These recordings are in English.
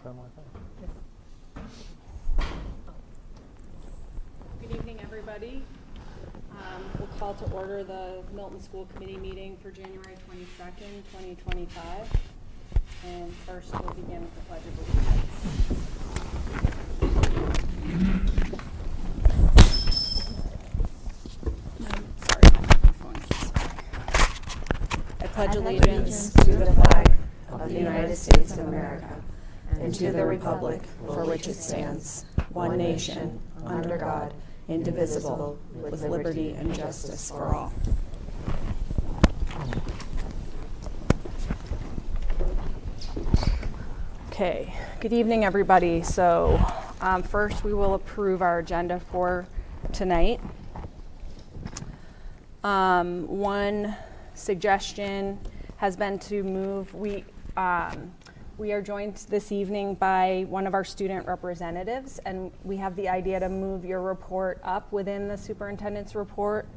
for more things. Good evening, everybody. We'll call to order the Milton School Committee meeting for January 22nd, 2025. And first, we'll begin with the Pledge of Allegiance. I pledge allegiance to the flag of the United States of America and to the republic for which it stands, one nation, under God, indivisible, with liberty and justice for all. Okay, good evening, everybody. So first we will approve our agenda for tonight. One suggestion has been to move, we are joined this evening by one of our student representatives, and we have the idea to move your report up within the superintendent's report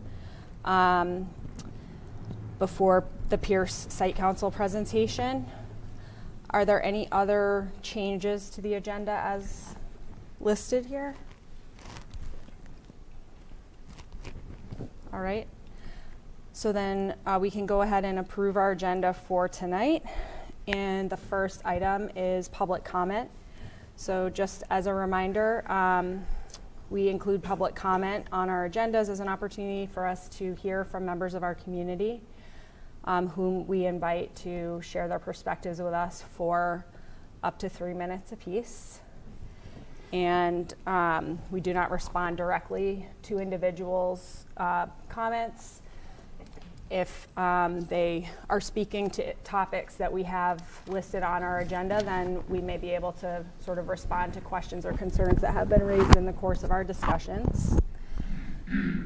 before the Pierce Site Council presentation. Are there any other changes to the agenda as listed here? All right. So then we can go ahead and approve our agenda for tonight. And the first item is public comment. So just as a reminder, we include public comment on our agendas as an opportunity for us to hear from members of our community, whom we invite to share their perspectives with us for up to 3 minutes apiece. And we do not respond directly to individuals' comments. If they are speaking to topics that we have listed on our agenda, then we may be able to sort of respond to questions or concerns that have been raised in the course of our discussions.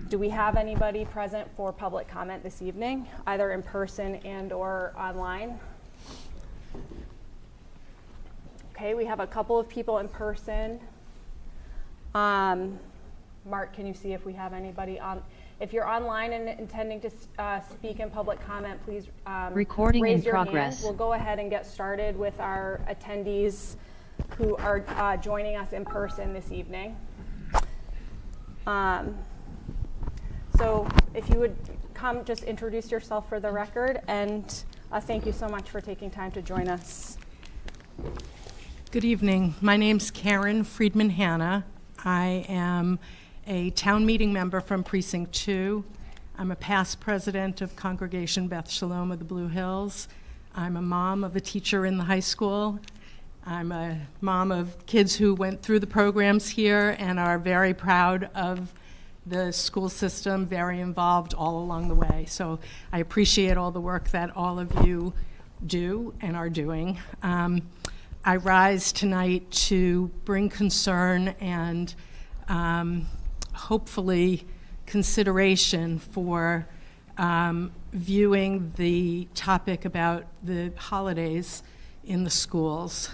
Do we have anybody present for public comment this evening, either in person and or online? Okay, we have a couple of people in person. Mark, can you see if we have anybody on? If you're online and intending to speak in public comment, please Recording raise in your progress. hand. We'll go ahead and get started with our attendees who are joining us in person this evening. So if you would come, just introduce yourself for the record, and thank you so much for taking time to join us. Good evening. My name's Karen Friedman Hanna. I am a town meeting member from Precinct 2. I'm a past president of Congregation Beth Shalom of the Blue Hills. I'm a mom of a teacher in the high school. I'm a mom of kids who went through the programs here and are very proud of the school system, very involved all along the way. So I appreciate all the work that all of you do and are doing. I rise tonight to bring concern and hopefully consideration for viewing the topic about the holidays in the schools.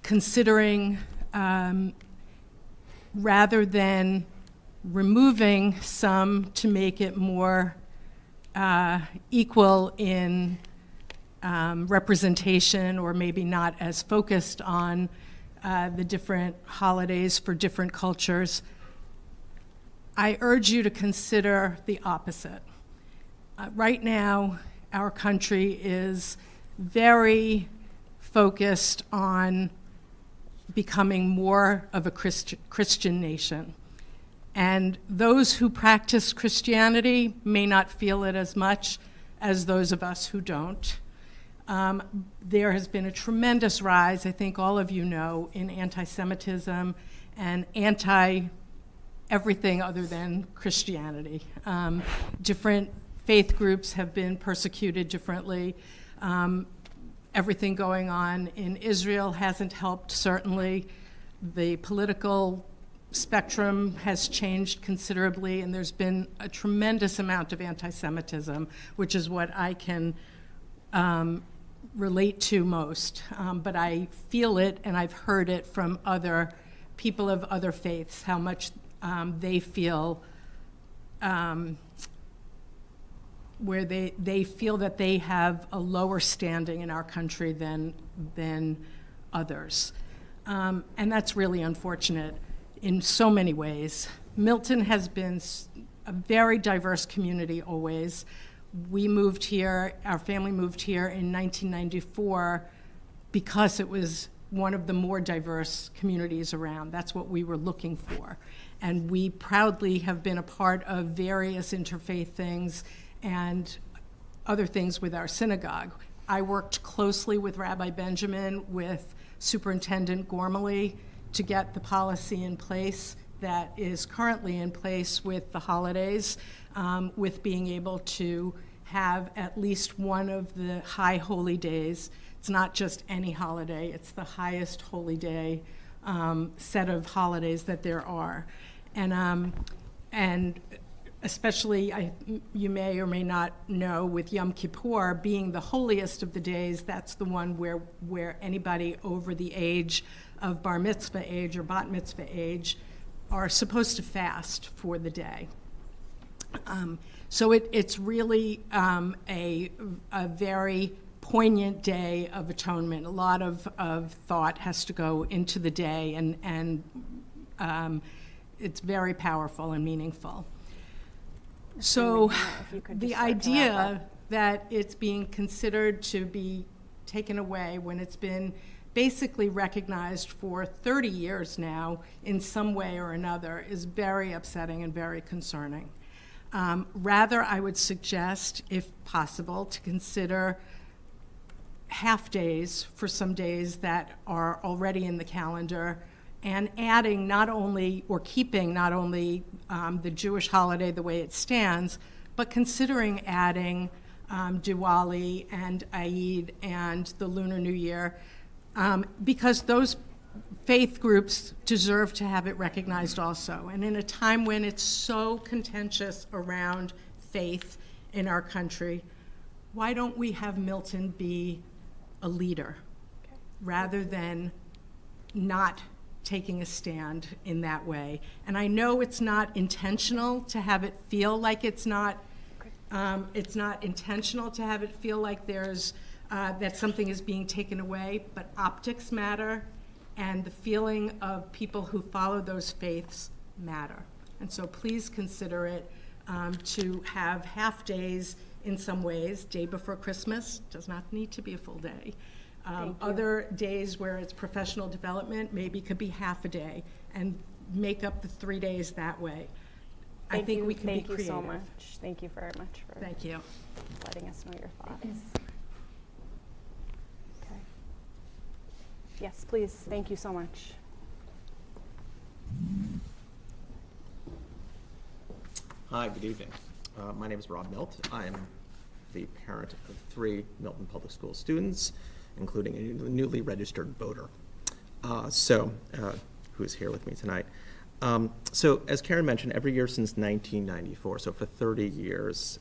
Considering rather than removing some to make it more equal in representation, or maybe not as focused on the different holidays for different cultures, I urge you to consider the opposite. Right now, our country is very focused on becoming more of a Christian nation. And those who practice Christianity may not feel it as much as those of us who don't. There has been a tremendous rise, I think all of you know, in anti-Semitism and everything other than Christianity. Different faith groups have been persecuted differently. Everything going on in Israel hasn't helped, certainly. The political spectrum has changed considerably, and there's been a tremendous amount of anti-Semitism, which is what I can relate to most. But I feel it, and I've heard it from other people of other faiths, how much they feel where they feel that they have a lower standing in our country than others. And that's really unfortunate in so many ways. Milton has been a very diverse community always. We moved here, our family moved here in 1994 because it was one of the more diverse communities around. That's what we were looking for. And we proudly have been a part of various interfaith things and other things with our synagogue. I worked closely with Rabbi Benjamin, with Superintendent Gormley, to get the policy in place that is currently in place with the holidays, with being able to have at least one of the high holy days. It's not just any holiday, it's the highest holy day set of holidays that there are. And especially, you may or may not know, with Yom Kippur being the holiest of the days, that's the one where anybody over the age of bar mitzvah age or bat mitzvah age are supposed to fast for the day. So it's really a very poignant day of atonement. A lot of thought has to go into the day, and it's very powerful and meaningful. So the idea that it's being considered to be taken away when it's been basically recognized for 30 years now in some way or another is very upsetting and very concerning. Rather, I would suggest, if possible, to consider half days for some days that are already in the calendar, and adding not only, or keeping not only the Jewish holiday the way it stands, but considering adding Diwali and Eid and the Lunar New Year, because those faith groups deserve to have it recognized also. And in a time when it's so contentious around faith in our country, why don't we have Milton be a leader rather than not taking a stand in that way? And I know it's not intentional to have it feel like it's not intentional to have it feel like there's that something is being taken away, but optics matter, and the feeling of people who follow those faiths matter. And so please consider it to have half days in some ways. Day before Christmas does not need to be a full day. Other days where it's professional development maybe could be half a day, and make up the 3 days that way. I think we can be creative. Thank you so much. Thank you very much for Thank you. letting us know your thoughts. Okay. Yes, please. Thank you so much. Hi, good evening. My name is Rob Milt. I am the parent of 3 Milton Public School students, including a newly registered voter, who is here with me tonight. So as Karen mentioned, every year since 1994, so for 30 years,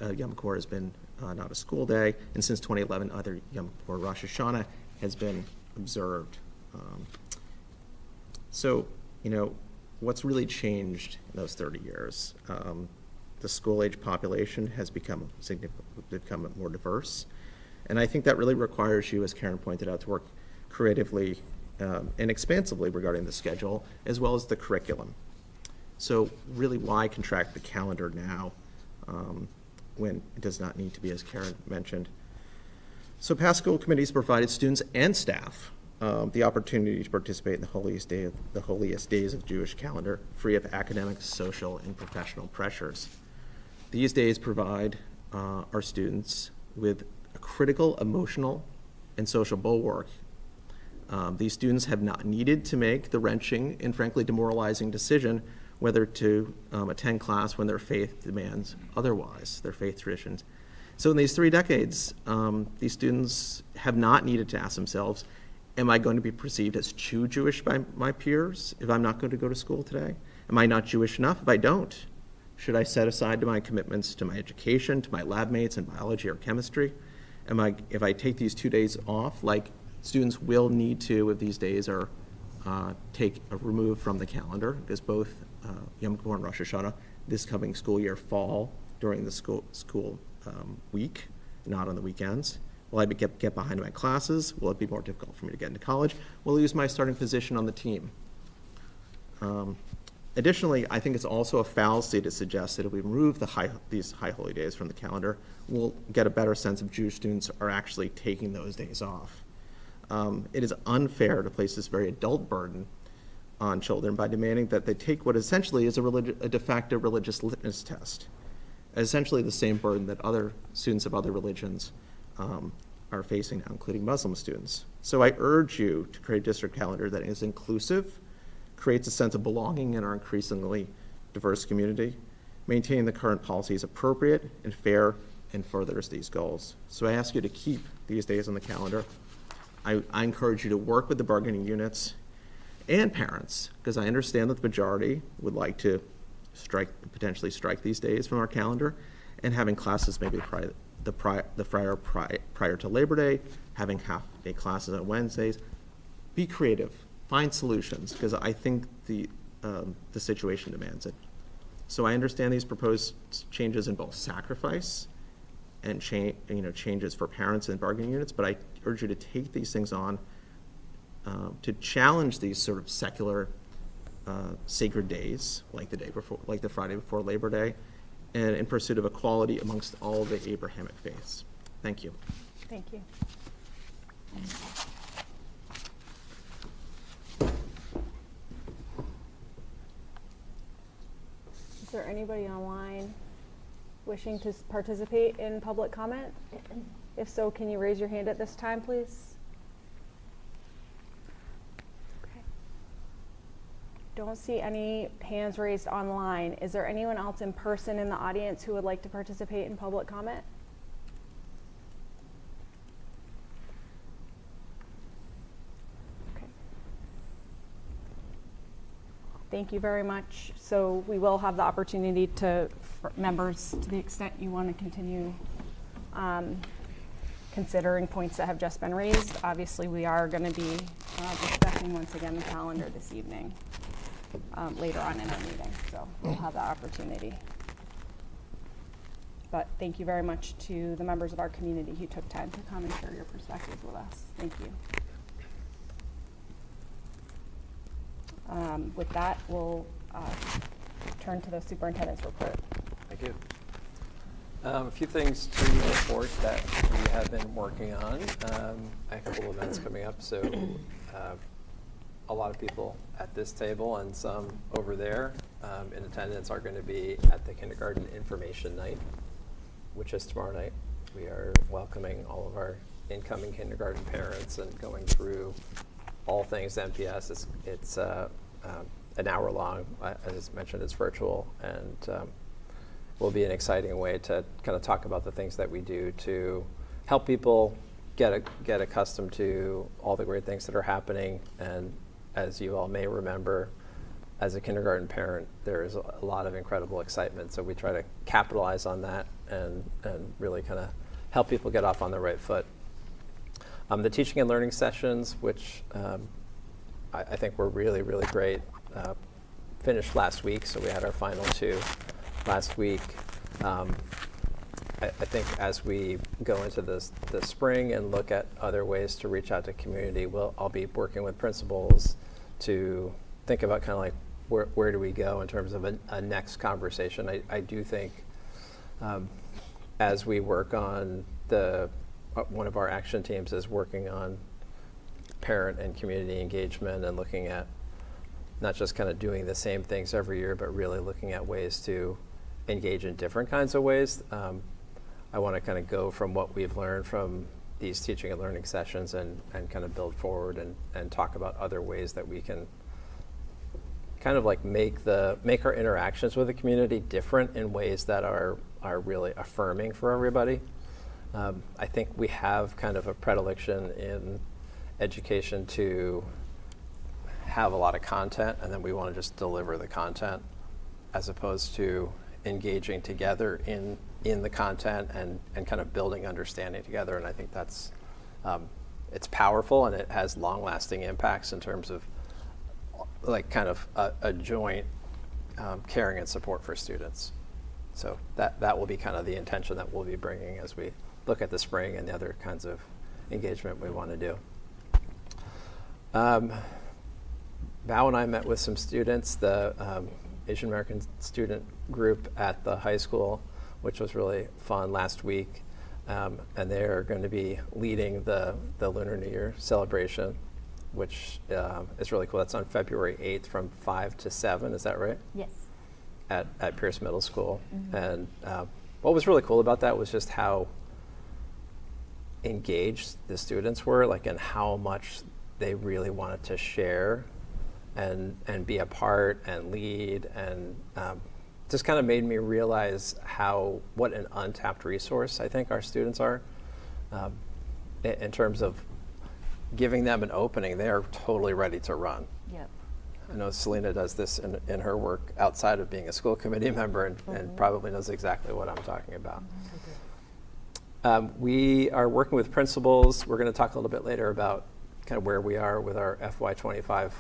Yom Kippur has been not a school day, and since 2011, either Yom Kippur or Rosh Hashanah has been observed. What's really changed in those 30 years? The school-age population has become more diverse, and I think that really requires you, as Karen pointed out, to work creatively and expansively regarding the schedule, as well as the curriculum. So really, why contract the calendar now when it does not need to be, as Karen mentioned? So past school committees provided students and staff the opportunity to participate in the holiest days of the Jewish calendar, free of academic, social, and professional pressures. These days provide our students with a critical emotional and social bulwark. These students have not needed to make the wrenching and frankly demoralizing decision whether to attend class when their faith demands otherwise, their faith traditions. So in these 3 decades, these students have not needed to ask themselves, am I going to be perceived as too Jewish by my peers if I'm not going to go to school today? Am I not Jewish enough if I don't? Should I set aside my commitments to my education, to my lab mates in biology or chemistry? If I take these 2 days off, like students will need to if these days are removed from the calendar, because both Yom Kippur and Rosh Hashanah this coming school year fall during the school week, not on the weekends. Will I get behind in my classes? Will it be more difficult for me to get into college? Will I lose my starting position on the team? Additionally, I think it's also a fallacy to suggest that if we remove these high holy days from the calendar, we'll get a better sense of Jewish students are actually taking those days off. It is unfair to place this very adult burden on children by demanding that they take what essentially is a de facto religious litmus test, essentially the same burden that other students of other religions are facing now, including Muslim students. So I urge you to create a district calendar that is inclusive, creates a sense of belonging in our increasingly diverse community, maintaining the current policy is appropriate and fair, and furthers these goals. So I ask you to keep these days on the calendar. I encourage you to work with the bargaining units and parents, because I understand that the majority would like to potentially strike these days from our calendar, and having classes maybe prior to Labor Day, having half-day classes on Wednesdays. Be creative, find solutions, because I think the situation demands it. So I understand these proposed changes in both sacrifice and changes for parents and bargaining units, but I urge you to take these things on to challenge these sort of secular sacred days, like the Friday before Labor Day, and in pursuit of equality amongst all the Abrahamic faiths. Thank you. Thank you. Is there anybody online wishing to participate in public comment? If so, can you raise your hand at this time, please? Okay. Don't see any hands raised online. Is there anyone else in person in the audience who would like to participate in public comment? Okay. Thank you very much. So we will have the opportunity for members, to the extent you want to continue considering points that have just been raised. Obviously, we are going to be discussing once again the calendar this evening, later on in our meeting, so we'll have that opportunity. But thank you very much to the members of our community who took time to come and share your perspectives with us. Thank you. With that, we'll turn to the superintendent's report. Thank you. A few things to report that we have been working on. A couple of events coming up, so a lot of people at this table and some over there in attendance are going to be at the kindergarten information night, which is tomorrow night. We are welcoming all of our incoming kindergarten parents and going through all things MPS. It's an hour long. As mentioned, it's virtual, and will be an exciting way to kind of talk about the things that we do to help people get accustomed to all the great things that are happening. And as you all may remember, as a kindergarten parent, there is a lot of incredible excitement. So we try to capitalize on that and really kind of help people get off on the right foot. The teaching and learning sessions, which I think were really, really great, finished last week. So we had our final two last week. I think as we go into the spring and look at other ways to reach out to community, I'll be working with principals to think about kind of like where do we go in terms of a next conversation. I do think as we work on one of our action teams is working on parent and community engagement and looking at not just kind of doing the same things every year, but really looking at ways to engage in different kinds of ways. I want to kind of go from what we've learned from these teaching and learning sessions and kind of build forward and talk about other ways that we can kind of like make our interactions with the community different in ways that are really affirming for everybody. I think we have kind of a predilection in education to have a lot of content, and then we want to just deliver the content as opposed to engaging together in the content and kind of building understanding together. And I think that's it's powerful, and it has long-lasting impacts in terms of like kind of a joint caring and support for students. So that will be kind of the intention that we'll be bringing as we look at the spring and the other kinds of engagement we want to do. Val and I met with some students, the Asian American student group at the high school, which was really fun last week. And they're going to be leading the Lunar New Year celebration, which is really cool. That's on February 8th from 5 to 7, is that right? Yes. At Pierce Middle School. And what was really cool about that was just how engaged the students were, like, and how much they really wanted to share and be a part and lead, and just kind of made me realize what an untapped resource I think our students are in terms of giving them an opening. They are totally ready to run. Yep. I know Selena does this in her work outside of being a school committee member, and probably knows exactly what I'm talking about. We are working with principals. We're going to talk a little bit later about kind of where we are with our FY25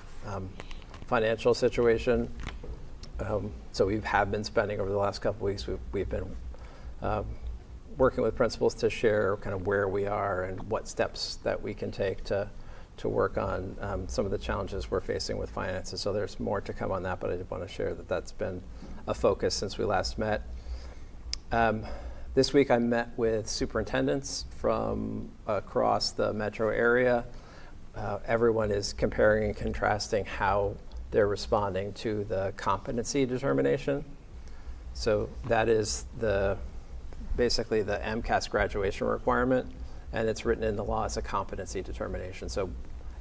financial situation. So we have been spending over the last couple weeks, we've been working with principals to share kind of where we are and what steps that we can take to work on some of the challenges we're facing with finances. So there's more to come on that, but I did want to share that that's been a focus since we last met. This week I met with superintendents from across the metro area. Everyone is comparing and contrasting how they're responding to the competency determination. So that is basically the MCAS graduation requirement, and it's written in the law as a competency determination. So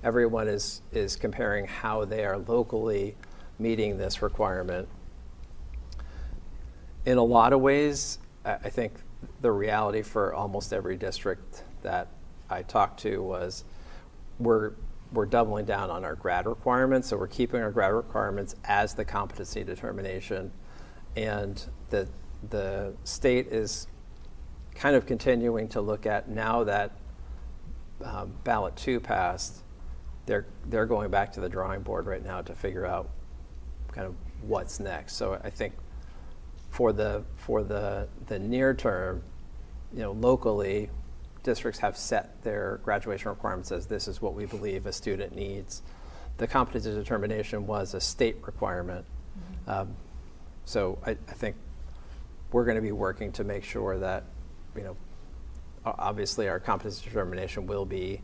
everyone is comparing how they are locally meeting this requirement. In a lot of ways, I think the reality for almost every district that I talked to was we're doubling down on our grad requirements. So we're keeping our grad requirements as the competency determination. And the state is kind of continuing to look at, now that ballot 2 passed, they're going back to the drawing board right now to figure out kind of what's next. So I think for the near term, locally, districts have set their graduation requirements as this is what we believe a student needs. The competency determination was a state requirement. So I think we're going to be working to make sure that, obviously our competency determination will be,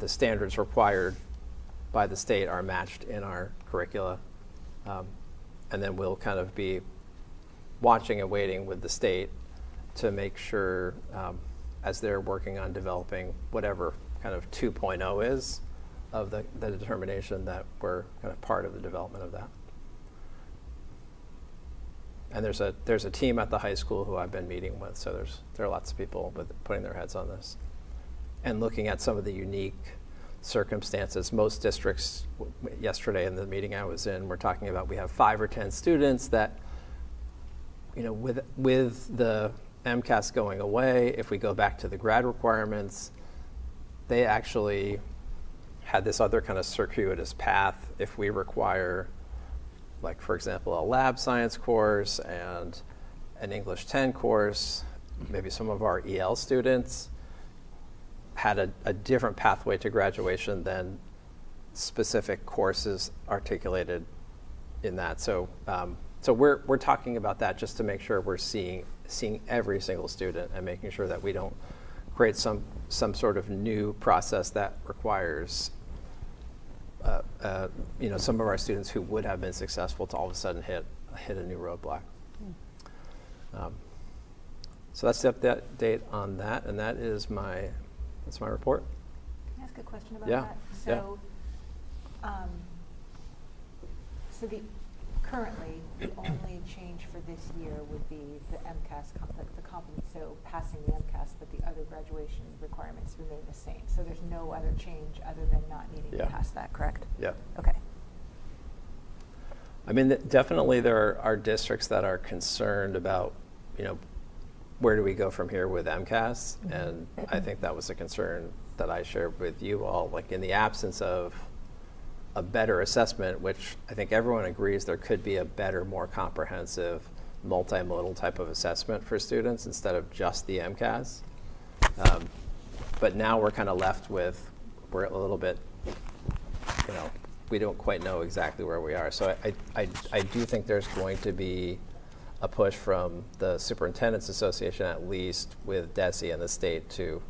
the standards required by the state are matched in our curricula. And then we'll kind of be watching and waiting with the state to make sure, as they're working on developing whatever kind of 2.0 is of the determination, that we're kind of part of the development of that. And there's a team at the high school who I've been meeting with, so there are lots of people putting their heads on this and looking at some of the unique circumstances. Most districts, yesterday in the meeting I was in, we're talking about we have 5 or 10 students that, with the MCAS going away, if we go back to the grad requirements, they actually had this other kind of circuitous path. If we require, like, for example, a lab science course and an English 10 course, maybe some of our EL students had a different pathway to graduation than specific courses articulated in that. So we're talking about that just to make sure we're seeing every single student and making sure that we don't create some sort of new process that requires some of our students who would have been successful to all of a sudden hit a new roadblock. So that's the update on that, and that's my report. Can I ask a question about Yeah, that? yeah. So currently, the only change for this year would be the MCAS, the competence, so passing the MCAS, but the other graduation requirements remain the same. So there's no other change other than not needing to pass that, correct? Yeah. Okay. I mean, definitely there are districts that are concerned about, where do we go from here with MCAS? And I think that was a concern that I shared with you all, like, in the absence of a better assessment, which I think everyone agrees there could be a better, more comprehensive, multimodal type of assessment for students instead of just the MCAS. But now we're kind of left with, we're a little bit, we don't quite know exactly where we are. So I do think there's going to be a push from the Superintendent's Association, at least with DESE and the state, to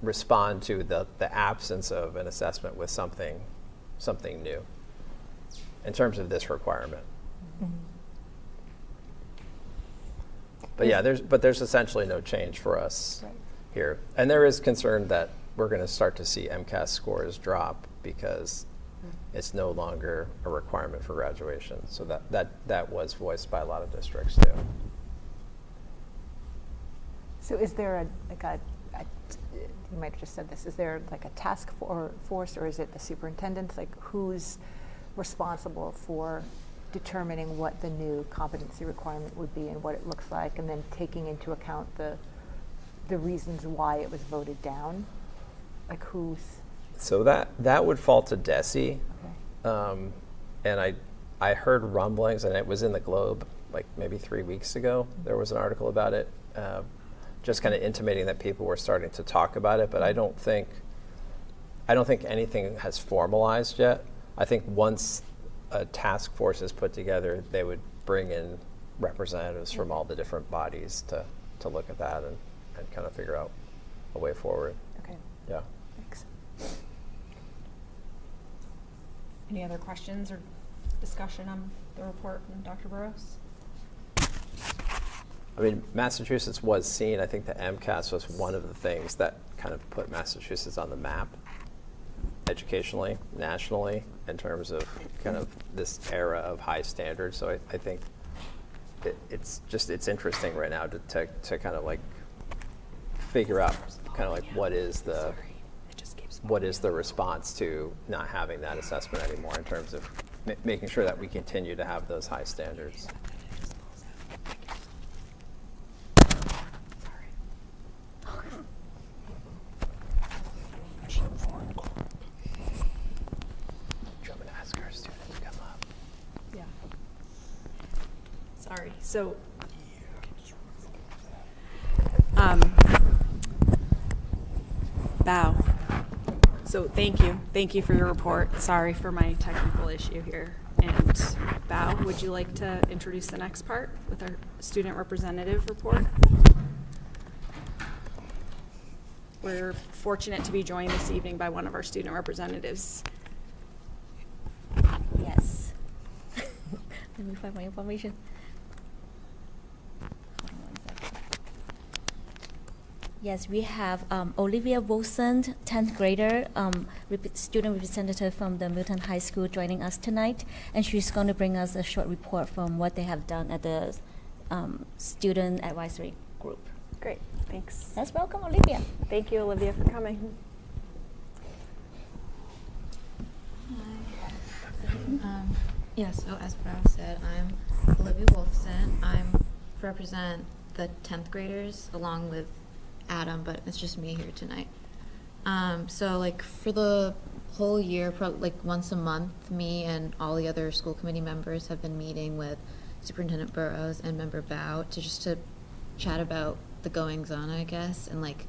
respond to the absence of an assessment with something new in terms of this requirement. But yeah, there's essentially no change for us here. And there is concern that we're going to start to see MCAS scores drop because it's no longer a requirement for graduation. So that was voiced by a lot of districts too. So is there you might have just said this, is there like a task force, or is it the superintendents? Like, who's responsible for determining what the new competency requirement would be and what it looks like, and then taking into account the reasons why it was voted down? Like, who's? So that would fall to DESE. Okay. And I heard rumblings, and it was in the Globe like maybe 3 weeks ago. There was an article about it, just kind of intimating that people were starting to talk about it. But I don't think anything has formalized yet. I think once a task force is put together, they would bring in representatives from all the different bodies to look at that and kind of figure out a way forward. Okay. Yeah. Thanks. Any other questions or discussion on the report from Dr. Burrows? I mean, Massachusetts was seen. I think the MCAS was one of the things that kind of put Massachusetts on the map educationally, nationally, in terms of kind of this era of high standards. So I think it's interesting right now to kind of like figure out kind of like what is the response to not having that assessment anymore in terms of making sure that we continue to have those high standards. Sorry. So, Bow. So thank you for your report. Sorry for my technical issue here. And Bow, would you like to introduce the next part with our student representative report? We're fortunate to be joined this evening by one of our student representatives. Yes. Let me find my information. Hold on 1 second. Yes, we have Olivia Wilson, 10th grader, student representative from the Milton High School joining us tonight. And she's going to bring us a short report from what they have done at the student advisory group. Great, thanks. Let's welcome Olivia. Thank you, Olivia, for coming. Yeah, so as Brown said, I'm Olivia Wolfson. I represent the 10th graders along with Adam, but it's just me here tonight. So like for the whole year, like once a month, me and all the other school committee members have been meeting with Superintendent Burrows and Member Bow to chat about the goings on, I guess, and like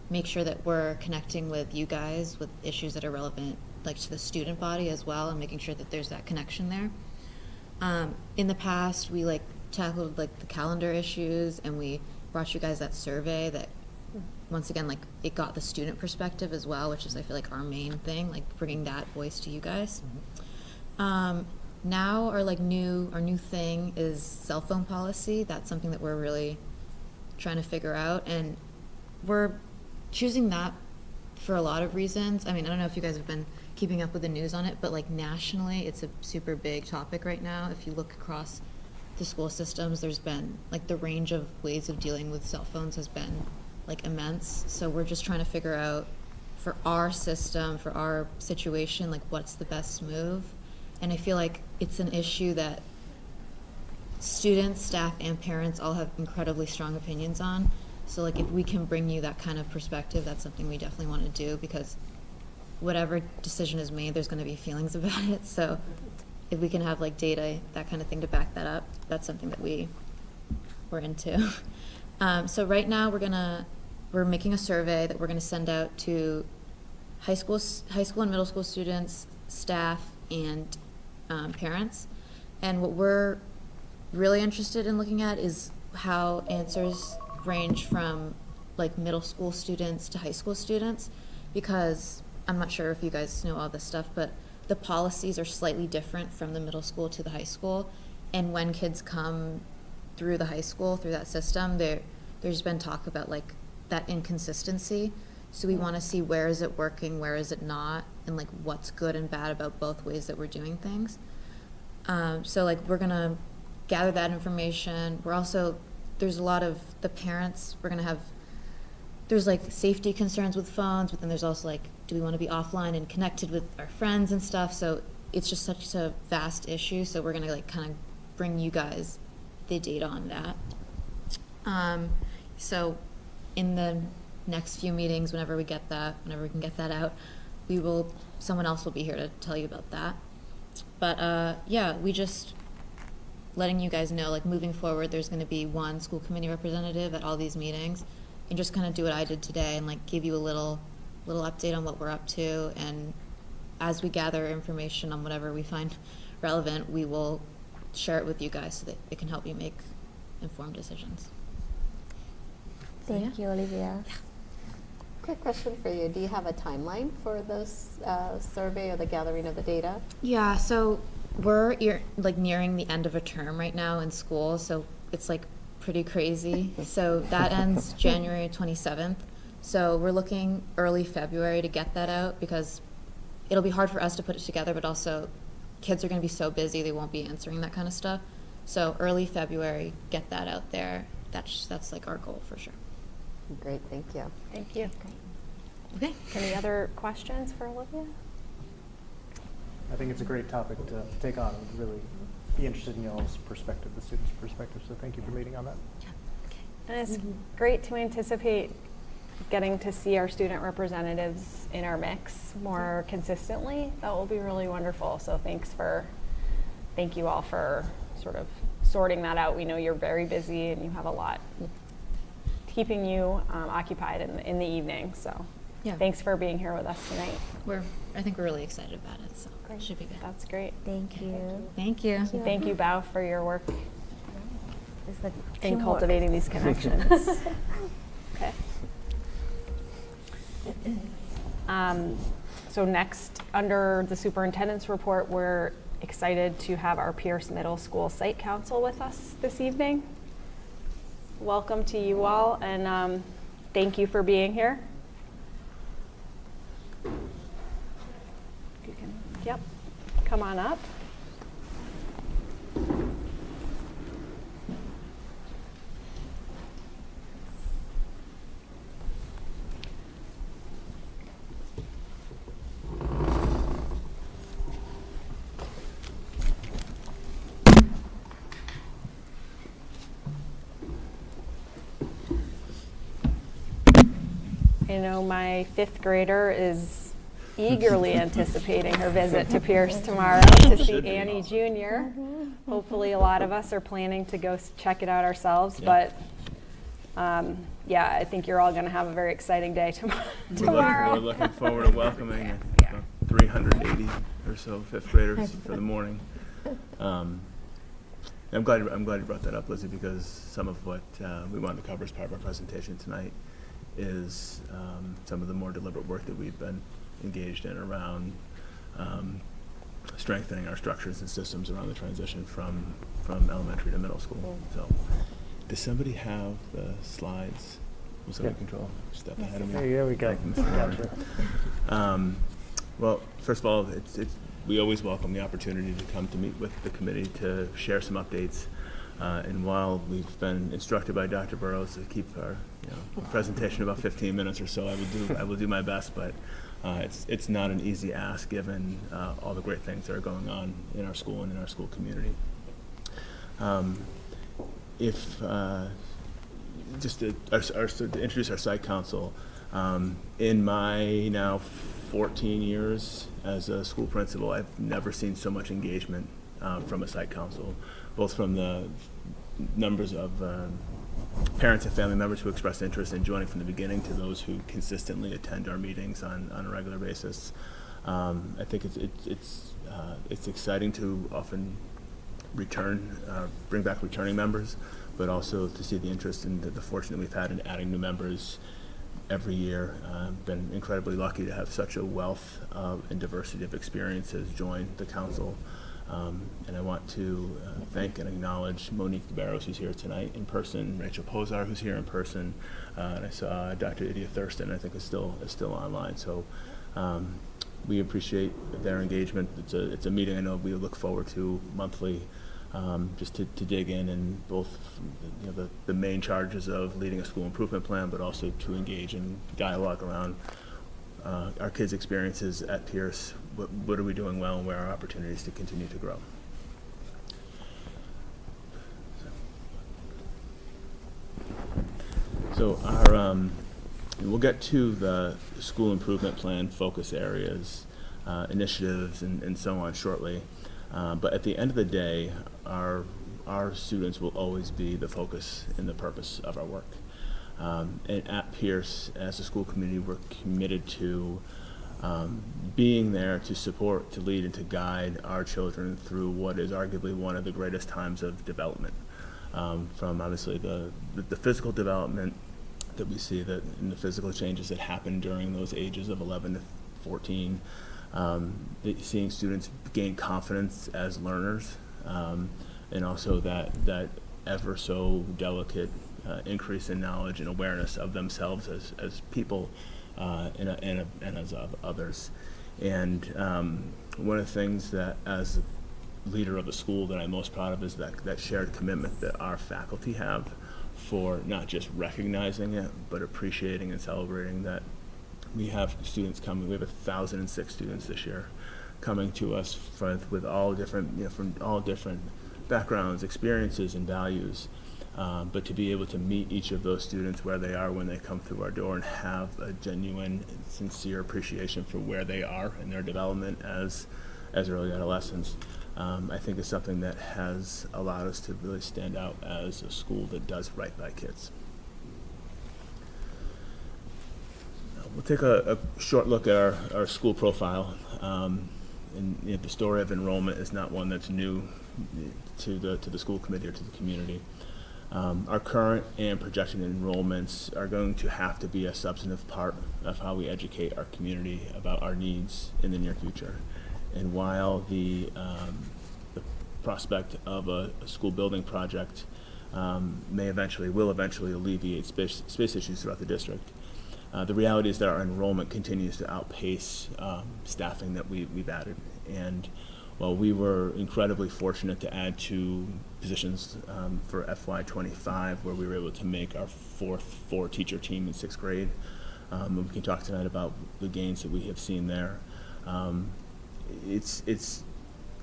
make sure that we're connecting with you guys with issues that are relevant like to the student body as well, and making sure that there's that connection there. In the past, we like tackled like the calendar issues, and we brought you guys that survey that once again, like it got the student perspective as well, which is I feel like our main thing, like bringing that voice to you guys. Now our new thing is cell phone policy. That's something that we're really trying to figure out, and we're choosing that for a lot of reasons. I mean, I don't know if you guys have been keeping up with the news on it, but like nationally, it's a super big topic right now. If you look across the school systems, there's been like the range of ways of dealing with cell phones has been like immense. So we're just trying to figure out for our system, for our situation, like what's the best move. And I feel like it's an issue that students, staff, and parents all have incredibly strong opinions on. So like if we can bring you that kind of perspective, that's something we definitely want to do, because whatever decision is made, there's going to be feelings about it. So if we can have like data, that kind of thing to back that up, that's something that we're into. So right now we're going to we're making a survey that we're going to send out to high school and middle school students, staff, and parents. And what we're really interested in looking at is how answers range from like middle school students to high school students, because I'm not sure if you guys know all this stuff, but the policies are slightly different from the middle school to the high school. And when kids come through the high school, through that system, there's been talk about like that inconsistency. So we want to see where is it working, where is it not, and like what's good and bad about both ways that we're doing things. So like we're gonna gather that information. We're also, there's a lot of the parents, there's like safety concerns with phones, but then there's also like, do we want to be offline and connected with our friends and stuff? So it's just such a vast issue. So we're gonna like kind of bring you guys the data on that. So in the next few meetings, whenever we can get that out, someone else will be here to tell you about that. But yeah, we just letting you guys know, like moving forward, there's going to be one school committee representative at all these meetings, and just kind of do what I did today and like give you a little update on what we're up to. And as we gather information on whatever we find relevant, we will share it with you guys so that it can help you make informed decisions. Thank you, Olivia. Quick question for you. Do you have a timeline for this survey or the gathering of the data? Yeah, so we're like nearing the end of a term right now in school, so it's like pretty crazy. So that ends January 27th. So we're looking early February to get that out, because it'll be hard for us to put it together, but also kids are going to be so busy they won't be answering that kind of stuff. So early February, get that out there. That's like our goal for sure. Great, thank you. Thank you. Okay. Any other questions for Olivia? I think it's a great topic to take on. I'd really be interested in y'all's perspective, the students' perspective, so thank you for leading on that. And it's great to anticipate getting to see our student representatives in our mix more consistently. That will be really wonderful. So thank you all for sort of sorting that out. We know you're very busy and you have a lot keeping you occupied in the evening. So Yeah. thanks for being here with us tonight. I think we're really excited about it, so Great. it should be good. That's great. Thank you. Thank you. Thank you, Bao, for your work It's like in teamwork. cultivating these connections. Okay. So next, under the superintendent's report, we're excited to have our Pierce Middle School Site Council with us this evening. Welcome to you all, and thank you for being here. You can, yep, come on up. I know my fifth grader is eagerly anticipating her visit to Pierce tomorrow to see Annie Jr. Hopefully a lot of us are planning to go check it out ourselves, but yeah, I think you're all going to have a very exciting day tomorrow. We're looking forward to welcoming 380 or so fifth graders for the morning. I'm glad you brought that up, Lizzie, because some of what we wanted to cover as part of our presentation tonight is some of the more deliberate work that we've been engaged in around strengthening our structures and systems around the transition from elementary to middle school. So, does somebody have the slides? Was somebody control? Step ahead of me. Yeah, we got Gotcha. Well, first of all, we always welcome the opportunity to come to meet with the committee to share some updates. And while we've been instructed by Dr. Burrows to keep our presentation about 15 minutes or so, I will do my best, but it's not an easy ask given all the great things that are going on in our school and in our school community. Just to introduce our site council, in my now 14 years as a school principal, I've never seen so much engagement from a site council, both from the numbers of parents and family members who expressed interest in joining from the beginning to those who consistently attend our meetings on a regular basis. I think it's exciting to often bring back returning members, but also to see the interest and the fortune that we've had in adding new members every year. Been incredibly lucky to have such a wealth and diversity of experiences join the council. And I want to thank and acknowledge Monique DeBarros, who's here tonight in person, Rachel Posar, who's here in person, and I saw Dr. Idia Thurston, I think is still online. So we appreciate their engagement. It's a meeting I know we look forward to monthly, just to dig in both the main charges of leading a school improvement plan, but also to engage in dialogue around our kids' experiences at Pierce. What are we doing well, and where are opportunities to continue to grow? So we'll get to the school improvement plan focus areas, initiatives, and so on shortly. But at the end of the day, our students will always be the focus and the purpose of our work. And at Pierce, as a school community, we're committed to being there to support, to lead, and to guide our children through what is arguably one of the greatest times of development. From obviously the physical development that we see, that in the physical changes that happen during those ages of 11 to 14, seeing students gain confidence as learners, and also that ever so delicate increase in knowledge and awareness of themselves as people and as of others. And one of the things that, as a leader of the school, that I'm most proud of is that shared commitment that our faculty have for not just recognizing it, but appreciating and celebrating that we have students coming. We have 1,006 students this year coming to us with all different, from all different backgrounds, experiences, and values. But to be able to meet each of those students where they are when they come through our door and have a genuine, sincere appreciation for where they are in their development as early adolescents, I think is something that has allowed us to really stand out as a school that does right by kids. We'll take a short look at our school profile. And the story of enrollment is not one that's new to the school committee or to the community. Our current and projected enrollments are going to have to be a substantive part of how we educate our community about our needs in the near future. And while the prospect of a school building project will eventually alleviate space issues throughout the district, the reality is that our enrollment continues to outpace staffing that we've added. And while we were incredibly fortunate to add 2 positions for FY25, where we were able to make our 4th teacher team in 6th grade, and we can talk tonight about the gains that we have seen there. It's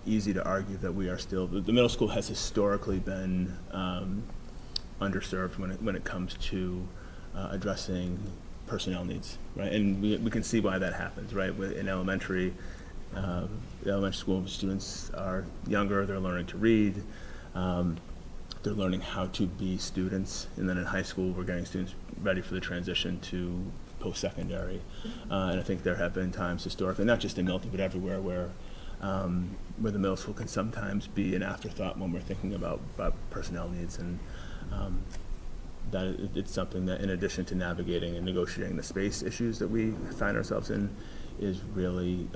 easy to argue that we are still, the middle school has historically been underserved when it comes to addressing personnel needs, right? And we can see why that happens, right? In elementary school, students are younger, they're learning to read, they're learning how to be students, and then in high school, we're getting students ready for the transition to post-secondary. And I think there have been times historically, not just in Milton, but everywhere, where the middle school can sometimes be an afterthought when we're thinking about personnel needs. And that it's something that, in addition to navigating and negotiating the space issues that we find ourselves in, is really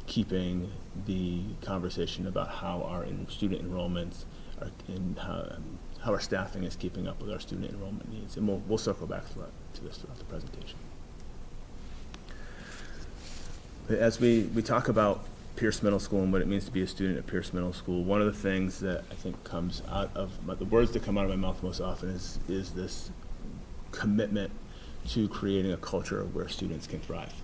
keeping the conversation about how our student enrollments are, and how our staffing is keeping up with our student enrollment needs. And we'll circle back to this throughout the presentation. But as we talk about Pierce Middle School and what it means to be a student at Pierce Middle School, one of the things that I think comes out of the words that come out of my mouth most often is this commitment to creating a culture where students can thrive.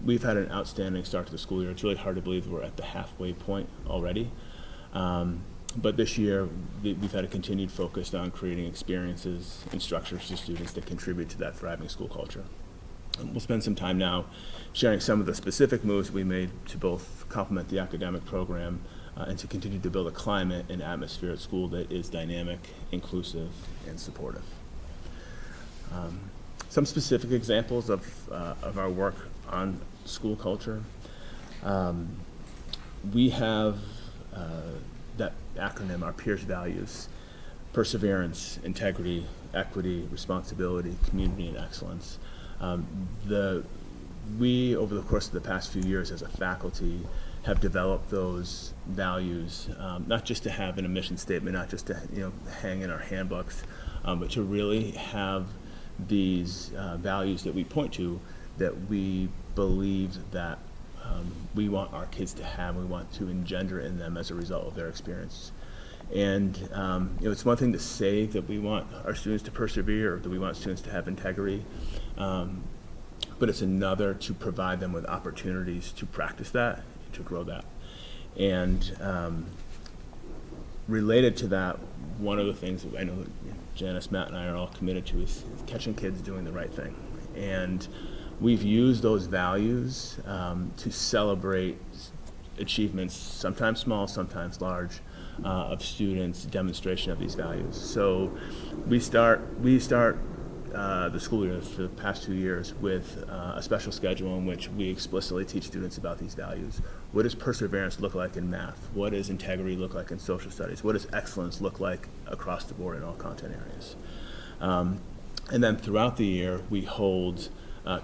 We've had an outstanding start to the school year. It's really hard to believe we're at the halfway point already. But this year, we've had a continued focus on creating experiences and structures for students that contribute to that thriving school culture. We'll spend some time now sharing some of the specific moves we made to both complement the academic program, and to continue to build a climate and atmosphere at school that is dynamic, inclusive, and supportive. Some specific examples of our work on school culture. We have that acronym, our peers' values: perseverance, integrity, equity, responsibility, community, and excellence. We, over the course of the past few years as a faculty, have developed those values, not just to have in a mission statement, not just to hang in our handbooks, but to really have these values that we point to, that we believe that we want our kids to have, we want to engender in them as a result of their experience. And it's one thing to say that we want our students to persevere, or that we want students to have integrity, but it's another to provide them with opportunities to practice that, to grow that. And related to that, one of the things that I know that Janice, Matt, and I are all committed to is catching kids doing the right thing. And we've used those values to celebrate achievements, sometimes small, sometimes large, of students' demonstration of these values. So we start the school year for the past 2 years with a special schedule in which we explicitly teach students about these values. What does perseverance look like in math? What does integrity look like in social studies? What does excellence look like across the board in all content areas? And then throughout the year, we hold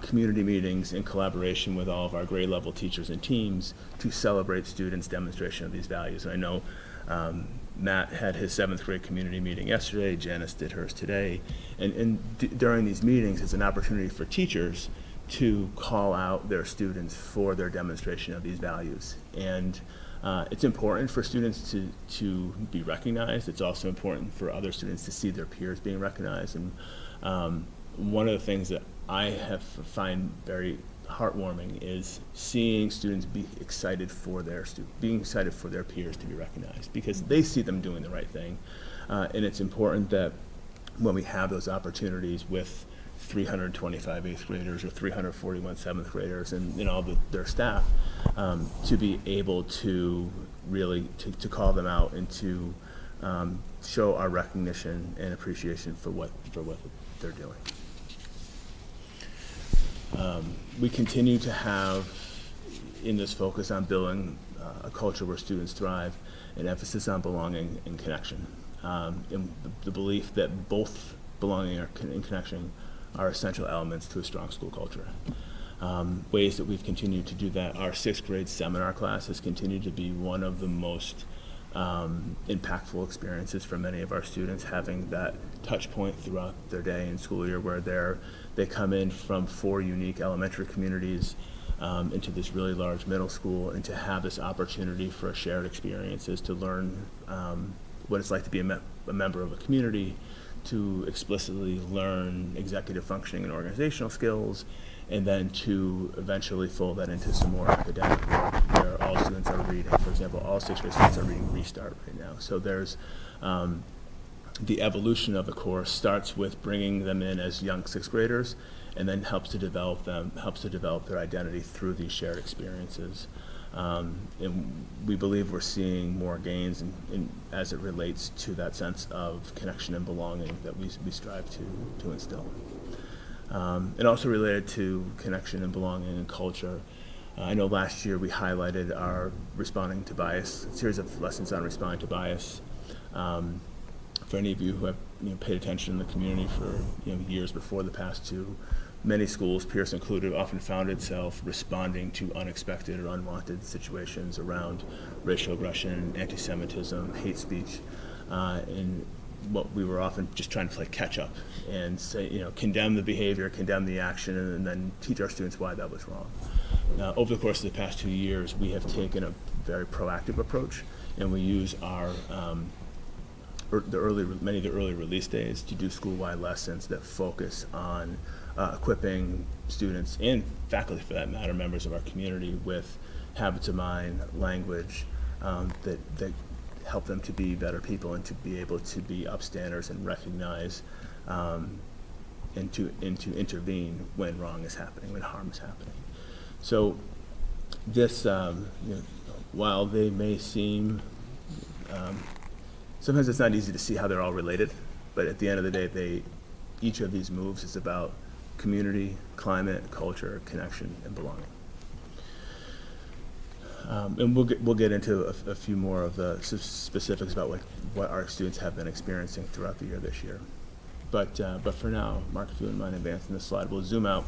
community meetings in collaboration with all of our grade level teachers and teams to celebrate students' demonstration of these values. And I know Matt had his 7th grade community meeting yesterday, Janice did hers today, and during these meetings, it's an opportunity for teachers to call out their students for their demonstration of these values. And it's important for students to be recognized. It's also important for other students to see their peers being recognized. And one of the things that I find very heartwarming is seeing students be excited for being excited for their peers to be recognized, because they see them doing the right thing. And it's important that when we have those opportunities with 325 8th graders or 341 7th graders and all their staff, to be able to really to call them out and to show our recognition and appreciation for what they're doing. We continue to have, in this focus on building a culture where students thrive, an emphasis on belonging and connection, and the belief that both belonging and connection are essential elements to a strong school culture. Ways that we've continued to do that, our 6th grade seminar class has continued to be one of the most impactful experiences for many of our students, having that touch point throughout their day and school year where they come in from 4 unique elementary communities into this really large middle school, and to have this opportunity for shared experiences, to learn what it's like to be a member of a community, to explicitly learn executive functioning and organizational skills, and then to eventually fold that into some more academic work where all students are reading. For example, all 6th grade students are reading Restart right now. So there's the evolution of the course starts with bringing them in as young 6th graders, and then helps to develop their identity through these shared experiences. And we believe we're seeing more gains as it relates to that sense of connection and belonging that we strive to instill. And also related to connection and belonging and culture, I know last year we highlighted our responding to bias, a series of lessons on responding to bias. For any of you who have paid attention in the community for years before the past 2, many schools, Pierce included, often found itself responding to unexpected or unwanted situations around racial aggression, anti-Semitism, hate speech, and what we were often just trying to play catch up and say, condemn the behavior, condemn the action, and then teach our students why that was wrong. Over the course of the past 2 years, we have taken a very proactive approach, and we use our many of the early release days to do school-wide lessons that focus on equipping students and faculty, for that matter, members of our community, with habits of mind, language that help them to be better people and to be able to be upstanders and recognize and to intervene when wrong is happening, when harm is happening. So this, while they may seem, sometimes it's not easy to see how they're all related, but at the end of the day, each of these moves is about community, climate, culture, connection, and belonging. And we'll get into a few more of the specifics about what our students have been experiencing throughout the year this year. But for now, Mark, if you wouldn't mind advancing this slide, we'll zoom out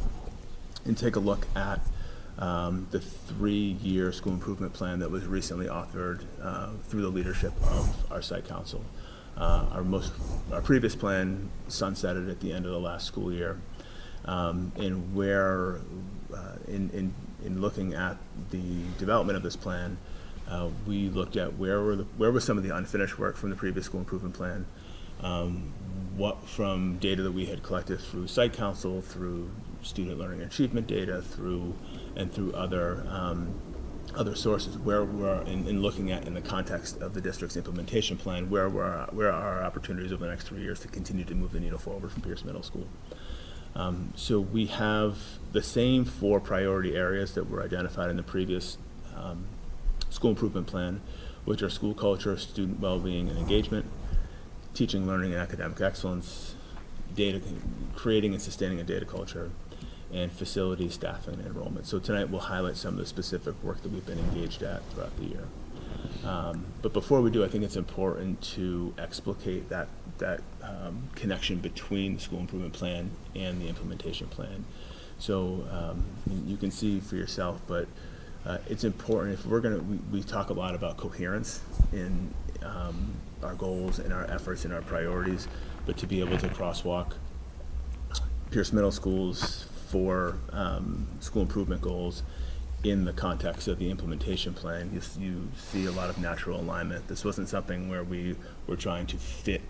and take a look at the 3-year school improvement plan that was recently authored through the leadership of our site council. Our previous plan sunsetted at the end of the last school year, and where in looking at the development of this plan, we looked at where was some of the unfinished work from the previous school improvement plan, what from data that we had collected through site council, through student learning and achievement data, through other sources, where we're in looking at in the context of the district's implementation plan, where are our opportunities over the next 3 years to continue to move the needle forward from Pierce Middle School. So we have the same 4 priority areas that were identified in the previous school improvement plan, which are school culture, student well-being and engagement, teaching, learning, and academic excellence, creating and sustaining a data culture, and facility, staffing, and enrollment. So tonight we'll highlight some of the specific work that we've been engaged at throughout the year. But before we do, I think it's important to explicate that connection between the school improvement plan and the implementation plan. So you can see for yourself, but it's important if we talk a lot about coherence in our goals and our efforts and our priorities, but to be able to crosswalk Pierce Middle School's 4 school improvement goals in the context of the implementation plan, you see a lot of natural alignment. This wasn't something where we were trying to fit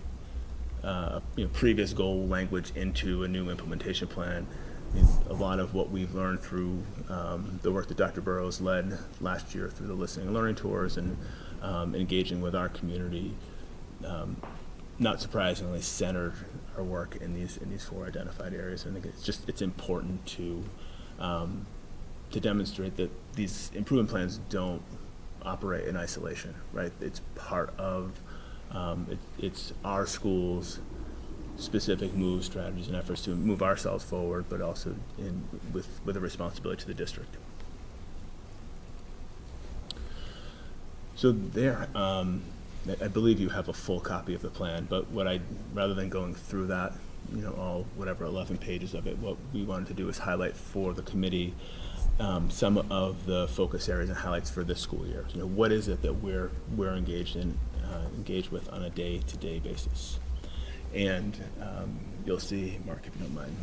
previous goal language into a new implementation plan. A lot of what we've learned through the work that Dr. Burrows led last year through the listening and learning tours and engaging with our community, not surprisingly, centered our work in these 4 identified areas. I think it's important to demonstrate that these improvement plans don't operate in isolation, right? It's part of it's our school's specific moves, strategies, and efforts to move ourselves forward, but also with a responsibility to the district. So there, I believe you have a full copy of the plan, but rather than going through that, all 11 pages of it, what we wanted to do is highlight for the committee some of the focus areas and highlights for this school year. What is it that we're engaged with on a day-to-day basis? And you'll see, Mark, if you don't mind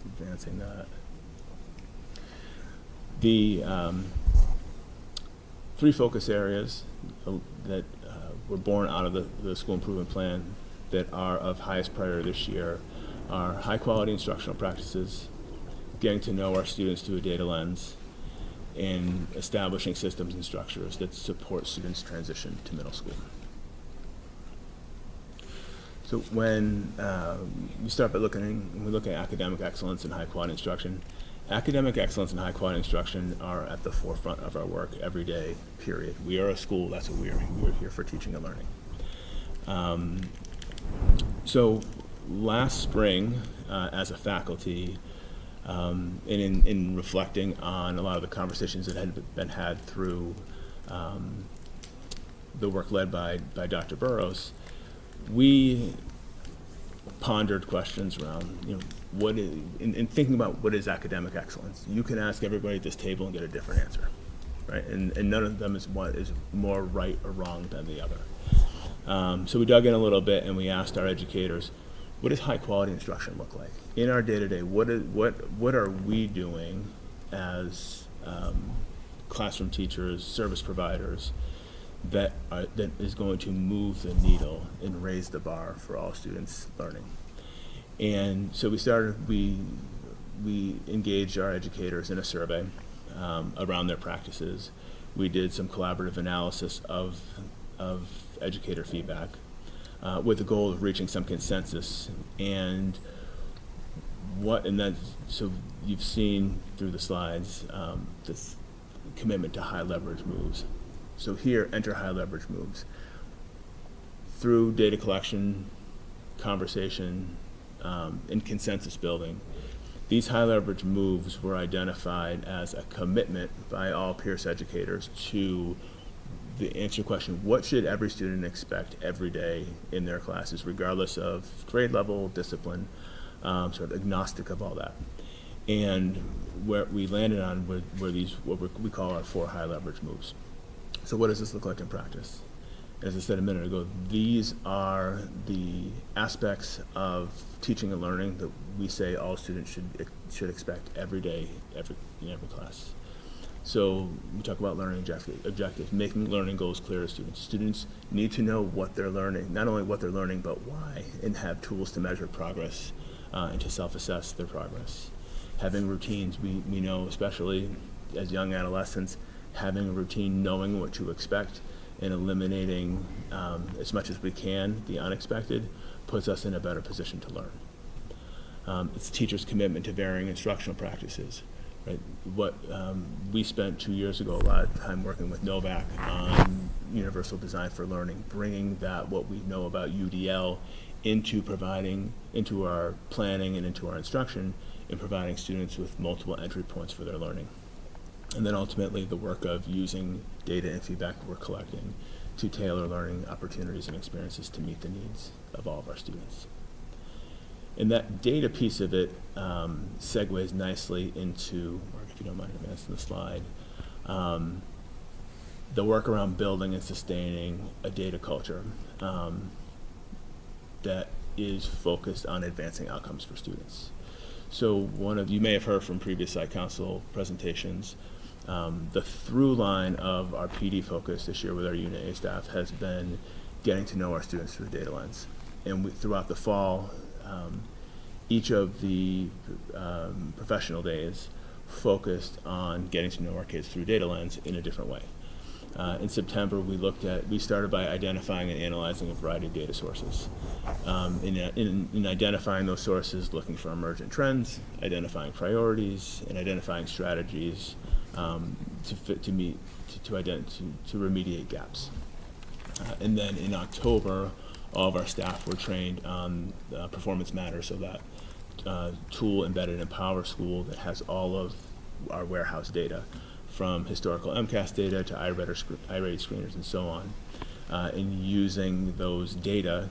advancing that. The 3 focus areas that were born out of the school improvement plan that are of highest priority this year are high quality instructional practices, getting to know our students through a data lens, and establishing systems and structures that support students' transition to middle school. So when we start by when we look at academic excellence and high quality instruction, academic excellence and high quality instruction are at the forefront of our work every day, period. We are a school, that's what we are. We're here for teaching and learning. So last spring, as a faculty, and in reflecting on a lot of the conversations that had been had through the work led by Dr. Burrows, we pondered questions around, in thinking about what is academic excellence. You can ask everybody at this table and get a different answer, right? And none of them is more right or wrong than the other. So we dug in a little bit and we asked our educators, what does high quality instruction look like? In our day-to-day, what are we doing as classroom teachers, service providers, that is going to move the needle and raise the bar for all students learning? And so we engaged our educators in a survey around their practices. We did some collaborative analysis of educator feedback with the goal of reaching some consensus. So you've seen through the slides this commitment to high leverage moves. So here, enter high leverage moves. Through data collection, conversation, and consensus building, these high leverage moves were identified as a commitment by all Pierce educators to the answer question, what should every student expect every day in their classes, regardless of grade level, discipline, sort of agnostic of all that. And where we landed on were these, what we call our 4 high leverage moves. So what does this look like in practice? As I said a minute ago, these are the aspects of teaching and learning that we say all students should expect every day, in every class. So we talk about learning objectives, making learning goals clear to students. Students need to know what they're learning, not only what they're learning, but why, and have tools to measure progress and to self-assess their progress. Having routines, we know, especially as young adolescents, having a routine, knowing what to expect, and eliminating as much as we can the unexpected puts us in a better position to learn. It's teachers' commitment to varying instructional practices. Right? What we spent 2 years ago a lot of time working with Novak on universal design for learning, bringing that what we know about UDL into our planning and into our instruction, and providing students with multiple entry points for their learning. And then ultimately the work of using data and feedback we're collecting to tailor learning opportunities and experiences to meet the needs of all of our students. And that data piece of it segues nicely into, Mark, if you don't mind advancing the slide, the work around building and sustaining a data culture that is focused on advancing outcomes for students. So you may have heard from previous Site Council presentations, the through line of our PD focus this year with our Unit A staff has been getting to know our students through the data lens. And throughout the fall, each of the professional days focused on getting to know our kids through data lens in a different way. In September, we started by identifying and analyzing a variety of data sources. In identifying those sources, looking for emergent trends, identifying priorities, and identifying strategies to remediate gaps. And then in October, all of our staff were trained on Performance Matters, so that tool embedded in PowerSchool that has all of our warehouse data, from historical MCAS data to iReady screeners and so on, and using those data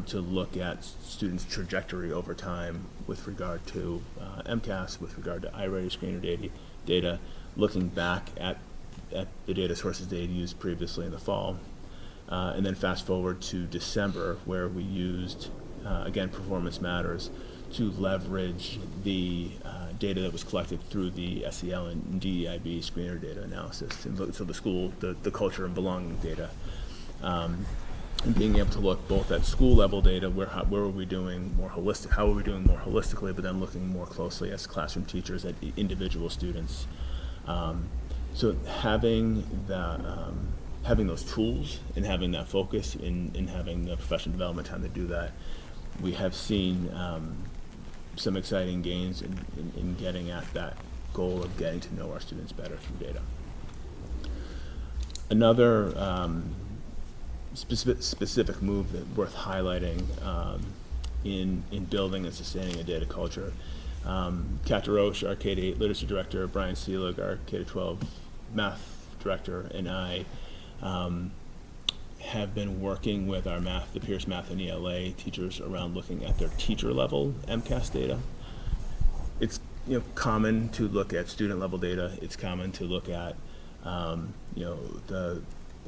to look at students' trajectory over time with regard to MCAS, with regard to iReady screener data, looking back at the data sources they had used previously in the fall, and then fast forward to December, where we used, again, Performance Matters to leverage the data that was collected through the SEL and DEIB screener data analysis, and look, so the culture and belonging data, and being able to look both at school level data, where are we doing more holistic, how are we doing more holistically, but then looking more closely as classroom teachers at individual students. So having those tools and having that focus and having the professional development time to do that, we have seen some exciting gains in getting at that goal of getting to know our students better through data. Another specific move that worth highlighting in building and sustaining a data culture. Kat DeRoche, our K-8 literacy director, Brian Seelig, our K-12 math director, and I have been working with our the Pierce Math and ELA teachers around looking at their teacher level MCAS data. It's common to look at student level data. It's common to look at the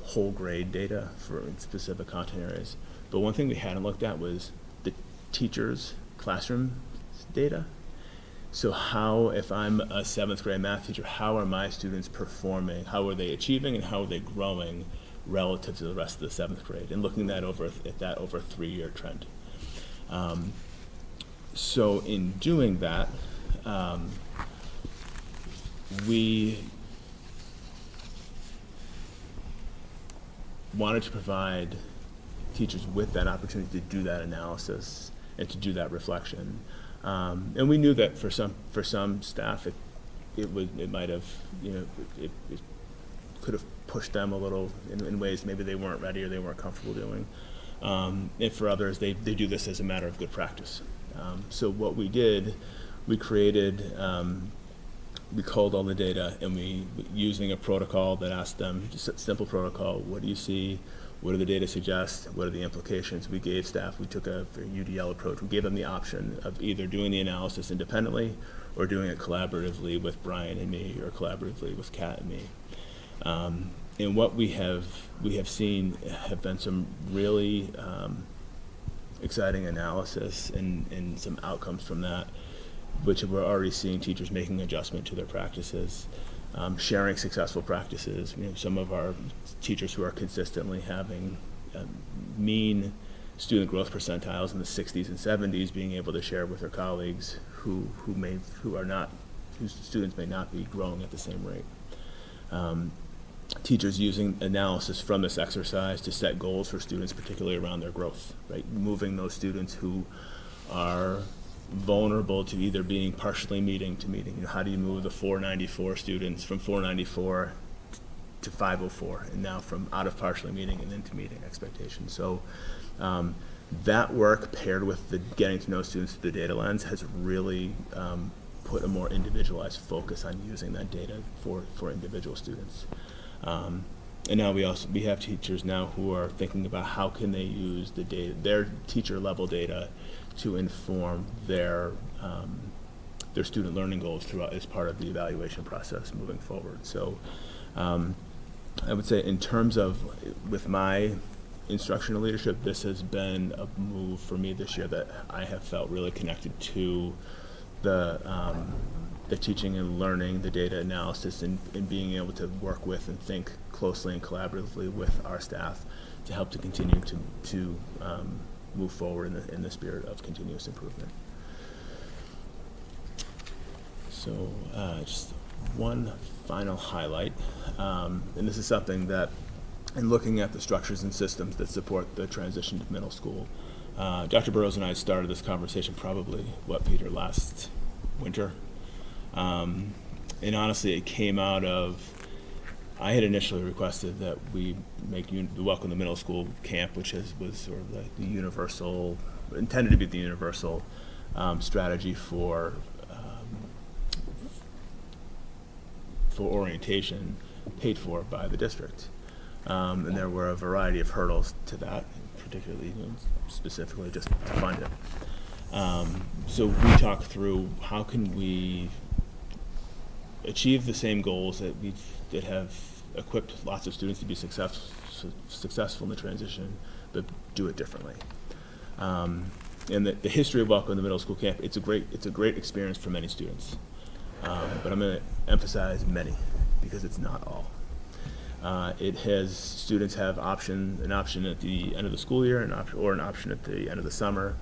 whole grade data for specific content areas. But one thing we hadn't looked at was the teachers' classroom data. So how, if I'm a 7th grade math teacher, how are my students performing? How are they achieving and how are they growing relative to the rest of the 7th grade? And looking at that over a 3-year trend. So in doing that, we wanted to provide teachers with that opportunity to do that analysis and to do that reflection. And we knew that for some staff, it could have pushed them a little in ways maybe they weren't ready or they weren't comfortable doing. And for others, they do this as a matter of good practice. So what we did, we created, we culled all the data, and using a protocol that asked them, just a simple protocol, what do you see? What do the data suggest? What are the implications? We gave staff, we took a UDL approach. We gave them the option of either doing the analysis independently or doing it collaboratively with Brian and me, or collaboratively with Kat and me. And what we have seen have been some really exciting analysis and some outcomes from that, which we're already seeing teachers making adjustment to their practices, sharing successful practices. Some of our teachers who are consistently having mean student growth percentiles in the 60s and 70s being able to share with their colleagues whose students may not be growing at the same rate. Teachers using analysis from this exercise to set goals for students, particularly around their growth, right? Moving those students who are vulnerable to either being partially meeting to meeting. How do you move the 494 students from 494 to 504, and now from out of partially meeting and into meeting expectations? So that work paired with the getting to know students through the data lens has really put a more individualized focus on using that data for individual students. And now we have teachers now who are thinking about how can they use the data, their teacher level data, to inform their student learning goals throughout as part of the evaluation process moving forward. So I would say in terms of with my instructional leadership, this has been a move for me this year that I have felt really connected to the teaching and learning, the data analysis, and being able to work with and think closely and collaboratively with our staff to help to continue to move forward in the spirit of continuous improvement. So just one final highlight, and this is something that, in looking at the structures and systems that support the transition to middle school, Dr. Burrows and I started this conversation probably, Peter, last winter. And honestly, it came out of, I had initially requested that we make the Welcome to Middle School camp, which was sort of the universal, intended to be the universal strategy for orientation, paid for by the district. And there were a variety of hurdles to that, particularly, specifically just to fund it. So we talked through how can we achieve the same goals that have equipped lots of students to be successful in the transition, but do it differently. And the history of Welcome to Middle School camp, it's a great experience for many students. But I'm going to emphasize many, because it's not all. It has, students have an option at the end of the school year, or an option at the end of the summer.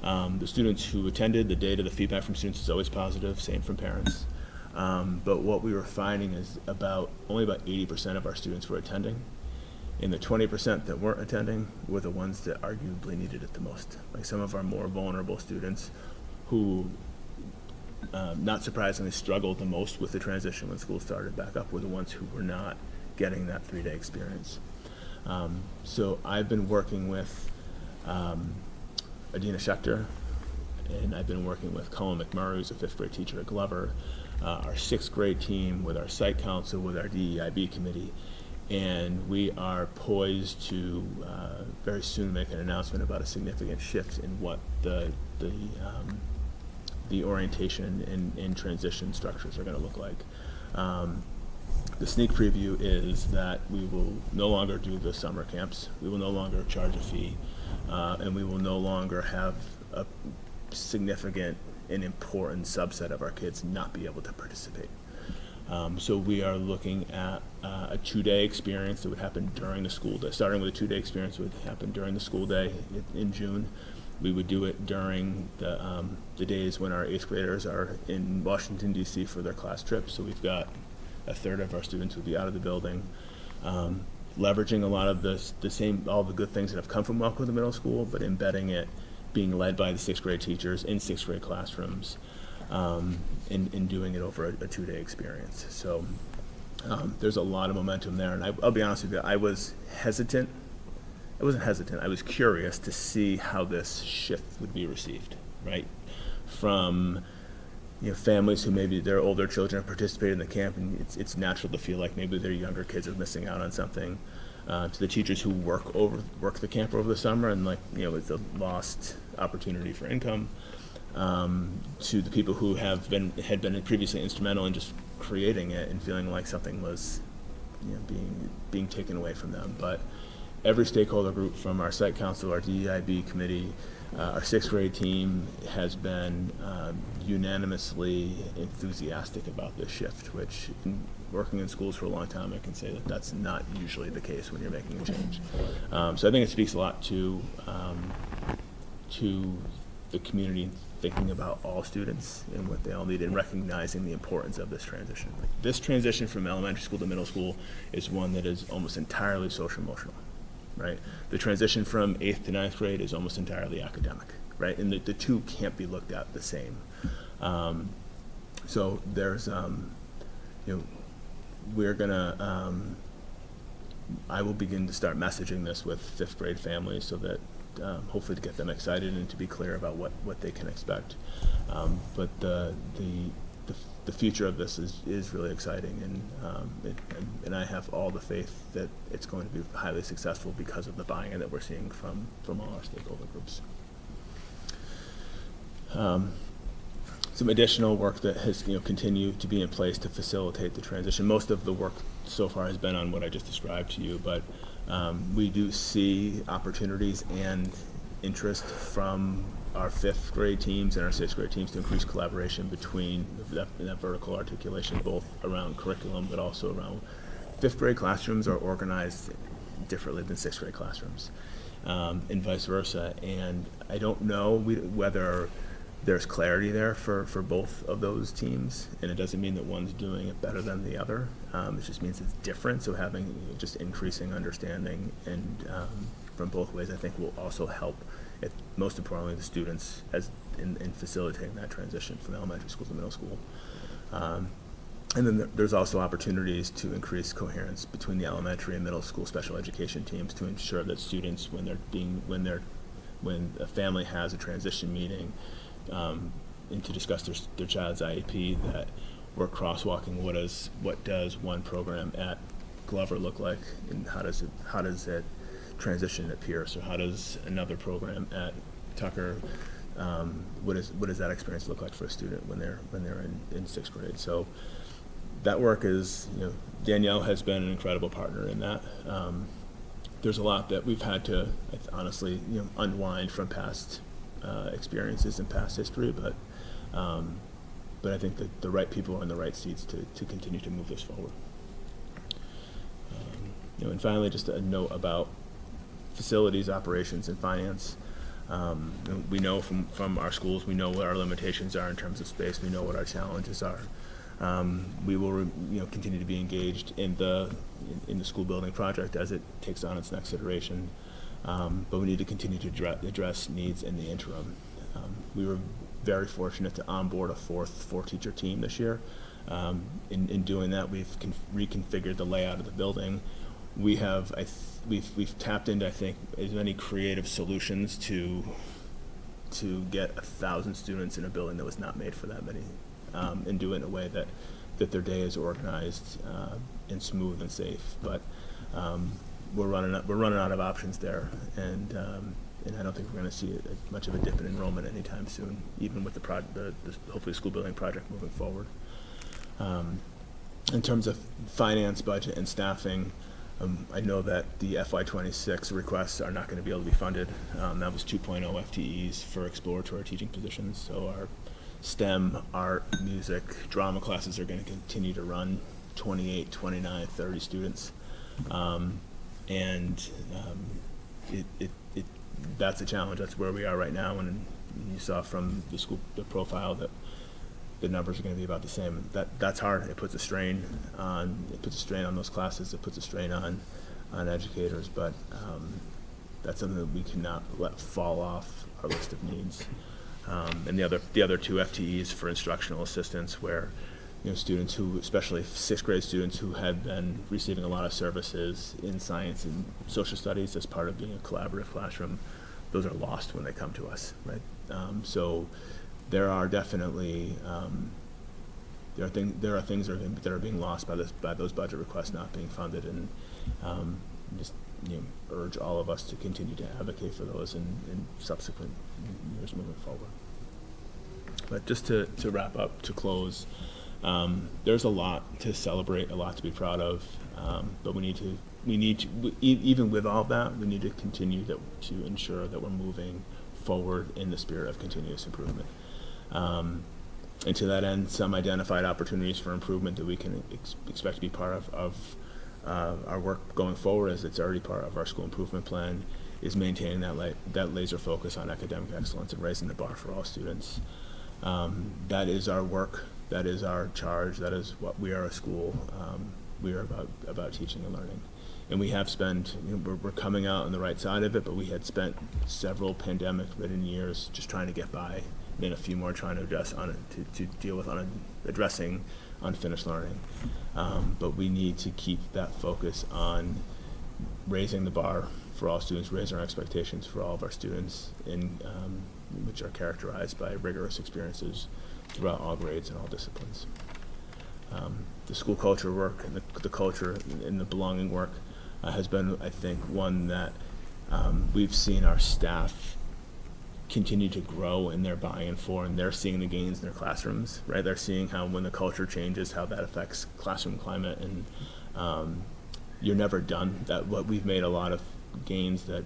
The students who attended, the data, the feedback from students is always positive, same from parents. But what we were finding is only about 80% of our students were attending. And the 20% that weren't attending were the ones that arguably needed it the most. Like some of our more vulnerable students who, not surprisingly, struggled the most with the transition when school started back up, were the ones who were not getting that 3-day experience. So I've been working with Adina Schechter, and I've been working with Colin McMurray, who's a 5th grade teacher at Glover, our 6th grade team, with our site council, with our DEIB committee, and we are poised to very soon make an announcement about a significant shift in what the orientation and transition structures are going to look like. The sneak preview is that we will no longer do the summer camps. We will no longer charge a fee, and we will no longer have a significant and important subset of our kids not be able to participate. So we are looking at a 2-day experience that would happen during the school day, starting with a 2-day experience that would happen during the school day in June. We would do it during the days when our 8th graders are in Washington, D.C. for their class trip. So we've got a third of our students would be out of the building, leveraging a lot of all the good things that have come from Welcome to Middle School, but embedding it, being led by the 6th grade teachers in 6th grade classrooms, and doing it over a 2-day experience. So There's a lot of momentum there, and I'll be honest with you, I was hesitant. I wasn't hesitant. I was curious to see how this shift would be received, right? From families who maybe their older children have participated in the camp, and it's natural to feel like maybe their younger kids are missing out on something. To the teachers who work the camp over the summer, and it's a lost opportunity for income. To the people who had been previously instrumental in just creating it and feeling like something was being taken away from them. But every stakeholder group, from our site council, our DEIB committee, our 6th grade team, has been unanimously enthusiastic about this shift, which, working in schools for a long time, I can say that that's not usually the case when you're making a change. So I think it speaks a lot to the community thinking about all students and what they all need, and recognizing the importance of this transition. Like, this transition from elementary school to middle school is one that is almost entirely social emotional, right? The transition from 8th to 9th grade is almost entirely academic, right? And the two can't be looked at the same. So there's, we're gonna, I will begin to start messaging this with 5th grade families, so that hopefully to get them excited and to be clear about what they can expect. But the future of this is really exciting, and I have all the faith that it's going to be highly successful because of the buy-in that we're seeing from all our stakeholder groups. Some additional work that has continued to be in place to facilitate the transition. Most of the work so far has been on what I just described to you, but we do see opportunities and interest from our 5th grade teams and our 6th grade teams to increase collaboration between that vertical articulation, both around curriculum but also around 5th grade classrooms are organized differently than 6th grade classrooms, and vice versa. And I don't know whether there's clarity there for both of those teams, and it doesn't mean that one's doing it better than the other. It just means it's different. So having just increasing understanding and from both ways, I think, will also help, most importantly, the students in facilitating that transition from elementary school to middle school. And then there's also opportunities to increase coherence between the elementary and middle school special education teams to ensure that students, when a family has a transition meeting, and to discuss their child's IEP, that we're crosswalking what does one program at Glover look like, and how does it transition at Pierce, or how does another program at Tucker, what does that experience look like for a student when they're in 6th grade? So that work is, Danielle has been an incredible partner in that. There's a lot that we've had to honestly unwind from past experiences and past history, but I think that the right people are in the right seats to continue to move this forward. And finally, just a note about facilities, operations, and finance. We know from our schools, we know what our limitations are in terms of space. We know what our challenges are. We will continue to be engaged in the school building project as it takes on its next iteration. But we need to continue to address needs in the interim. We were very fortunate to onboard a four-teacher team this year. In doing that, we've reconfigured the layout of the building. We've tapped into, I think, as many creative solutions to get 1,000 students in a building that was not made for that many, and do it in a way that their day is organized and smooth and safe. But we're running out of options there, and I don't think we're going to see much of a dip in enrollment anytime soon, even with the hopefully school building project moving forward. In terms of finance, budget, and staffing, I know that the FY26 requests are not going to be able to be funded. That was 2.0 FTEs for exploratory teaching positions. So our STEM, art, music, drama classes are going to continue to run 28, 29, 30 students. That's a challenge. That's where we are right now. And you saw from the profile that the numbers are going to be about the same. That's hard. It puts a strain on those classes. It puts a strain on educators. But that's something that we cannot let fall off our list of needs. And the other two FTEs for instructional assistants, where students who, especially sixth grade students who had been receiving a lot of services in science and social studies as part of being a collaborative classroom, those are lost when they come to us, right? So there are definitely, there are things that are being lost by those budget requests not being funded, and just urge all of us to continue to advocate for those in subsequent years moving forward. But just to wrap up, to close, there's a lot to celebrate, a lot to be proud of, but we need to, even with all of that, we need to continue to ensure that we're moving forward in the spirit of continuous improvement. And to that end, some identified opportunities for improvement that we can expect to be part of our work going forward, as it's already part of our school improvement plan, is maintaining that laser focus on academic excellence and raising the bar for all students. That is our work. That is our charge. That is what we are a school. We are about teaching and learning. And we have spent, we're coming out on the right side of it, but we had spent several pandemic-ridden years just trying to get by, and then a few more trying to deal with addressing unfinished learning. But we need to keep that focus on raising the bar for all students, raising our expectations for all of our students, which are characterized by rigorous experiences throughout all grades and all disciplines. The school culture work and the culture and the belonging work has been, I think, one that we've seen our staff continue to grow in their buy-in for, and they're seeing the gains in their classrooms, right? They're seeing how when the culture changes, how that affects classroom climate, and you're never done. What we've made a lot of gains that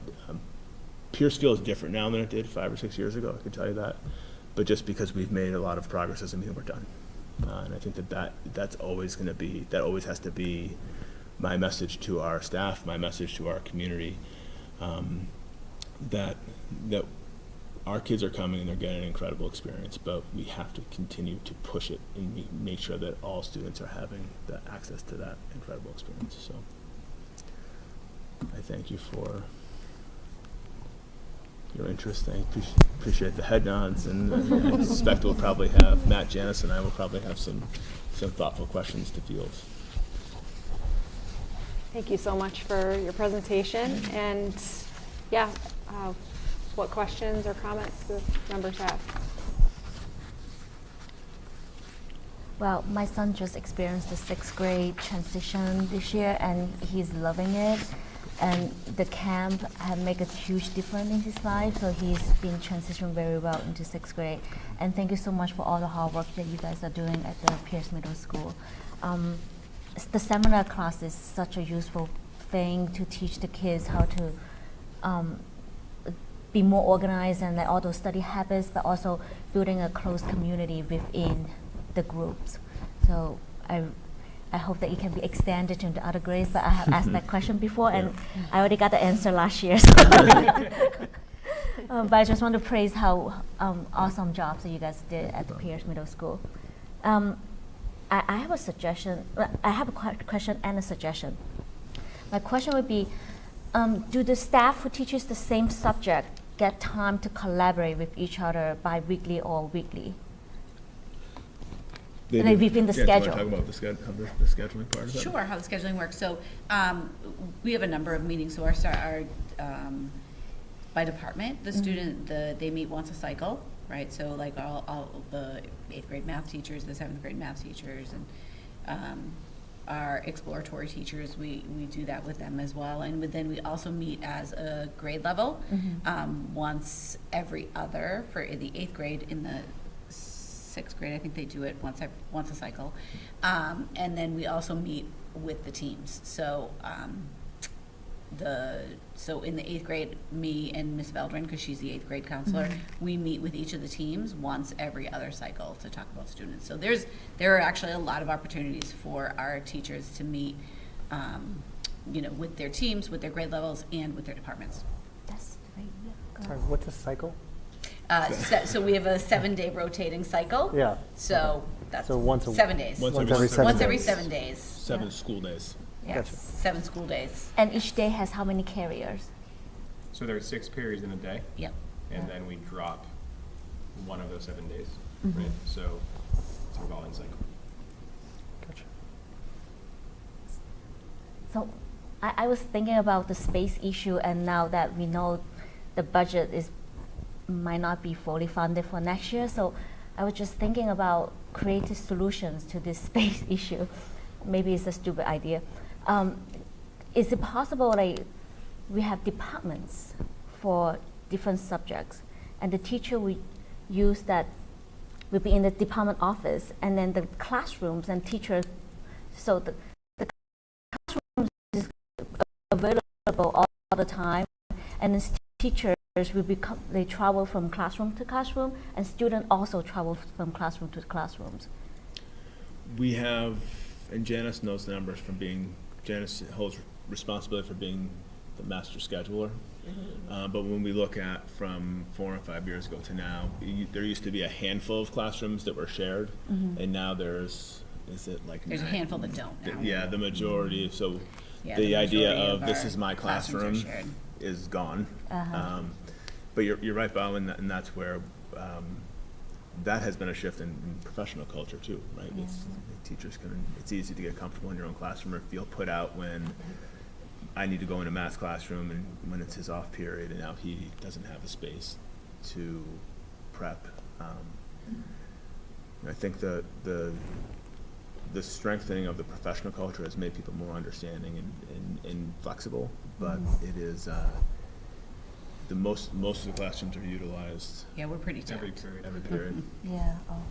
Pierce feels different now than it did 5 or 6 years ago, I can tell you that. But just because we've made a lot of progress doesn't mean we're done. And I think that's always going to be, that always has to be my message to our staff, my message to our community, that our kids are coming and they're getting an incredible experience, but we have to continue to push it and make sure that all students are having the access to that incredible experience. So I thank you for your interest. I appreciate the head nods, and I suspect we'll probably have, Matt, Janice, and I will probably have some thoughtful questions to field. Thank you so much for your presentation. And yeah, what questions or comments do members have? Well, my son just experienced the 6th grade transition this year, and he's loving it. And the camp have made a huge difference in his life, so he's been transitioned very well into 6th grade. And thank you so much for all the hard work that you guys are doing at the Pierce Middle School. The seminar class is such a useful thing to teach the kids how to be more organized and all those study habits, but also building a close community within the groups. So I hope that it can be extended to the other grades, but I have asked that question before, and I already got the answer last year. So but I just want to praise how awesome jobs that you guys did at the Pierce Middle School. I have a suggestion. I have a question and a suggestion. My question would be, do the staff who teaches the same subject get time to collaborate with each other bi-weekly or weekly? Like within the schedule. Do you want to talk about the scheduling part of it? Sure, how the scheduling works. So we have a number of meetings. So our by department, the student, they meet once a cycle, right? So like all the 8th grade math teachers, the 7th grade math teachers, and our exploratory teachers, we do that with them as well. And then we also meet as a grade level once every other for the 8th grade. In the 6th grade, I think they do it once a cycle, and then we also meet with the teams. So in the 8th grade, me and Miss Veldrin, because she's the 8th grade counselor, we meet with each of the teams once every other cycle to talk about students. So there are actually a lot of opportunities for our teachers to meet, with their teams, with their grade levels, and with their departments. That's great. Yeah, Sorry, what's a cycle? So we have a 7-day rotating cycle. Yeah. So that's So once 7 days. Once every 7 Once days. every 7 days. 7 school days. Yes, Gotcha. 7 school days. And each day has how many carriers? So there are 6 periods in a day, Yep. and then we drop one of those 7 days, right? So it's a revolving cycle. So I was thinking about the space issue, and now that we know the budget might not be fully funded for next year, so I was just thinking about creative solutions to this space issue. Maybe it's a stupid idea. Is it possible like we have departments for different subjects, and the teacher we use that will be in the department office, and then the classrooms and teachers, so the classrooms is available all the time, and the teachers they travel from classroom to classroom, and students also travel from classroom to classrooms. We have, and Janice knows the numbers from Janice holds responsibility for being the master scheduler. But when we look at from 4 and 5 years ago to now, there used to be a handful of classrooms that were shared, and now there's a handful that don't now. Yeah, the majority. So the idea of this is my classroom is gone. But you're right, Bob, and that's where that has been a shift in professional culture too, right? It's easy to get comfortable in your own classroom or feel put out when I need to go in a math classroom and when it's his off period, and now he doesn't have the space to prep. I think the strengthening of the professional culture has made people more understanding and flexible, but it is most of the classrooms are utilized Yeah, we're pretty Every tapped. period. every period. Yeah. Oh.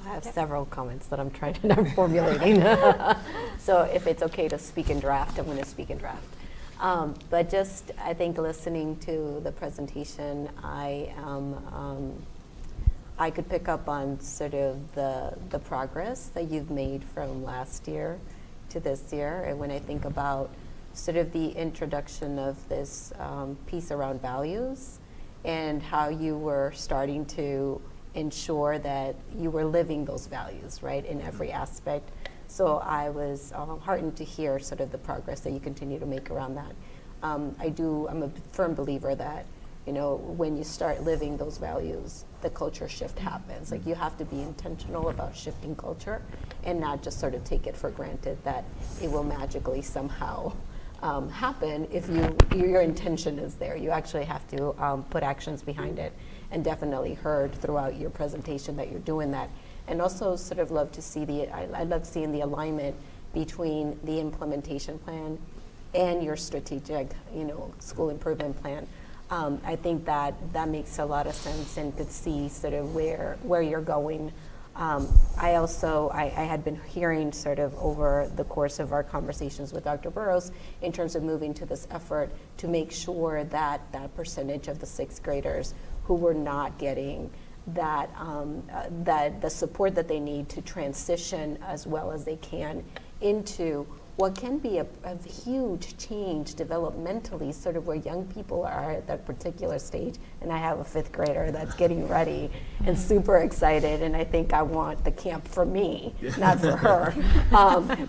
I have several comments that I'm trying to, I'm formulating. So if it's okay to speak in draft, I'm going to speak in draft. But just, I think listening to the presentation, I could pick up on sort of the progress that you've made from last year to this year. And when I think about sort of the introduction of this piece around values and how you were starting to ensure that you were living those values, right, in every aspect. So I was heartened to hear sort of the progress that you continue to make around that. I'm a firm believer that, you know, when you start living those values, the culture shift happens. Like, you have to be intentional about shifting culture and not just sort of take it for granted that it will magically somehow happen if your intention is there. You actually have to put actions behind it, and definitely heard throughout your presentation that you're doing that. And also sort of love to see I love seeing the alignment between the implementation plan and your strategic, you know, school improvement plan. I think that makes a lot of sense, and could see sort of where you're going. I had been hearing sort of over the course of our conversations with Dr. Burrows in terms of moving to this effort to make sure that that percentage of the sixth graders who were not getting that the support that they need to transition as well as they can into what can be a huge change developmentally, sort of where young people are at that particular stage. And I have a fifth grader that's getting ready and super excited, and I think I want the camp for me, not for her.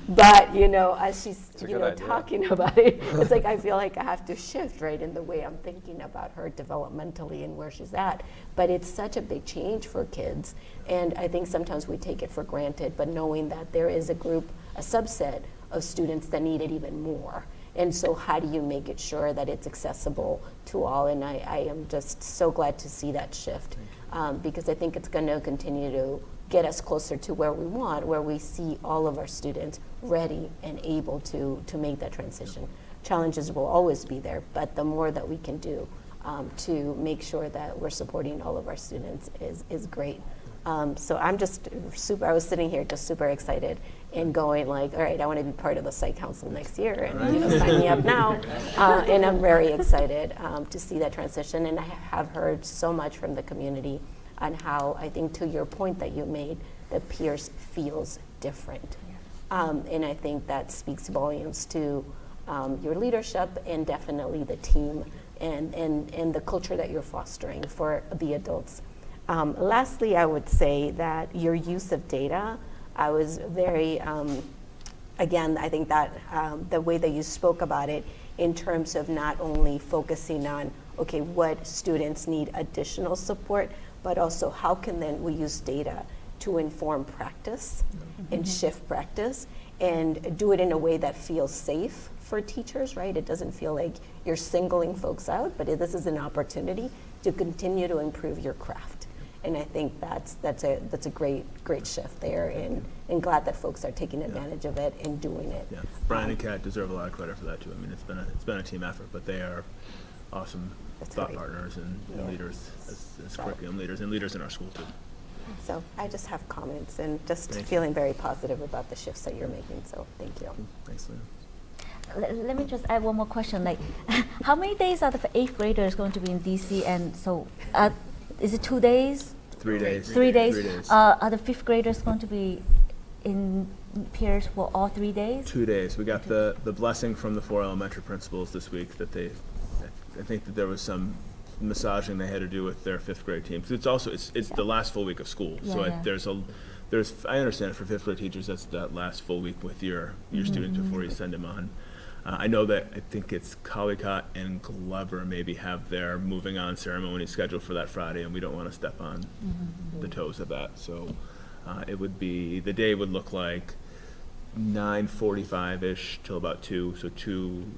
But, you know, as she's talking about it, it's like I feel like I have to shift, right, in the way I'm thinking about her developmentally and where she's at. But it's such a big change for kids, and I think sometimes we take it for granted, but knowing that there is a subset of students that need it even more. And so how do you make it sure that it's accessible to all? And I am just so glad to see that shift, because I think it's going to continue to get us closer to where we want, where we see all of our students ready and able to make that transition. Challenges will always be there, but the more that we can do to make sure that we're supporting all of our students is great. So I'm just I was sitting here just super excited and going like, all right, I want to be part of the Site Council next year, and you know, sign me up now. And I'm very excited to see that transition. And I have heard so much from the community on how, I think to your point that you made, that Pierce feels different. And I think that speaks volumes to your leadership and definitely the team and the culture that you're fostering for the adults. Lastly, I would say that your use of data, I was very, again, I think that the way that you spoke about it in terms of not only focusing on, okay, what students need additional support, but also how can then we use data to inform practice and shift practice and do it in a way that feels safe for teachers, right? It doesn't feel like you're singling folks out, but this is an opportunity to continue to improve your craft. And I think that's a great shift there, and glad that folks are taking advantage of it and doing it. Yeah, Brian and Kat deserve a lot of credit for that too. I mean, it's been a team effort, but they are awesome thought great. partners and leaders as curriculum leaders and leaders in our school too. So I just have comments and just Thank you. feeling very positive about the shifts that you're making. So thank you. Thanks, Lena. Let me just add one more question. Like, how many days are the 8th graders going to be in DC? And so, is it 2 days? 3 days. 3 days. 3 days. Are the 5th graders going to be in Pierce for all 3 days? 2 days. We got the blessing from the 4 elementary principals this week that I think that there was some massaging they had to do with their 5th grade team. 'Cause it's the last full week of school. Yeah, So yeah. I understand for 5th grade teachers, that's that last full week with your students before you send them on. I know that I think it's Collicott and Glover maybe have their moving on ceremony scheduled for that Friday, and we don't want to step on the toes of that. So the day would look like 9:45-ish till about 2. So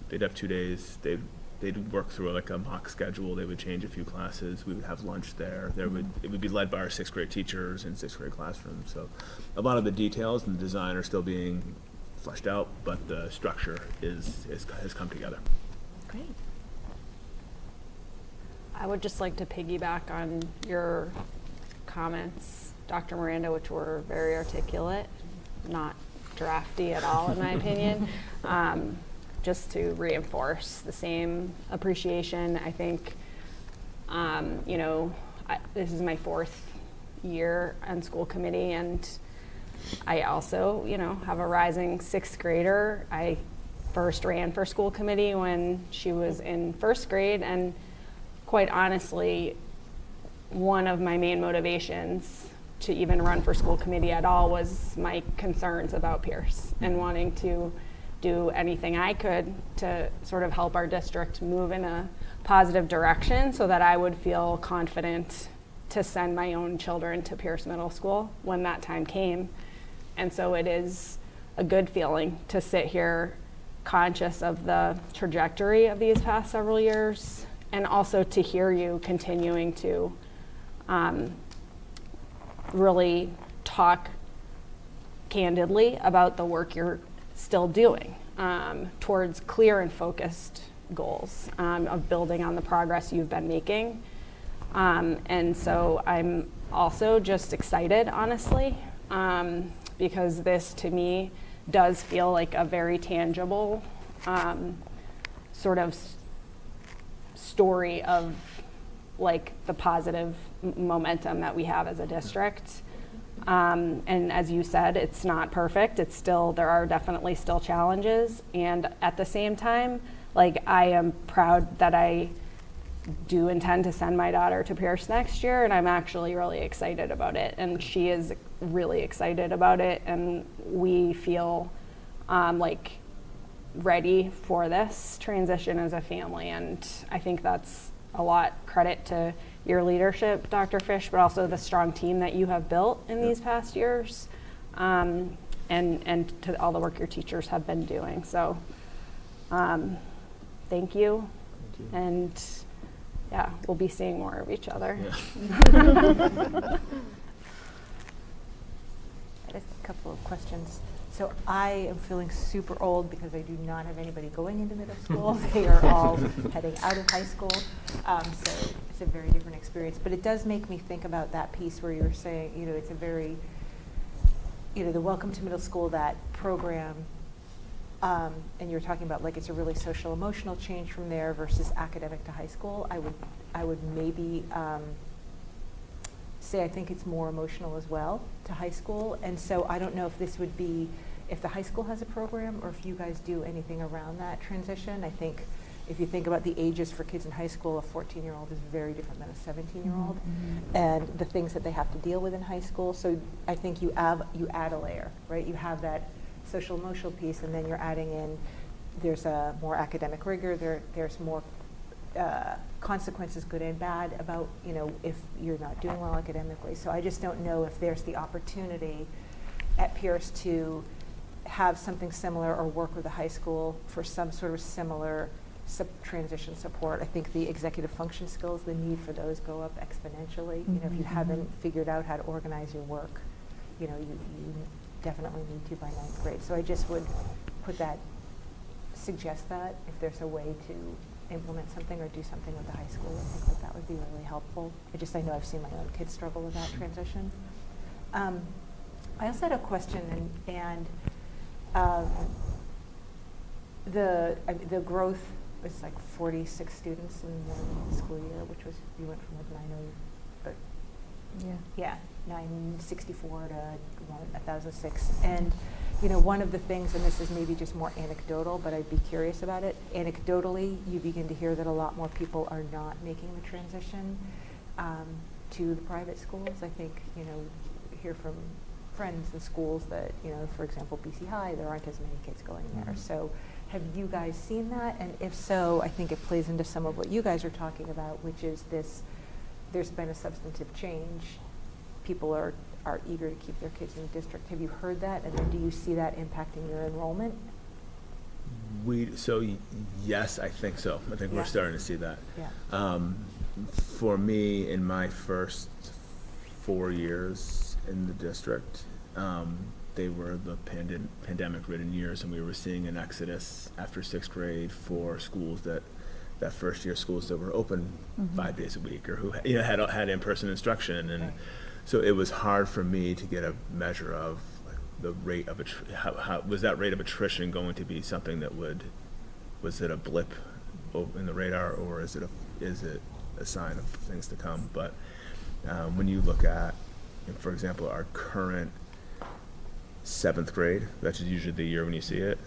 they'd have 2 days. They'd work through like a mock schedule. They would change a few classes. We would have lunch there. It would be led by our 6th grade teachers in 6th grade classrooms. So a lot of the details and the design are still being fleshed out, but the structure has come together. Great. I would just like to piggyback on your comments, Dr. Miranda, which were very articulate, not drafty at all, in my opinion. Just to reinforce the same appreciation. I think, this is my 4th year on school committee, and I also, have a rising 6th grader. I first ran for school committee when she was in 1st grade, and quite honestly, one of my main motivations to even run for school committee at all was my concerns about Pierce and wanting to do anything I could to sort of help our district move in a positive direction so that I would feel confident to send my own children to Pierce Middle School when that time came. And so it is a good feeling to sit here conscious of the trajectory of these past several years, and also to hear you continuing to really talk candidly about the work you're still doing towards clear and focused goals of building on the progress you've been making. And so I'm also just excited, honestly, because this to me does feel like a very tangible sort of story of like the positive momentum that we have as a district. And as you said, it's not perfect. There are definitely still challenges. And at the same time, like, I am proud that I do intend to send my daughter to Pierce next year, and I'm actually really excited about it. And she is really excited about it, and we feel like ready for this transition as a family. And I think that's a lot credit to your leadership, Dr. Fish, but also the strong team that you have built in these past years, and to all the work your teachers have been doing. So thank you. And yeah, we'll be seeing more of each other. Just a couple of questions. So I am feeling super old because I do not have anybody going into middle school. They are all heading out of high school. So it's a very different experience. But it does make me think about that piece where you were saying, it's a very, the Welcome to Middle School, that program, and you're talking about like it's a really social emotional change from there versus academic to high school. I would maybe say I think it's more emotional as well to high school. And so I don't know if this would be, if the high school has a program or if you guys do anything around that transition. I think if you think about the ages for kids in high school, a 14-year-old is very different than a 17-year-old, and the things that they have to deal with in high school. So I think you add a layer, right? You have that social emotional piece, and then you're adding in, there's a more academic rigor, there's more consequences, good and bad, about, you know, if you're not doing well academically. So I just don't know if there's the opportunity at Pierce to have something similar or work with the high school for some sort of similar transition support. I think the executive function skills, the need for those go up exponentially. You know, if you haven't figured out how to organize your work, you know, you definitely need to by 9th grade. So I just would suggest that if there's a way to implement something or do something with the high school, I think that would be really helpful. I know I've seen my own kids struggle with that transition. I also had a question, and the growth was like 46 students in one school year, which was, you went from like 964 to 1,006. And you know, one of the things, and this is maybe just more anecdotal, but I'd be curious about it. Anecdotally, you begin to hear that a lot more people are not making the transition to the private schools. I think, you know, hear from friends and schools that, you know, for example, BC High, there aren't as many kids going there. So have you guys seen that? And if so, I think it plays into some of what you guys are talking about, which is this, there's been a substantive change. People are eager to keep their kids in the district. Have you heard that? And then do you see that impacting your enrollment? Yes, I think so. I think we're starting to see that. Yeah. For me, in my first 4 years in the district, they were the pandemic-ridden years, and we were seeing an exodus after 6th grade for schools that first year schools that were open 5 days a week, or who had in-person instruction, and right. So it was hard for me to get a measure of like, the rate of how was that rate of attrition going to be something that was it a blip in the radar, or is it a sign of things to come? But when you look at, for example, our current 7th grade, that's usually the year when you see it,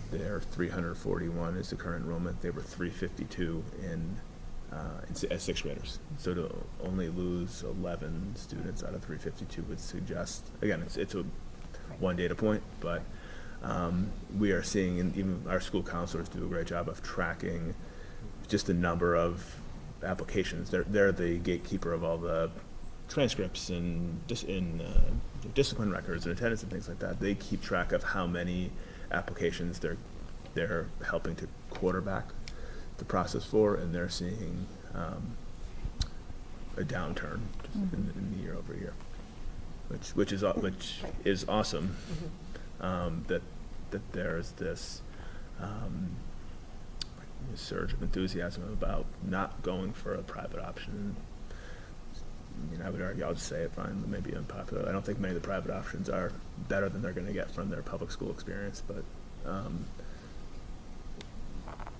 they're 341 is the current enrollment. They were 352 as 6th graders. So to only lose 11 students out of 352 would suggest, again, it's a one data point, but we are seeing, and even our school counselors do a great job of tracking just the number of applications. They're the gatekeeper of all the transcripts and discipline records and attendance and things like that. They keep track of how many applications they're helping to quarterback the process for, and they're seeing a downturn in the year over year, which is awesome. That there's this surge of enthusiasm about not going for a private option. You know, I would argue, I'll just say it, fine, maybe unpopular. I don't think many of the private options are better than they're going to get from their public school experience, but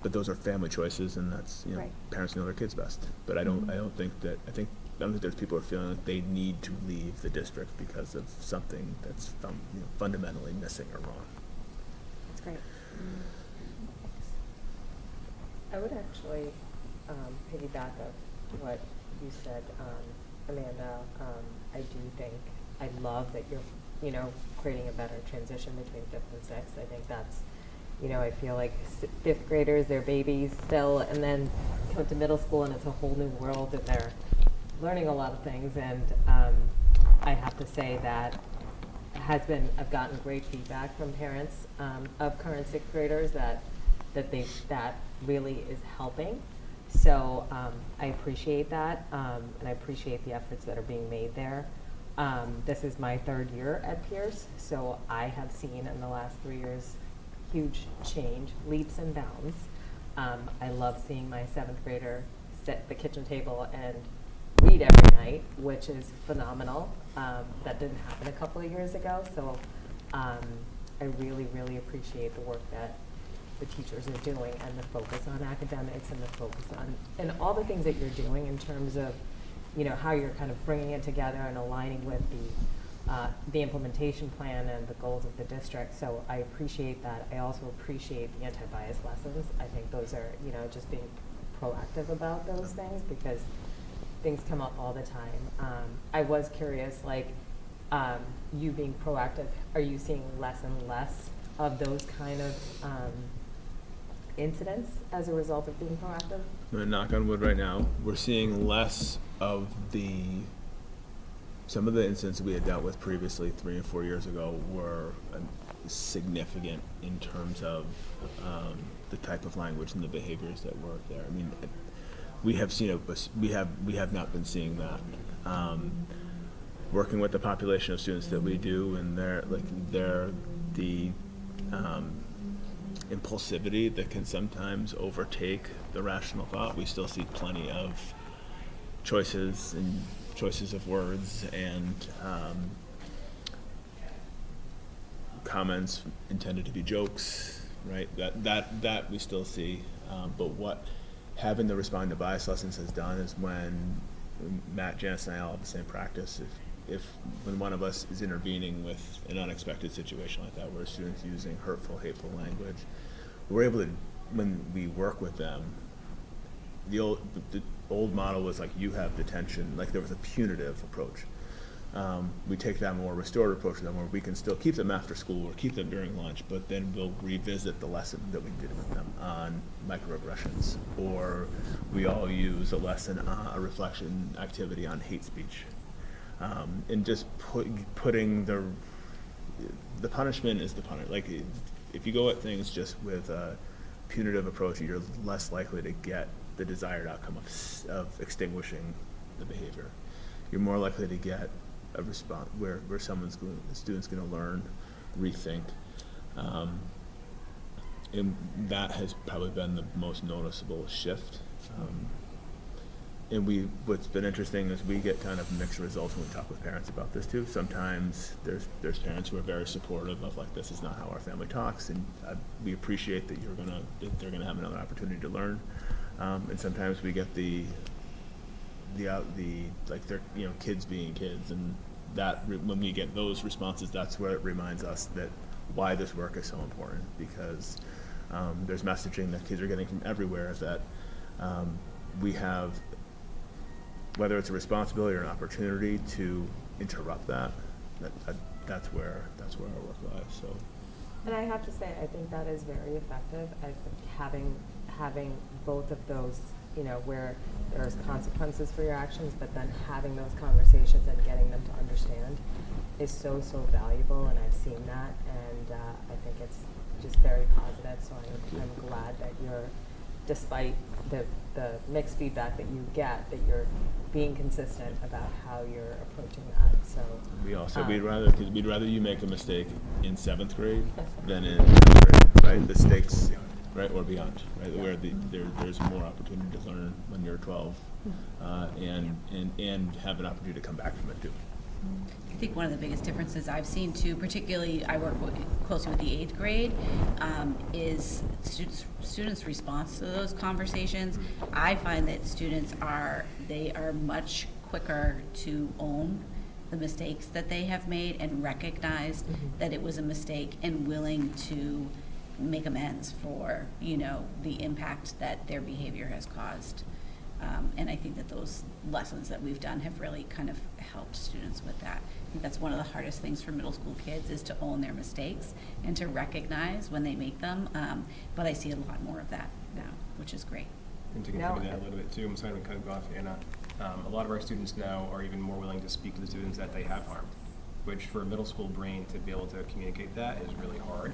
those are family choices, and that's, you know, right. Parents know their kids best. But I don't think there's people who are feeling like they need to leave the district because of something that's fundamentally missing or wrong. That's great. I would actually piggyback of what you said, Amanda. I do think, I love that you're, creating a better transition between 5th and 6th. I think that's, I feel like 5th graders, they're babies still, and then come to middle school and it's a whole new world and they're learning a lot of things. And I have to say that I've gotten great feedback from parents of current 6th graders that really is helping. So I appreciate that, and I appreciate the efforts that are being made there. This is my 3rd year at Pierce, so I have seen in the last 3 years huge change, leaps and bounds. I love seeing my 7th grader sit at the kitchen table and read every night, which is phenomenal. That didn't happen a couple of years ago, so I really, really appreciate the work that the teachers are doing, and the focus on academics, and the focus on, and all the things that you're doing in terms of, how you're kind of bringing it together and aligning with the implementation plan and the goals of the district. So I appreciate that. I also appreciate the anti-bias lessons. I think those are, just being proactive about those things, because things come up all the time. I was curious, you being proactive, are you seeing less and less of those kind of incidents as a result of being proactive? I'm gonna knock on wood right now. We're seeing less of some of the incidents we had dealt with previously 3 and 4 years ago were significant in terms of the type of language and the behaviors that were there. I mean, we have not been seeing that. Working with the population of students that we do, and the impulsivity that can sometimes overtake the rational thought. We still see plenty of choices of words and comments intended to be jokes, right? That we still see. But what having the respond to bias lessons has done is when Matt, Janice, and I all have the same practice. When one of us is intervening with an unexpected situation like that, where a student's using hurtful, hateful language, we're able to, when we work with them, the old model was like, you have detention, like there was a punitive approach. We take that more restorative approach to them, where we can still keep them after school or keep them during lunch, but then we'll revisit the lesson that we did with them on microaggressions, or we all use a lesson, a reflection activity on hate speech. And just putting the punishment is the punishment. Like, if you go at things just with a punitive approach, you're less likely to get the desired outcome of extinguishing the behavior. You're more likely to get a response where the student's going to learn, rethink, and that has probably been the most noticeable shift. And what's been interesting is we get kind of mixed results when we talk with parents about this too. Sometimes there's parents who are very supportive of, like, this is not how our family talks, and we appreciate that they're gonna have another opportunity to learn. And sometimes we get like, they're, kids being kids, and when we get those responses, that's where it reminds us that why this work is so important, because there's messaging that kids are getting from everywhere that we have, whether it's a responsibility or an opportunity to interrupt that's where our work lies. So, And I have to say, I think that is very effective. I think having both of those, where there's consequences for your actions, but then having those conversations and getting them to understand is so valuable, and I've seen that, and I think it's just very positive. So I'm glad that you're, despite the mixed feedback that you get, that you're being consistent about how you're approaching that. So we also we'd rather you make a mistake in 7th grade than in 10th grade, right? The stakes, right, or beyond, right? Where there's more opportunity to learn when you're 12, and have an opportunity to come back from it too. I think one of the biggest differences I've seen too, particularly I work closely with the 8th grade, is students' response to those conversations. I find that students are much quicker to own the mistakes that they have made and recognize that it was a mistake, and willing to make amends for, the impact that their behavior has caused. And I think that those lessons that we've done have really kind of helped students with that. I think that's one of the hardest things for middle school kids, is to own their mistakes and to recognize when they make them. But I see a lot more of that now, which is great. And to continue that a little bit too, I'm sorry to cut you off, Anna. A lot of our students now are even more willing to speak to the students that they have harmed, which for a middle school brain to be able to communicate that is really hard.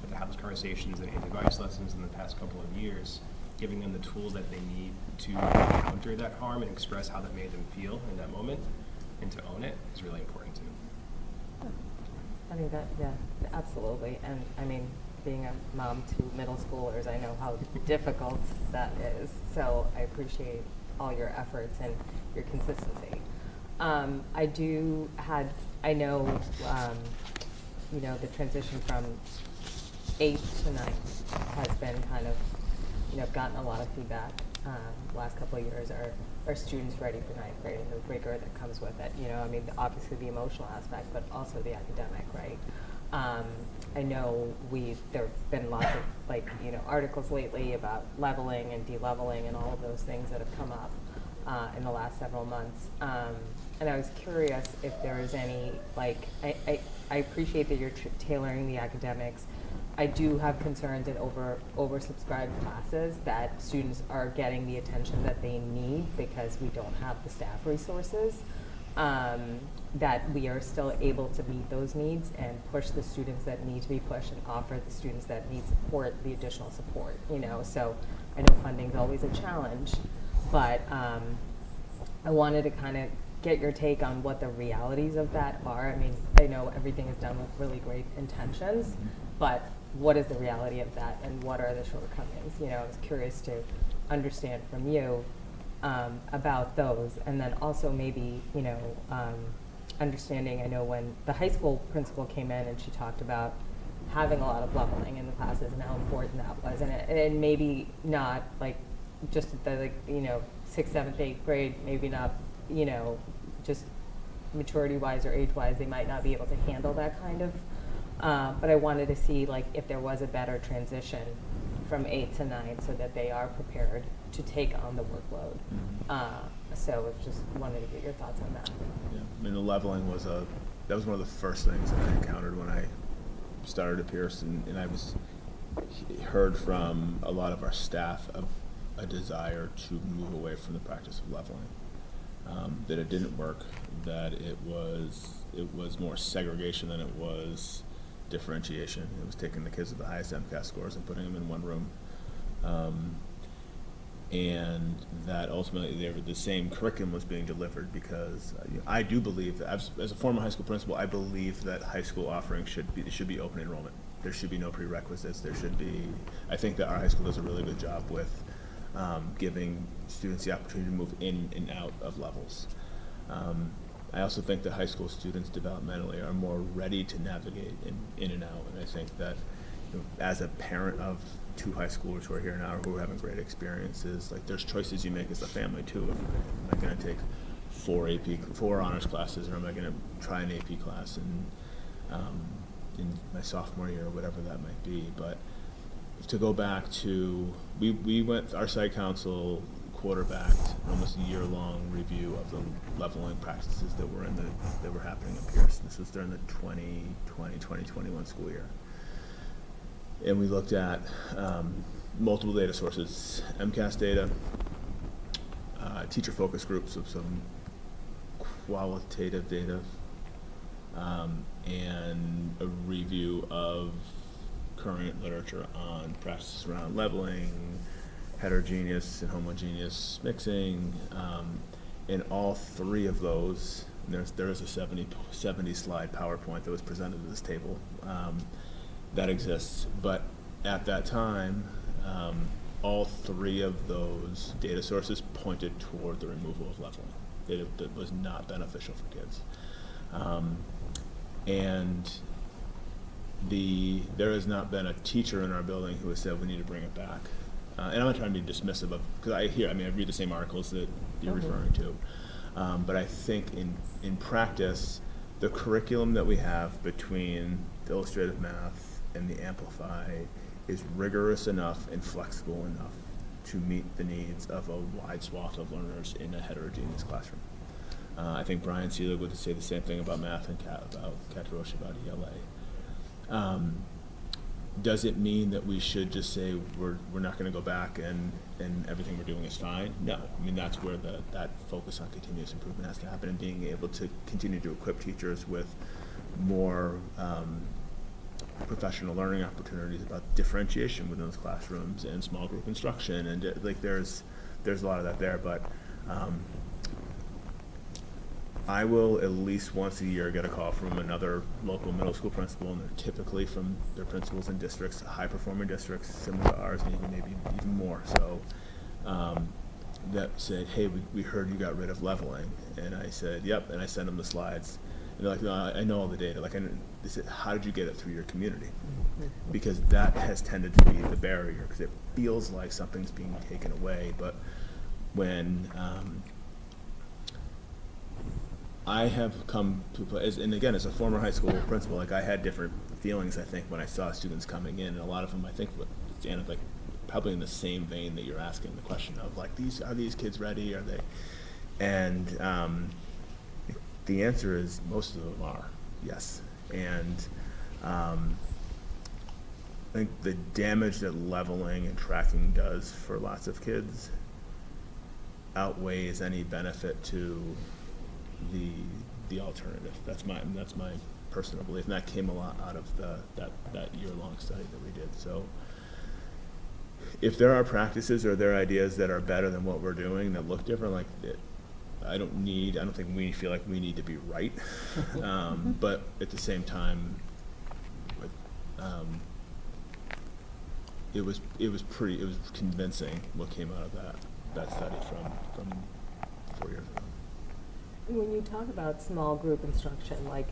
But to have those conversations and anti-bias lessons in the past couple of years, giving them the tools that they need to counter that harm and express how that made them feel in that moment, and to own it, is really important too. I think that, yeah, absolutely. And I mean, being a mom to middle schoolers, I know how difficult that is. So I appreciate all your efforts and your consistency. I know, the transition from 8th to 9th has been kind of, I've gotten a lot of feedback the last couple of years. Are students ready for 9th grade, and the rigor that comes with it? Obviously the emotional aspect, but also the academic, right? I know there have been lots of articles lately about leveling and de-leveling and all of those things that have come up in the last several months. And I was curious if there is any, I appreciate that you're tailoring the academics I do have concerns in oversubscribed classes that students are getting the attention that they need because we don't have the staff resources. That we are still able to meet those needs and push the students that need to be pushed and offer the students that need support the additional support, you know. So I know funding is always a challenge, but I wanted to kind of get your take on what the realities of that are. I mean, I know everything is done with really great intentions, but what is the reality of that and what are the shortcomings? You know, I was curious to understand from you about those, and then also maybe, you know, understanding, I know when the high school principal came in and she talked about having a lot of leveling in the classes and how important that was, and maybe not like just at the, like, you know, 6th, 7th, 8th grade, maybe not, you know, just maturity-wise or age-wise, they might not be able to handle that kind of, but I wanted to see like if there was a better transition from 8 to 9 so that they are prepared to take on the workload. So just wanted to get your thoughts on that. Yeah, I mean, the leveling was that was one of the first things that I encountered when I started at Pierce, and I heard from a lot of our staff of a desire to move away from the practice of leveling. That it didn't work, that it was more segregation than it was differentiation. It was taking the kids with the highest MCAS scores and putting them in one room. And that ultimately the same curriculum was being delivered because I do believe that, as a former high school principal, I believe that high school offerings should be open enrollment. There should be no prerequisites. I think that our high school does a really good job with giving students the opportunity to move in and out of levels. I also think that high school students developmentally are more ready to navigate in and out, and I think that, you know, as a parent of 2 high schoolers who are here now who are having great experiences, like there's choices you make as a family too. Am I going to take 4 honors classes, or am I going to try an AP class in my sophomore year or whatever that might be? But to go back to, our site council quarterbacked almost a year-long review of the leveling practices that were happening at Pierce. This was during the 2020-2021 school year. And we looked at multiple data sources, MCAS data, teacher focus groups of some qualitative data, and a review of current literature on practices around leveling, heterogeneous and homogeneous mixing, in all 3 of those. There is a 70 slide PowerPoint that was presented at this table that exists, but at that time, all 3 of those data sources pointed toward the removal of leveling. It was not beneficial for kids, and there has not been a teacher in our building who has said we need to bring it back. And I'm not trying to be dismissive of, because I read the same articles that you're referring to. But I think in practice, the curriculum that we have between the illustrative math and the Amplify is rigorous enough and flexible enough to meet the needs of a wide swath of learners in a heterogeneous classroom. I think Brian Seelig would say the same thing about math and about Kataroshi, about ELA. Does it mean that we should just say we're not going to go back and everything we're doing is fine? No. I mean, that's where that focus on continuous improvement has to happen, and being able to continue to equip teachers with more professional learning opportunities about differentiation within those classrooms and small group instruction, and like there's a lot of that there, but I will at least once a year get a call from another local middle school principal, and they're typically from their principals in districts, high-performing districts similar to ours, and maybe even more so, that said, hey, we heard you got rid of leveling. And I said, yep, and I sent them the slides. And they're like, no, I know all the data. Like, they said, how did you get it through your community? Because that has tended to be the barrier, because it feels like something's being taken away. But when I have come to, and again, as a former high school principal, like I had different feelings, I think, when I saw students coming in, and a lot of them, I think, Janet, like probably in the same vein that you're asking the question of, like, are these kids ready? Are they? And the answer is most of them are, yes. And I think the damage that leveling and tracking does for lots of kids outweighs any benefit to the alternative. That's my personal belief, and that came a lot out of that year-long study that we did. So if there are practices or there are ideas that are better than what we're doing that look different, like I don't think we feel like we need to be right, but at the same time, it was convincing what came out of that study from 4 years ago. When you talk about small group instruction, like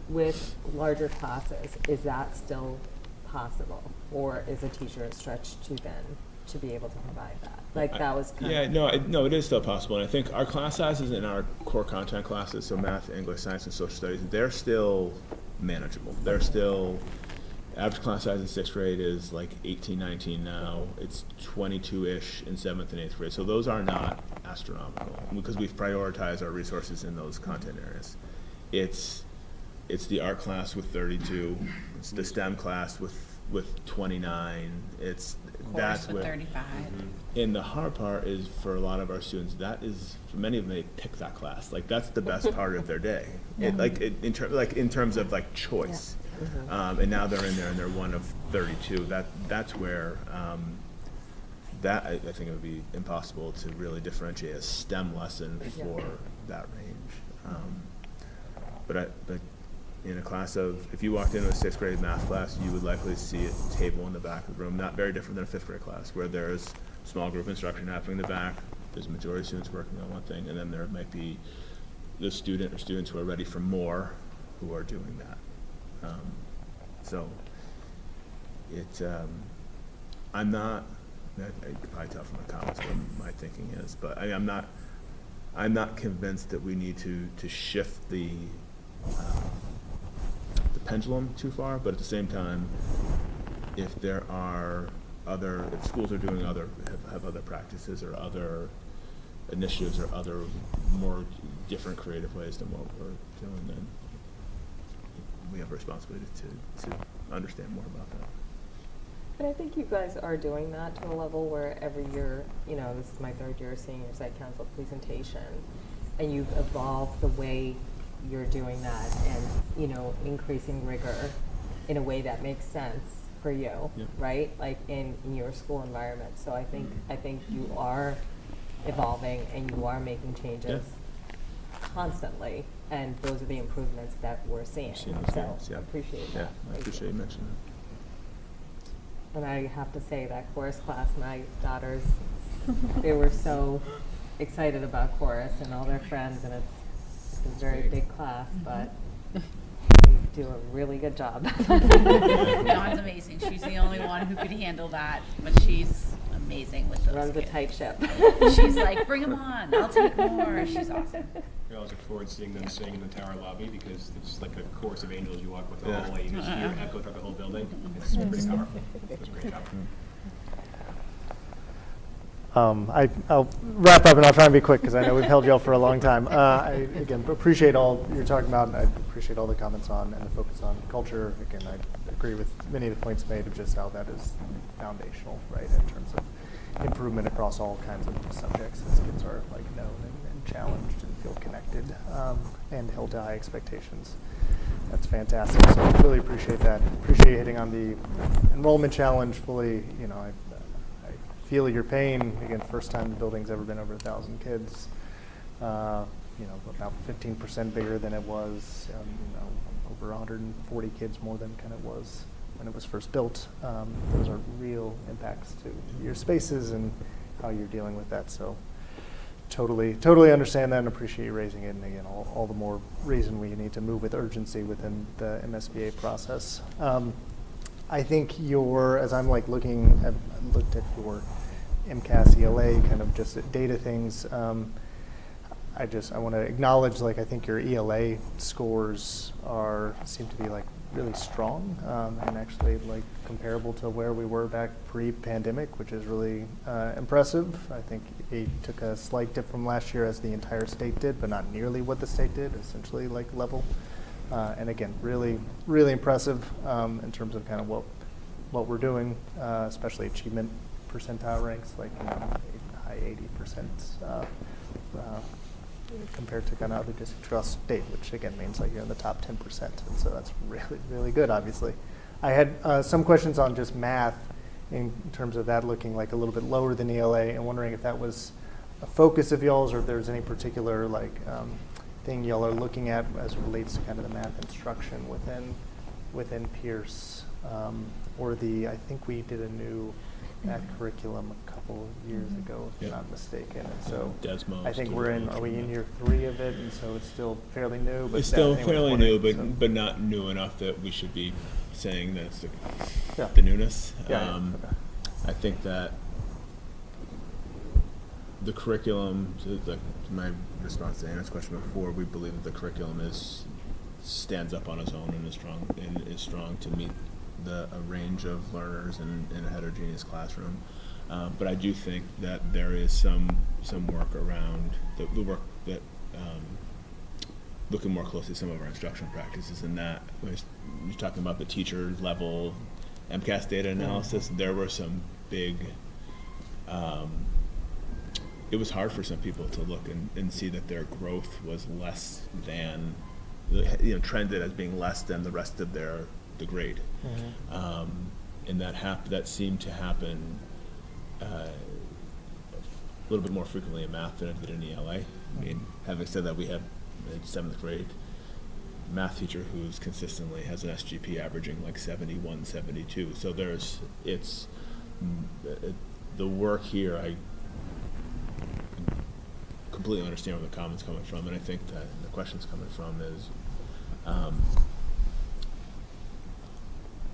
with larger classes, is that still possible? Or is a teacher stretched too thin to be able to provide that? Like that was kind of... No, it is still possible. And I think our class sizes in our core content classes, so math, English, science, and social studies, they're still manageable. They're still, average class size in 6th grade is like 18, 19 now. It's 22-ish in 7th and 8th grade. So those are not astronomical because we've prioritized our resources in those content areas. It's the art class with 32. It's the STEM class with 29. That's with what 35. And the hard part is for a lot of our students, that is, for many of them, they pick that class. Like that's the best part of their day. In terms of like choice. And now they're in there and they're one of 32. That's where that I think it would be impossible to really differentiate a STEM lesson for that range. But in a class of, if you walked into a 6th grade math class, you would likely see a table in the back of the room, not very different than a 5th grade class, where there's small group instruction happening in the back, there's a majority of students working on one thing, and then there might be the student or students who are ready for more who are doing that. So I'm not, I could probably tell from the comments what my thinking is, but I'm not convinced that we need to shift the pendulum too far, but at the same time, if schools are doing have other practices or other initiatives or other more different creative ways than what we're doing, then we have a responsibility to understand more about that. But I think you guys are doing that to a level where every year, this is my 3rd year seeing your site council presentation, and you've evolved the way you're doing that and, increasing rigor in a way that makes sense for you, right? Like in your school environment. So I think you are evolving and you are making changes constantly, and those are the improvements that we're seeing. So I appreciate that. I appreciate you mentioning that. And I have to say that chorus class, my daughters, they were so excited about chorus and all their friends, and it's a very big class, but they do a really good job. Dawn's amazing. She's the only one who could handle that, but she's amazing with those Runs kids. a tight ship. She's like, bring them on. I'll take more. She's awesome. I always look forward to seeing them sing in the tower lobby because it's like a chorus of angels you walk with the whole way. You just hear echo throughout the whole building. It's pretty powerful. It was a great job. I'll wrap up and I'll try and be quick because I know we've held you all for a long time. I, again, appreciate all you're talking about, and I appreciate all the comments on and the focus on culture. Again, I agree with many of the points made of just how that is foundational, right, in terms of improvement across all kinds of subjects as kids are known and challenged and feel connected and held to high expectations. That's fantastic. So I really appreciate that. Appreciate hitting on the enrollment challenge fully. I feel your pain. Again, first time the building's ever been over 1,000 kids. About 15% bigger than it was. Over 140 kids more than kind of was when it was first built. Those are real impacts to your spaces and how you're dealing with that. So totally understand that and appreciate you raising it. And again, all the more reason we need to move with urgency within the MSBA process. I think as I'm looking at your MCAS ELA kind of just data things, I want to acknowledge I think your ELA scores seem to be really strong and actually comparable to where we were back pre-pandemic, which is really impressive. I think it took a slight dip from last year as the entire state did, but not nearly what the state did, essentially level. And again, really, really impressive in terms of kind of what what we're doing, especially achievement percentile ranks, like high 80% compared to kind of other districts across the state, which again means like you're in the top 10%, and so that's really, really good, obviously. I had some questions on just math in terms of that looking like a little bit lower than ELA, and wondering if that was a focus of y'all's, or if there's any particular thing y'all are looking at as it relates to kind of the math instruction within Pierce, or I think we did a new math curriculum a couple of years ago, if I'm not mistaken, and so Desmos I think did are we in year 3 of it, and so it's still fairly new? But It's still anyway, fairly wondering, new, so- but not new enough that we should be saying that it's Yeah. the newness. Yeah, okay. I think that the curriculum, like my response to Anna's question before, we believe that the curriculum stands up on its own and is strong to meet a range of learners in a heterogeneous classroom. But I do think that there is some work around the work that looking more closely at some of our instructional practices, and that when you're talking about the teacher level MCAS data analysis, there were some big it was hard for some people to look and see that their growth was less than, trended as being less than the rest of the grade. And that seemed to happen a little bit more frequently in math than it did in ELA. I mean, having said that, we have a 7th grade math teacher who's consistently has an SGP averaging like 71, 72. So the work here, I completely understand where the comment's coming from, and I think that the question's coming from is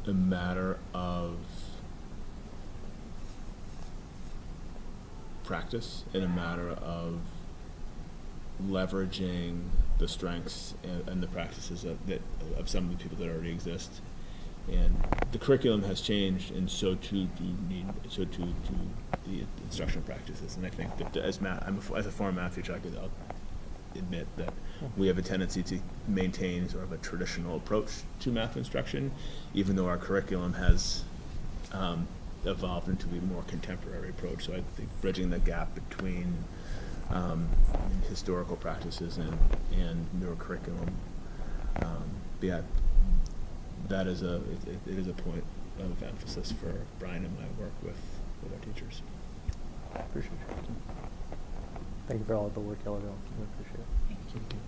a matter of practice and a matter of leveraging the strengths and the practices of some of the people that already exist. And the curriculum has changed, and so too do the instructional practices. And I think that as a former math teacher, I'll admit that we have a tendency to maintain sort of a traditional approach to math instruction, even though our curriculum has evolved into a more contemporary approach. So I think bridging the gap between historical practices and newer curriculum, that is it is a point of emphasis for Brian and my work with our teachers. Appreciate it. Thank you for all of the work y'all are doing. We appreciate it. Thank you.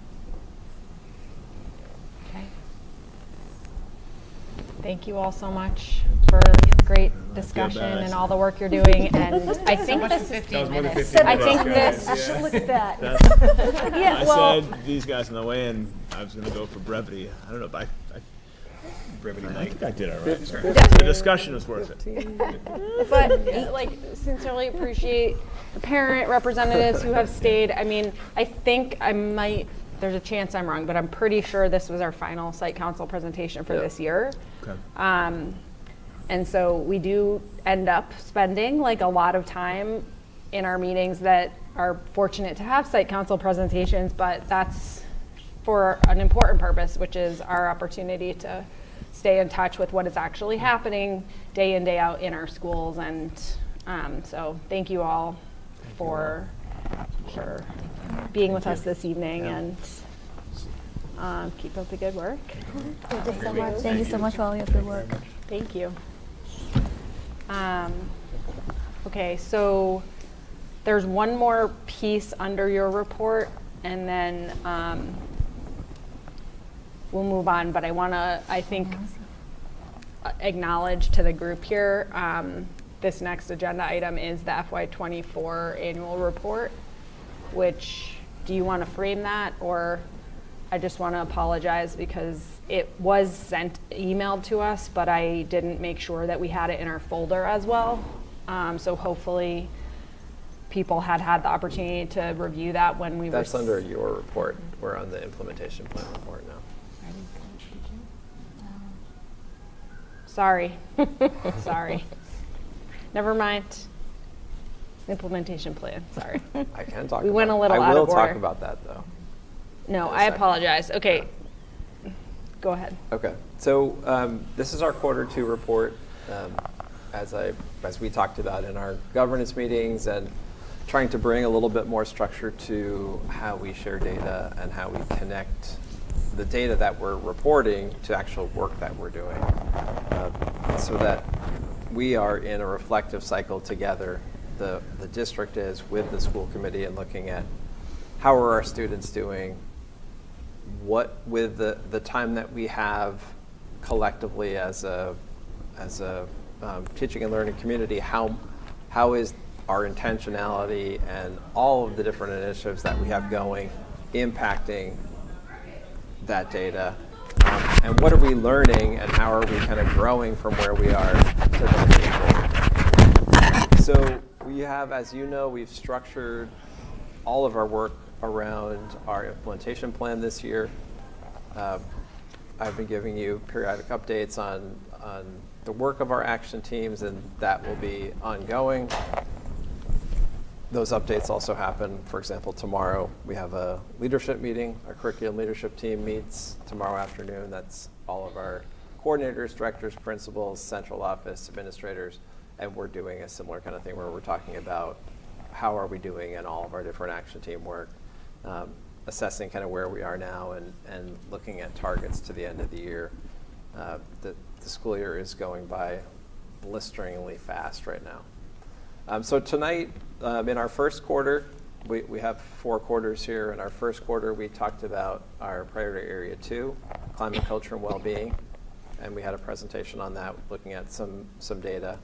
Okay. Thank you all so much for great discussion and all the work you're doing. And I think Much for 15 minutes. I think this. Look at that. Yeah, I well, said these guys on the way in, I was going to go for brevity. I don't know, but I think I did all right. The discussion was worth it. but sincerely appreciate the parent representatives who have stayed. I mean, I think there's a chance I'm wrong, but I'm pretty sure this was our final site council presentation for this year. Okay. And so we do end up spending like a lot of time in our meetings that are fortunate to have site council presentations, but that's for an important purpose, which is our opportunity to stay in touch with what is actually happening day in, day out in our schools. And so thank you all for being with us this evening, and keep up the good work. Thank you so much. Thank you so much for all your good work. Thank you. Okay, so there's one more piece under your report, and then we'll move on, but I want to, acknowledge to the group here, this next agenda item is the FY24 annual report, which, do you want to frame that, or I just want to apologize because it was emailed to us, but I didn't make sure that we had it in our folder as well. So hopefully people had the opportunity to review that when we were. That's under your report. We're on the implementation plan report now. Sorry. Sorry. Never mind. Implementation plan, sorry. I can talk We about went a little I out will of talk order. about that, though. No, in a I second. apologize. Okay. Go ahead. Okay, so this is our Q2 report. as we talked about in our governance meetings, and trying to bring a little bit more structure to how we share data and how we connect the data that we're reporting to actual work that we're doing, so that we are in a reflective cycle together. The district is with the school committee and looking at how are our students doing, what with the time that we have collectively as a teaching and learning community, how is our intentionality and all of the different initiatives that we have going impacting that data, and what are we learning and how are we kind of growing from where we are to the table. So we have, as you know, we've structured all of our work around our implementation plan this year. I've been giving you periodic updates on the work of our action teams, and that will be ongoing. Those updates also happen, for example, tomorrow we have a leadership meeting. Our curriculum leadership team meets tomorrow afternoon. That's all of our coordinators, directors, principals, central office, administrators, and we're doing a similar kind of thing where we're talking about how are we doing in all of our different action team work, assessing kind of where we are now and looking at targets to the end of the year. The school year is going by blisteringly fast right now. So tonight, in our first quarter, we have 4 quarters here. In our first quarter, we talked about our priority area 2, climate, culture, and well-being, and we had a presentation on that, looking at some data,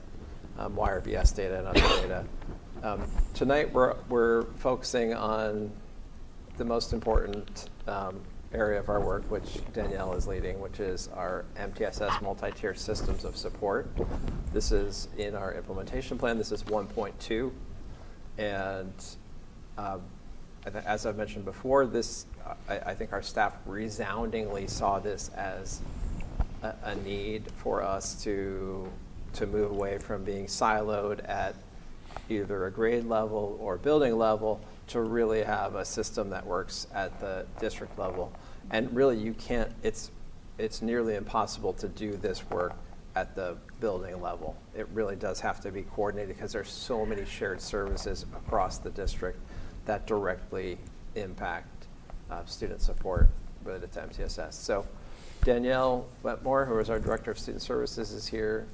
YRBS data and other data. Tonight, we're focusing on the most important area of our work, which Danielle is leading, which is our MTSS multi-tier systems of support. This is in our implementation plan. This is 1.2. And as I've mentioned before, I think our staff resoundingly saw this as a need for us to move away from being siloed at either a grade level or building level to really have a system that works at the district level. And really you can't, it's nearly impossible to do this work at the building level. It really does have to be coordinated because there's so many shared services across the district that directly impact student support related to MTSS. So Danielle Wetmore, who is our Director of Student Services, is here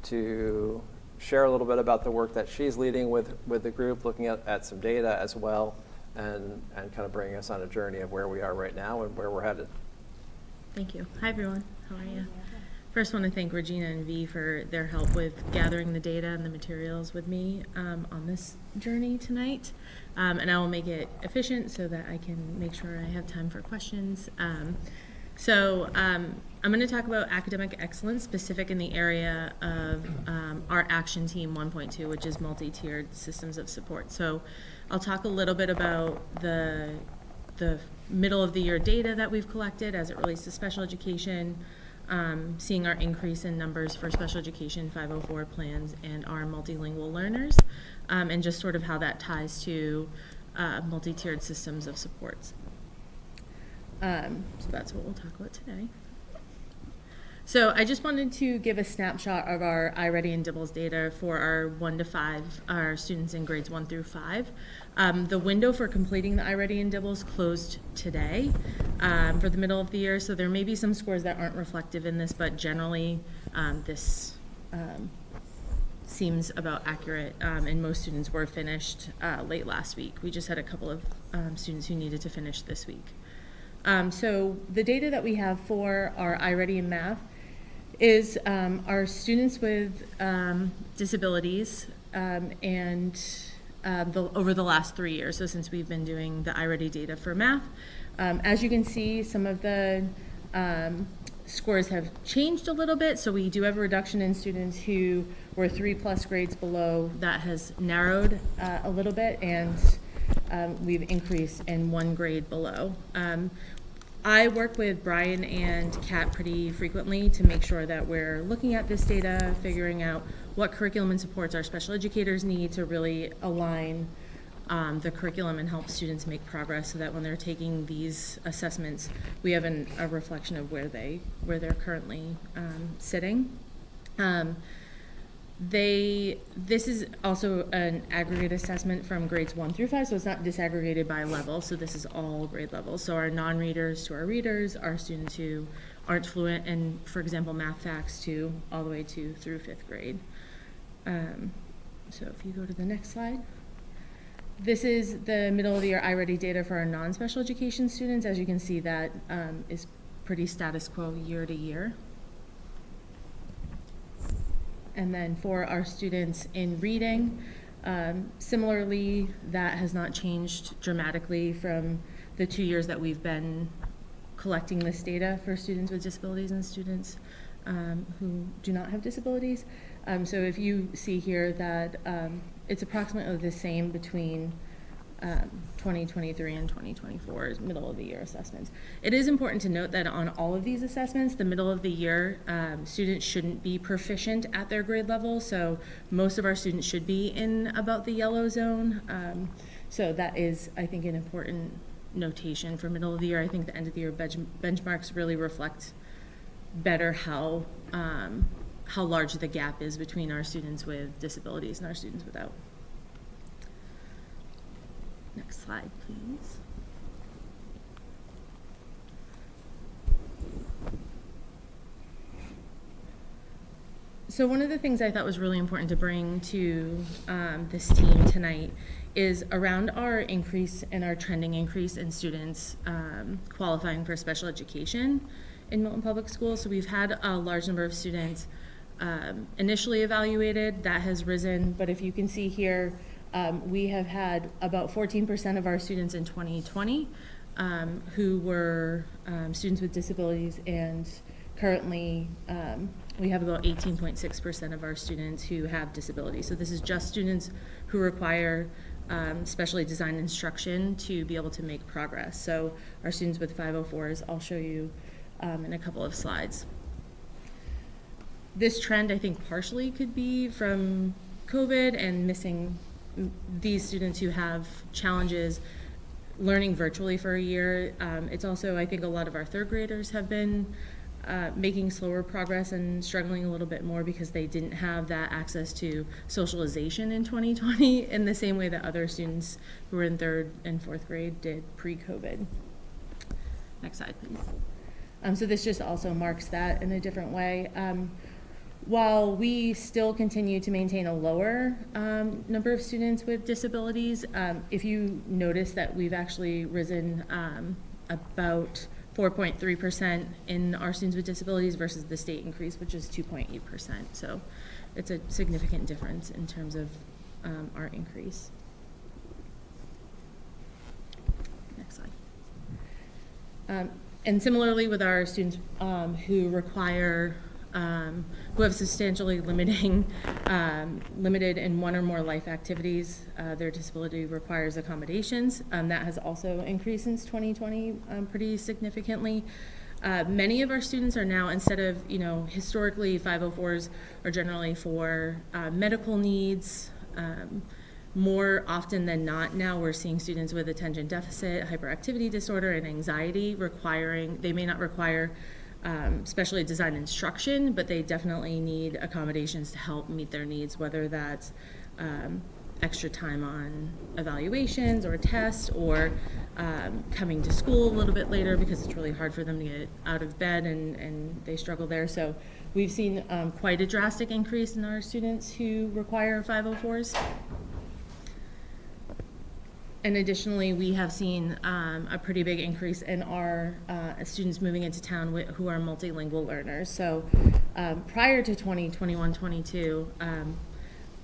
to share a little bit about the work that she's leading with the group, looking at some data as well, and kind of bringing us on a journey of where we are right now and where we're headed. Thank you. Hi, everyone. How are you? First, I want to thank Regina and V for their help with gathering the data and the materials with me on this journey tonight. And I will make it efficient so that I can make sure I have time for questions. I'm going to talk about academic excellence, specific in the area of our action team 1.2, which is multi-tiered systems of support. So I'll talk a little bit about the middle of the year data that we've collected as it relates to special education, seeing our increase in numbers for special education 504 plans and our multilingual learners, and just sort of how that ties to multi-tiered systems of supports. So that's what we'll talk about today. So I just wanted to give a snapshot of our iReady and DIBELS data for our 1 to 5, our students in grades 1 through 5. The window for completing the iReady and DIBELS closed today for the middle of the year, so there may be some scores that aren't reflective in this, but generally this seems about accurate, and most students were finished late last week. We just had a couple of students who needed to finish this week. So the data that we have for our iReady and math is our students with disabilities over the last 3 years, so since we've been doing the iReady data for math. As you can see, some of the scores have changed a little bit, so we do have a reduction in students who were 3+ grades below. That has narrowed a little bit, and we've increased in 1 grade below. I work with Brian and Kat pretty frequently to make sure that we're looking at this data, figuring out what curriculum and supports our special educators need to really align the curriculum and help students make progress so that when they're taking these assessments, we have a reflection of where they're currently sitting. This is also an aggregate assessment from grades 1 through 5, so it's not disaggregated by level, so this is all grade levels. So our non-readers to our readers, our students who aren't fluent in, for example, math facts to all the way to through 5th grade. So if you go to the next slide. This is the middle of the year iReady data for our non-special education students. As you can see, that is pretty status quo year to year. And then for our students in reading, similarly, that has not changed dramatically from the 2 years that we've been collecting this data for students with disabilities and students who do not have disabilities. So if you see here that it's approximately the same between 2023 and 2024's middle of the year assessments. It is important to note that on all of these assessments, the middle of the year, students shouldn't be proficient at their grade level. So most of our students should be in about the yellow zone. So that is, I think, an important notation for middle of the year. I think the end of the year benchmarks really reflect better how large the gap is between our students with disabilities and our students without. Next slide, please. So one of the things I thought was really important to bring to this team tonight is around our increase and our trending increase in students qualifying for special education in Milton Public Schools. So we've had a large number of students initially evaluated. That has risen, but if you can see here, we have had about 14% of our students in 2020 who were students with disabilities, and currently we have about 18.6% of our students who have disabilities. So this is just students who require specially designed instruction to be able to make progress. So our students with 504s, I'll show you in a couple of slides. This trend, I think, partially could be from COVID and missing these students who have challenges learning virtually for a year. It's also, I think, a lot of our third graders have been making slower progress and struggling a little bit more because they didn't have that access to socialization in 2020 in the same way that other students who were in 3rd and 4th grade did pre-COVID. Next slide, please. So this just also marks that in a different way. While we still continue to maintain a lower number of students with disabilities, if you notice that we've actually risen about 4.3% in our students with disabilities versus the state increase, which is 2.8%. So it's a significant difference in terms of our increase. Next slide. And similarly with our students who require who have substantially limited in one or more life activities, their disability requires accommodations. That has also increased since 2020 pretty significantly. Many of our students are now, instead of, historically 504s are generally for medical needs. More often than not now we're seeing students with attention deficit, hyperactivity disorder, and anxiety they may not require specially designed instruction, but they definitely need accommodations to help meet their needs, whether that's extra time on evaluations or tests, or coming to school a little bit later because it's really hard for them to get out of bed and they struggle there. So we've seen quite a drastic increase in our students who require 504s. And additionally, we have seen a pretty big increase in our students moving into town who are multilingual learners. So prior to 2021-22,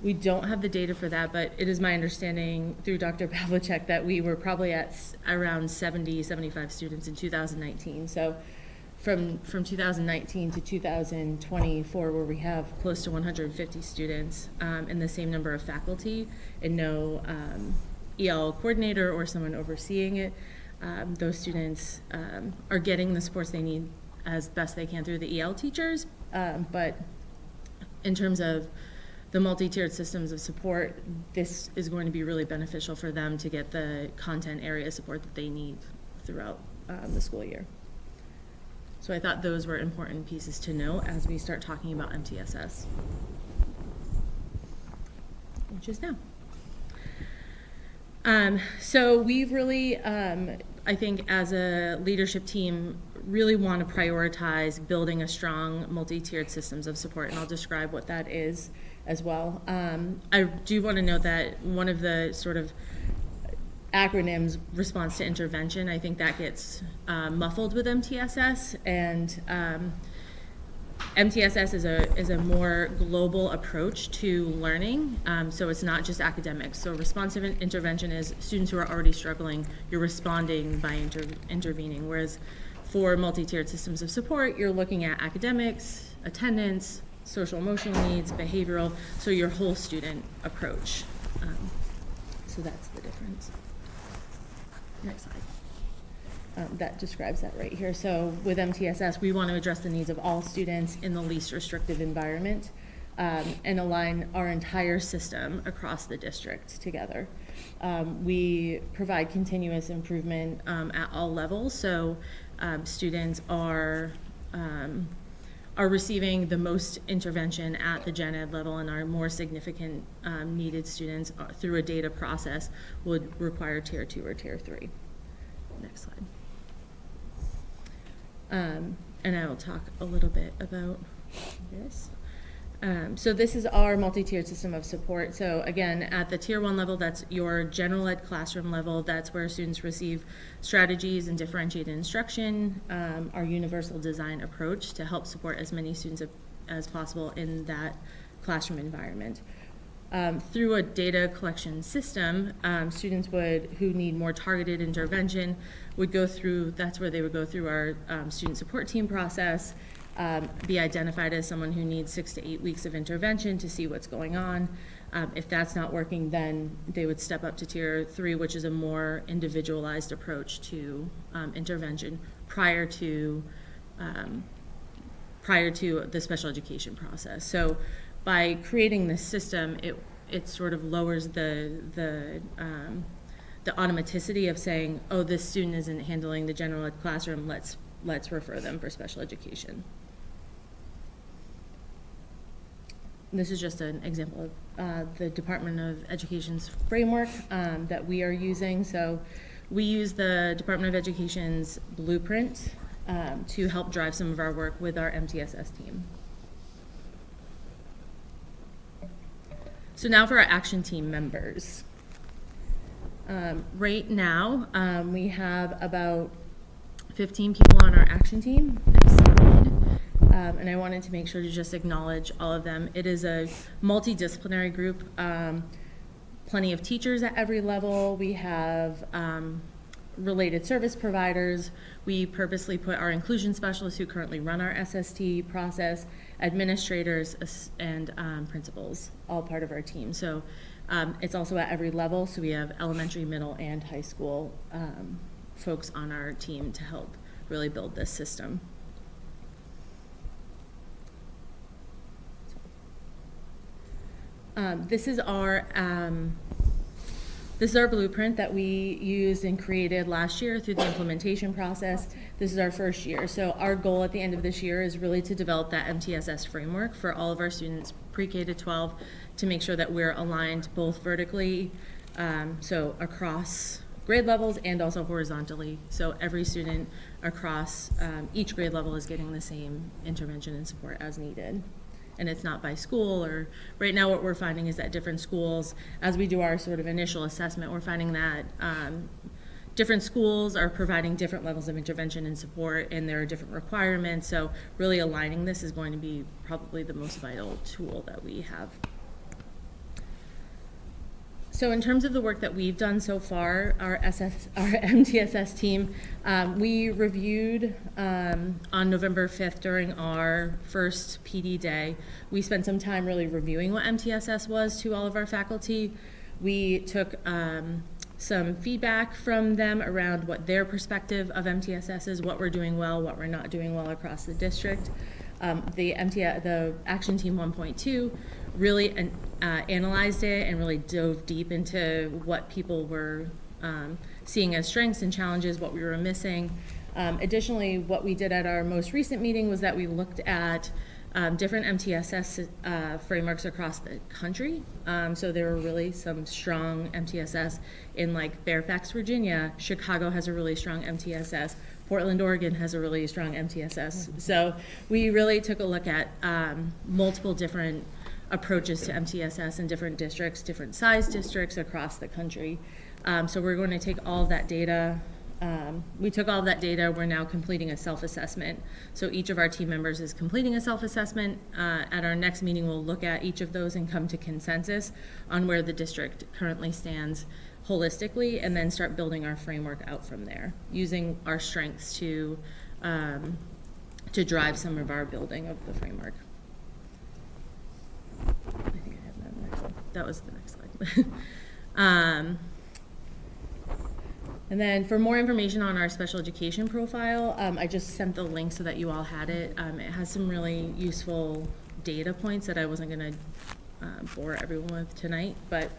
we don't have the data for that, but it is my understanding through Dr. Pavlicek that we were probably at around 70, 75 students in 2019. So from 2019 to 2024, where we have close to 150 students and the same number of faculty and no EL coordinator or someone overseeing it, those students are getting the supports they need as best they can through the EL teachers. But in terms of the multi-tiered systems of support, this is going to be really beneficial for them to get the content area support that they need throughout the school year. So I thought those were important pieces to note as we start talking about MTSS. which is now. So we've really, I think as a leadership team, really want to prioritize building a strong multi-tiered systems of support, and I'll describe what that is as well. I do want to note that one of the sort of acronyms, response to intervention, I think that gets muffled with MTSS, and MTSS is a more global approach to learning, so it's not just academics. So responsive intervention is students who are already struggling, you're responding by intervening, whereas for multi-tiered systems of support, you're looking at academics, attendance, social emotional needs, behavioral, so your whole student approach. So that's the difference. Next slide. That describes that right here. So with MTSS, we want to address the needs of all students in the least restrictive environment, and align our entire system across the district together. We provide continuous improvement at all levels, so students are receiving the most intervention at the gen ed level, and our more significant needed students through a data process would require tier 2 or tier 3. Next slide. And I will talk a little bit about this. So this is our multi-tiered system of support. So again, at the tier 1 level, that's your general ed classroom level. That's where students receive strategies and differentiated instruction, our universal design approach to help support as many students as possible in that classroom environment. Through a data collection system, students who need more targeted intervention would go through, that's where they would go through our student support team process, be identified as someone who needs 6 to 8 weeks of intervention to see what's going on. If that's not working, then they would step up to tier 3, which is a more individualized approach to intervention prior to the special education process. So by creating this system, it sort of lowers the automaticity of saying, oh, this student isn't handling the general ed classroom, let's refer them for special education. This is just an example of the Department of Education's framework that we are using. So we use the Department of Education's blueprint to help drive some of our work with our MTSS team. So now for our action team members. Right now, we have about 15 people on our action team. Next slide. And I wanted to make sure to just acknowledge all of them. It is a multidisciplinary group, plenty of teachers at every level. We have related service providers. We purposely put our inclusion specialists who currently run our SST process, administrators, and principals, all part of our team. So it's also at every level. So we have elementary, middle, and high school folks on our team to help really build this system. This is our blueprint that we used and created last year through the implementation process. This is our first year. So our goal at the end of this year is really to develop that MTSS framework for all of our students pre-K to 12 to make sure that we're aligned both vertically, so across grade levels, and also horizontally. So every student across each grade level is getting the same intervention and support as needed. And it's not by school, or right now what we're finding is that different schools, as we do our sort of initial assessment, we're finding that different schools are providing different levels of intervention and support, and there are different requirements. So really aligning this is going to be probably the most vital tool that we have. So in terms of the work that we've done so far, our MTSS team, we reviewed on November 5th during our first PD day. We spent some time really reviewing what MTSS was to all of our faculty. We took some feedback from them around what their perspective of MTSS is, what we're doing well, what we're not doing well across the district. The Action Team 1.2 really analyzed it and really dove deep into what people were seeing as strengths and challenges, what we were missing. Additionally, what we did at our most recent meeting was that we looked at different MTSS frameworks across the country. So there are really some strong MTSS in like Fairfax, Virginia. Chicago has a really strong MTSS. Portland, Oregon has a really strong MTSS. So we really took a look at multiple different approaches to MTSS in different districts, different size districts across the country. So we're going to take all of that data. We took all of that data. We're now completing a self-assessment. So each of our team members is completing a self-assessment. At our next meeting, we'll look at each of those and come to consensus on where the district currently stands holistically, and then start building our framework out from there, using our strengths to drive some of our building of the framework. I think I have that next one. That was the next slide. And then for more information on our special education profile, I just sent the link so that you all had it. It has some really useful data points that I wasn't going to bore everyone with tonight, but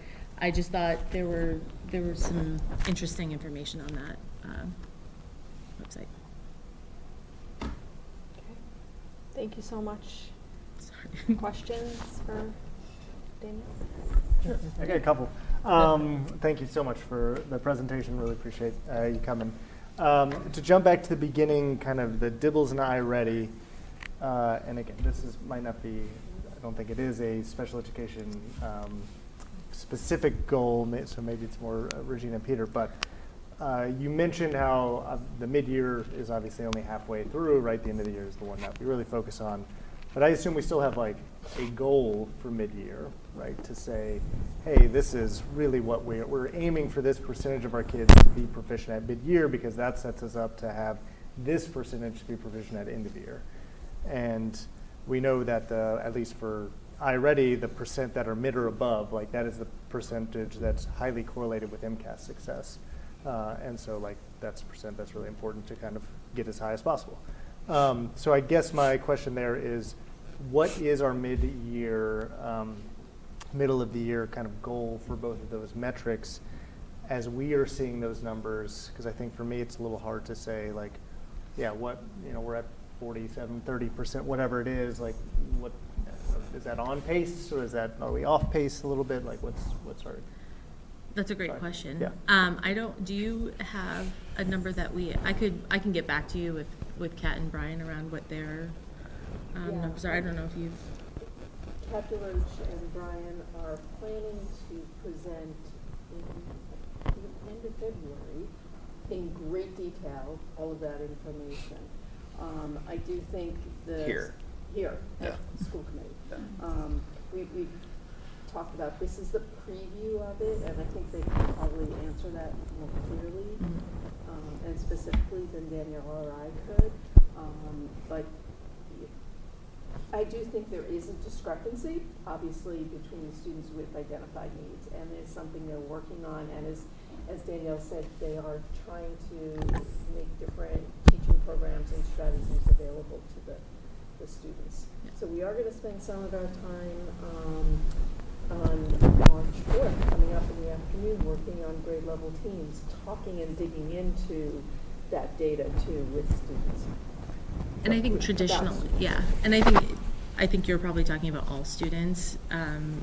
I just thought there was some interesting information on that website. Thank you so much. Sorry. Questions for Daniel? Sure. I got a couple. Thank you so much for the presentation. Really appreciate you coming. To jump back to the beginning, kind of the Dibbles and iReady, and again, this might not be, I don't think it is a special education specific goal, so maybe it's more Regina and Peter, but you mentioned how the mid-year is obviously only halfway through, right? The end of the year is the one that we really focus on. But I assume we still have like a goal for mid-year, right? To say, hey, this is really what we're aiming for, this percentage of our kids to be proficient at mid-year, because that sets us up to have this percentage to be proficient at end of year. And we know that at least for iReady, the percent that are mid or above, like that is the percentage that's highly correlated with MCAS success. And so like that's a percent that's really important to kind of get as high as possible. So I guess my question there is, what is our mid-year, middle of the year kind of goal for both of those metrics as we are seeing those numbers? Because I think for me it's a little hard to say like, yeah, what, we're at 47, 30%, whatever it is, like what, is that on pace or are we off pace a little bit? Like what's our... That's a great question. Yeah. Do you have a number that I can get back to you with Kat and Brian around what their numbers are. I don't know if you've... Kat DeLoach and Brian are planning to present in the end of February in great detail all of that information. I do think Here, at the school committee. Yeah. We've talked about, this is the preview of it, and I think they can probably answer that more clearly and specifically than Danielle or I could. But I do think there is a discrepancy, obviously, between the students with identified needs, and it's something they're working on. And as Danielle said, they are trying to make different teaching programs and strategies available to the students. Yeah. So we are going to spend some of our time on March 4th, coming up in the afternoon, working on grade level teams, talking and digging into that data too with students. And I think traditionally, yeah, and I think you're probably talking about all students,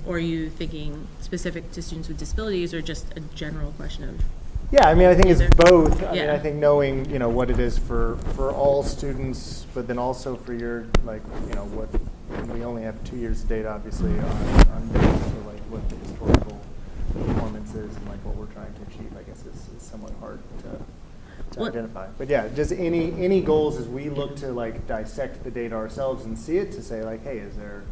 or are you thinking specific to students with disabilities, or just a general question of? Yeah, I mean, I think it's both. I yeah. mean, I think knowing, what it is for all students, but then also for your, like, what, we only have 2 years of data, obviously, on data, so like what the historical performance is and like what we're trying to achieve, I guess is somewhat hard to identify. But yeah, just any goals as we look to like dissect the data ourselves and see it, to say like, hey, is there,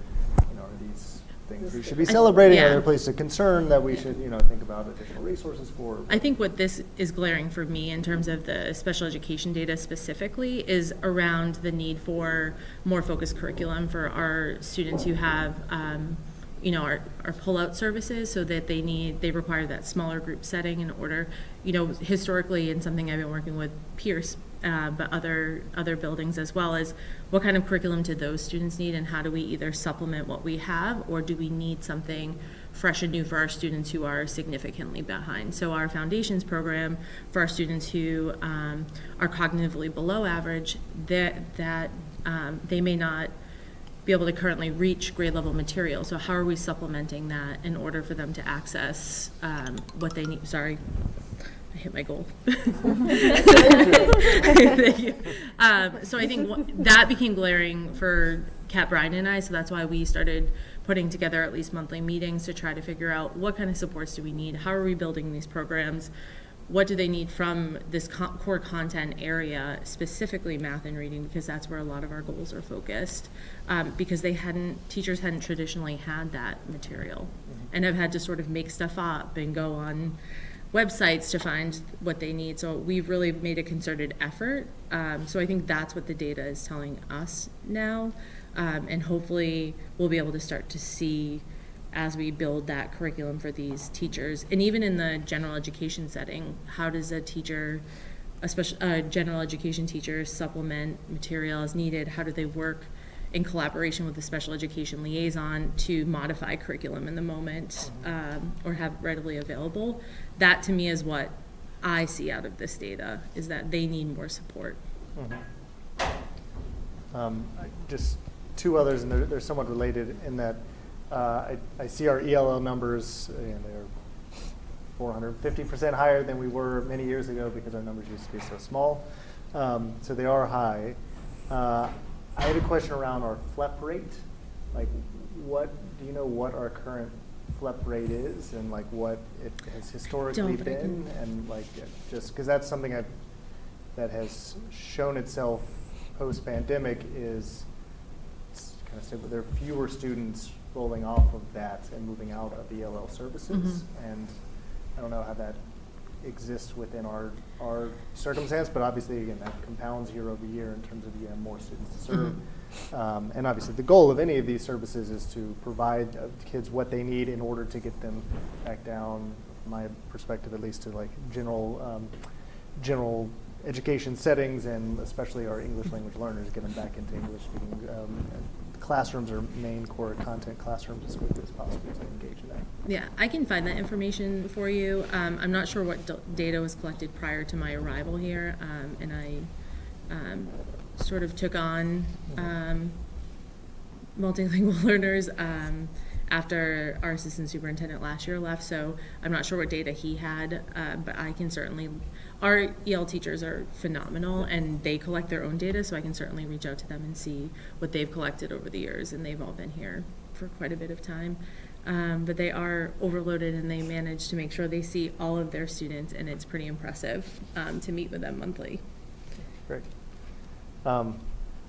are these things we should be celebrating? Are there places of concern that we should, think about additional resources for? I think what this is glaring for me in terms of the special education data specifically is around the need for more focused curriculum for our students who have our pull-out services, so that they require that smaller group setting in order, historically, and something I've been working with Pierce, but other buildings as well, as what kind of curriculum do those students need, and how do we either supplement what we have, or do we need something fresh and new for our students who are significantly behind? So our foundations program for our students who are cognitively below average, that they may not be able to currently reach grade level material. So how are we supplementing that in order for them to access what they need? Sorry, I hit my goal. Thank you. So I think that became glaring for Kat Bryan and I, so that's why we started putting together at least monthly meetings to try to figure out what kind of supports do we need, how are we building these programs, what do they need from this core content area, specifically math and reading, because that's where a lot of our goals are focused, because teachers hadn't traditionally had that material and have had to sort of make stuff up and go on websites to find what they need. So we've really made a concerted effort. So I think that's what the data is telling us now. And hopefully we'll be able to start to see as we build that curriculum for these teachers. And even in the general education setting, how does a teacher, a general education teacher, supplement material as needed? How do they work in collaboration with the special education liaison to modify curriculum in the moment or have readily available? That to me is what I see out of this data, is that they need more support. Just two others, and they're somewhat related in that I see our ELL numbers, they're 450% higher than we were many years ago because our numbers used to be so small. So they are high. I had a question around our FLEP rate. Like, do you know what our current FLEP rate is, and like what it has historically been, and like just because that's something that has shown itself post-pandemic is kind of simple. There are fewer students rolling off of that and moving out of ELL services, and I don't know how that exists within our circumstance, but obviously, again, that compounds year over year in terms of more students to serve. And obviously, the goal of any of these services is to provide kids what they need in order to get them back down, from my perspective at least, to like general education settings, and especially our English language learners, get them back into English speaking classrooms or main core content classrooms as quickly as possible to engage in that. Yeah, I can find that information for you. I'm not sure what data was collected prior to my arrival here, and I sort of took on multilingual learners after our assistant superintendent last year left, so I'm not sure what data he had, but I can certainly, our EL teachers are phenomenal and they collect their own data, so I can certainly reach out to them and see what they've collected over the years, and they've all been here for quite a bit of time. But they are overloaded and they manage to make sure they see all of their students, and it's pretty impressive to meet with them monthly. Great.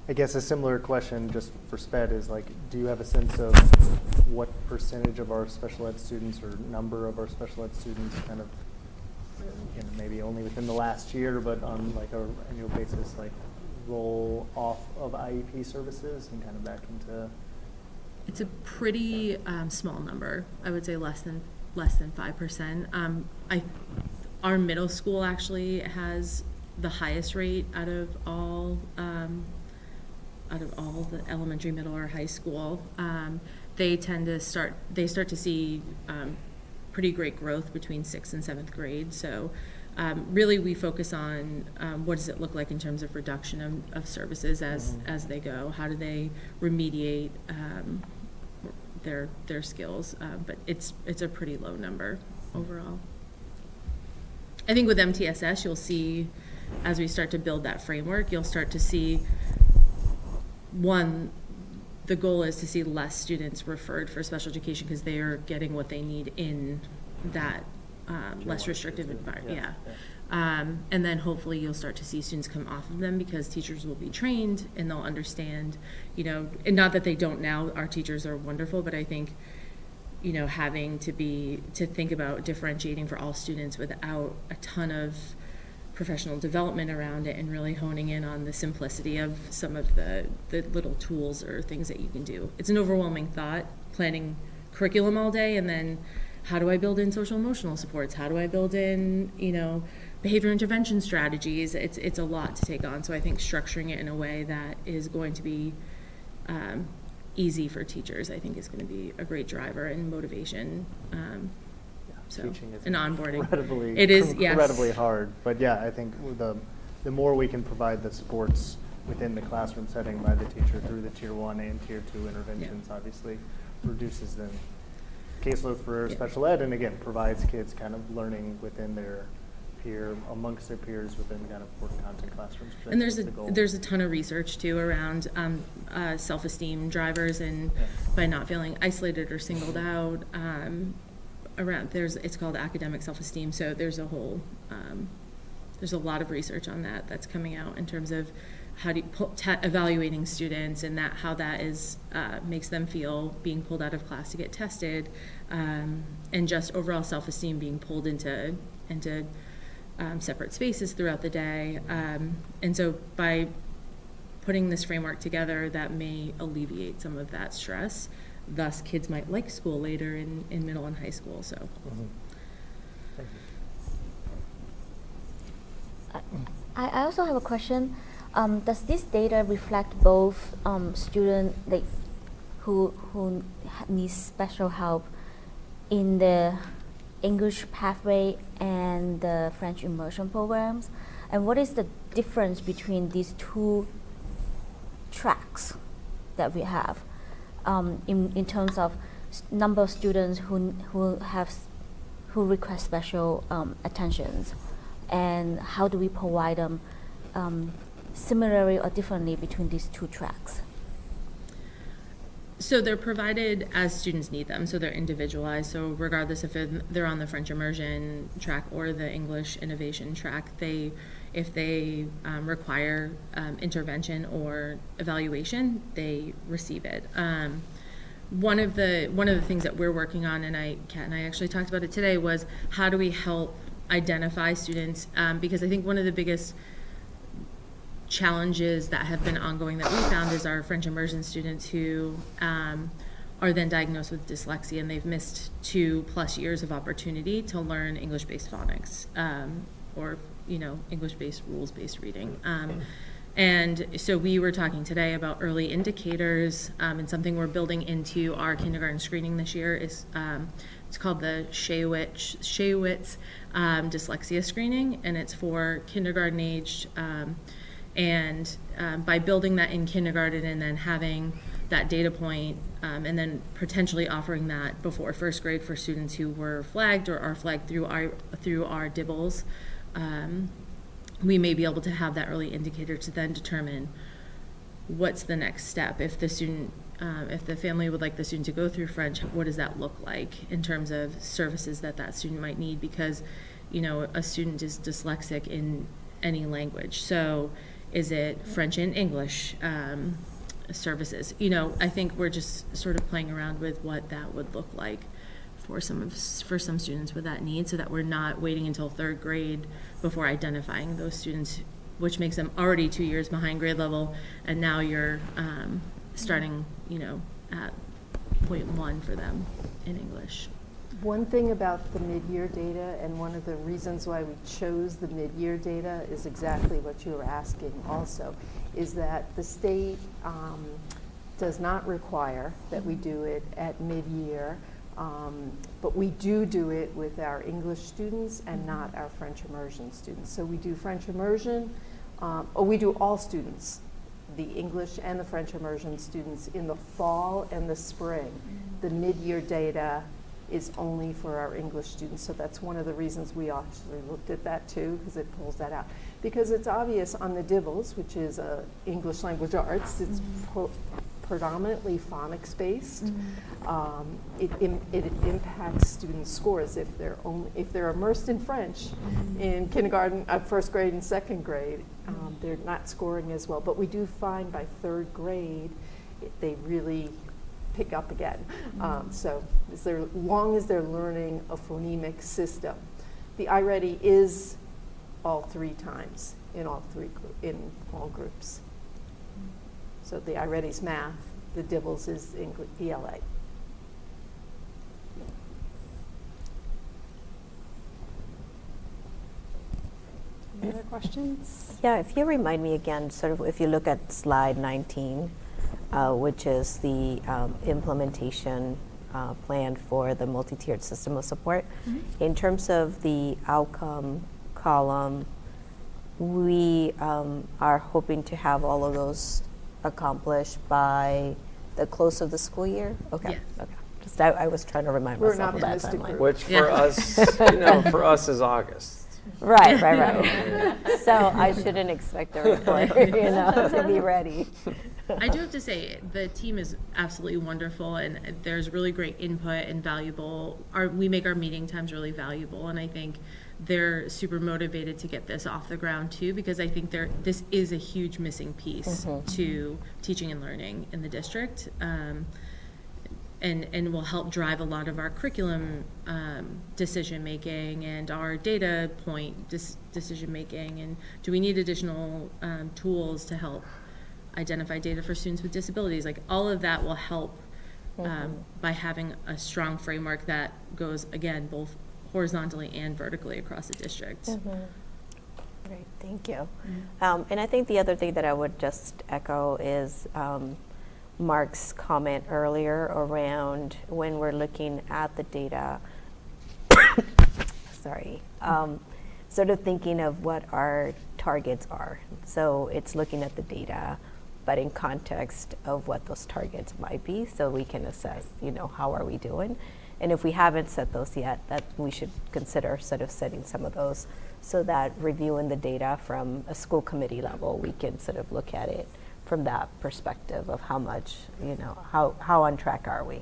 I guess a similar question just for SPED is like, do you have a sense of what percentage of our special ed students or number of our special ed students kind of, maybe only within the last year, but on like an annual basis, like roll off of IEP services and kind of back into? It's a pretty small number. I would say less than 5%. Our middle school actually has the highest rate out of all the elementary, middle, or high school. They start to see pretty great growth between 6th and 7th grade. So really we focus on what does it look like in terms of reduction of services as they go. How do they remediate their skills? But it's a pretty low number overall. I think with MTSS, you'll see, as we start to build that framework, you'll start to see, one, the goal is to see less students referred for special education because they are getting what they need in that less restrictive environment. And then hopefully you'll start to see students come off of them because teachers will be trained and they'll understand, and not that they don't now, our teachers are wonderful, but I think, having to think about differentiating for all students without a ton of professional development around it and really honing in on the simplicity of some of the little tools or things that you can do. It's an overwhelming thought, planning curriculum all day, and then how do I build in social emotional supports? How do I build in, behavior intervention strategies? It's a lot to take on. So I think structuring it in a way that is going to be easy for teachers, I think is going to be a great driver and motivation. Teaching is onboarding. Incredibly hard. But yeah, I think the more we can provide the supports within the classroom setting by the teacher through the Tier 1 and Tier 2 interventions, obviously reduces the caseload for special ed, and again, provides kids kind of learning within their peer, amongst their peers within kind of work content classrooms. And there's a ton of research too around self-esteem drivers, and by not feeling isolated or singled out, it's called academic self-esteem. So there's a whole there's a lot of research on that that's coming out in terms of how do you evaluating students, and how that is makes them feel being pulled out of class to get tested, and just overall self-esteem being pulled into separate spaces throughout the day. And so by putting this framework together, that may alleviate some of that stress. Thus, kids might like school later in middle and high school. So. Thank you. I also have a question. Does this data reflect both students who need special help in the English pathway and the French immersion programs? And what is the difference between these two tracks that we have in terms of number of students who request special attentions, and how do we provide them similarly or differently between these two tracks? So they're provided as students need them, so they're individualized. So regardless if they're on the French immersion track or the English innovation track, if they require intervention or evaluation, they receive it. One of the things that we're working on, and Kat and I actually talked about it today, was how do we help identify students, because I think one of the biggest challenges that have been ongoing that we found is our French immersion students who are then diagnosed with dyslexia, and they've missed 2+ years of opportunity to learn English-based phonics, or English-based rules-based reading. And so we were talking today about early indicators, and something we're building into our kindergarten screening this year is it's called the Shaywitz dyslexia screening, and it's for kindergarten aged. And by building that in kindergarten and then having that data point, and then potentially offering that before first grade for students who were flagged or are flagged through our DIBELS, we may be able to have that early indicator to then determine what's the next step. If the student, if the family would like the student to go through French, what does that look like in terms of services that student might need? Because, a student is dyslexic in any language. So is it French and English services? I think we're just sort of playing around with what that would look like for some students with that need, so that we're not waiting until 3rd grade before identifying those students, which makes them already 2 years behind grade level, and now you're starting, at point 1 for them in English. One thing about the mid-year data, and one of the reasons why we chose the mid-year data, is exactly what you were asking also, is that the state does not require that we do it at mid-year, but we do it with our English students and not our French immersion students. So we do French immersion, or we do all students, the English and the French immersion students, in the fall and the spring. The mid-year data is only for our English students. So that's one of the reasons we actually looked at that too, because it pulls that out. Because it's obvious on the DIBELS, which is English language arts, it's predominantly phonics based. It impacts students' scores if they're immersed in French in kindergarten, 1st grade and 2nd grade. They're not scoring as well. But we do find by 3rd grade, they really pick up again. So as long as they're learning a phonemic system. The iReady is all 3 times in all groups. So the iReady's math, the DIBELS is ELA. Any other questions? Yeah, if you remind me again, sort of if you look at slide 19, which is the implementation plan for the multi-tiered system of support. In terms of the outcome column, we are hoping to have all of those accomplished by the close of the school year? Okay. Yes. Okay. Just I was trying to remind We're an myself of that optimistic timeline. group. Which for Yeah. us, for us is August. Right. So I shouldn't expect the report, to be ready. I do have to say, the team is absolutely wonderful, and there's really great input and valuable. We make our meeting times really valuable, and I think they're super motivated to get this off the ground too, because I think this is a huge missing piece to teaching and learning in the district. And will help drive a lot of our curriculum decision making and our data point decision making. And do we need additional tools to help identify data for students with disabilities? Like, all of that will help by having a strong framework that goes, again, both horizontally and vertically across the district. Great, thank you. And I think the other thing that I would just echo is Mark's comment earlier around when we're looking at the data, sort of thinking of what our targets are. So it's looking at the data, but in context of what those targets might be, so we can assess, how are we doing? And if we haven't set those yet, that we should consider sort of setting some of those, so that reviewing the data from a school committee level, we can sort of look at it from that perspective of how much, how on track are we?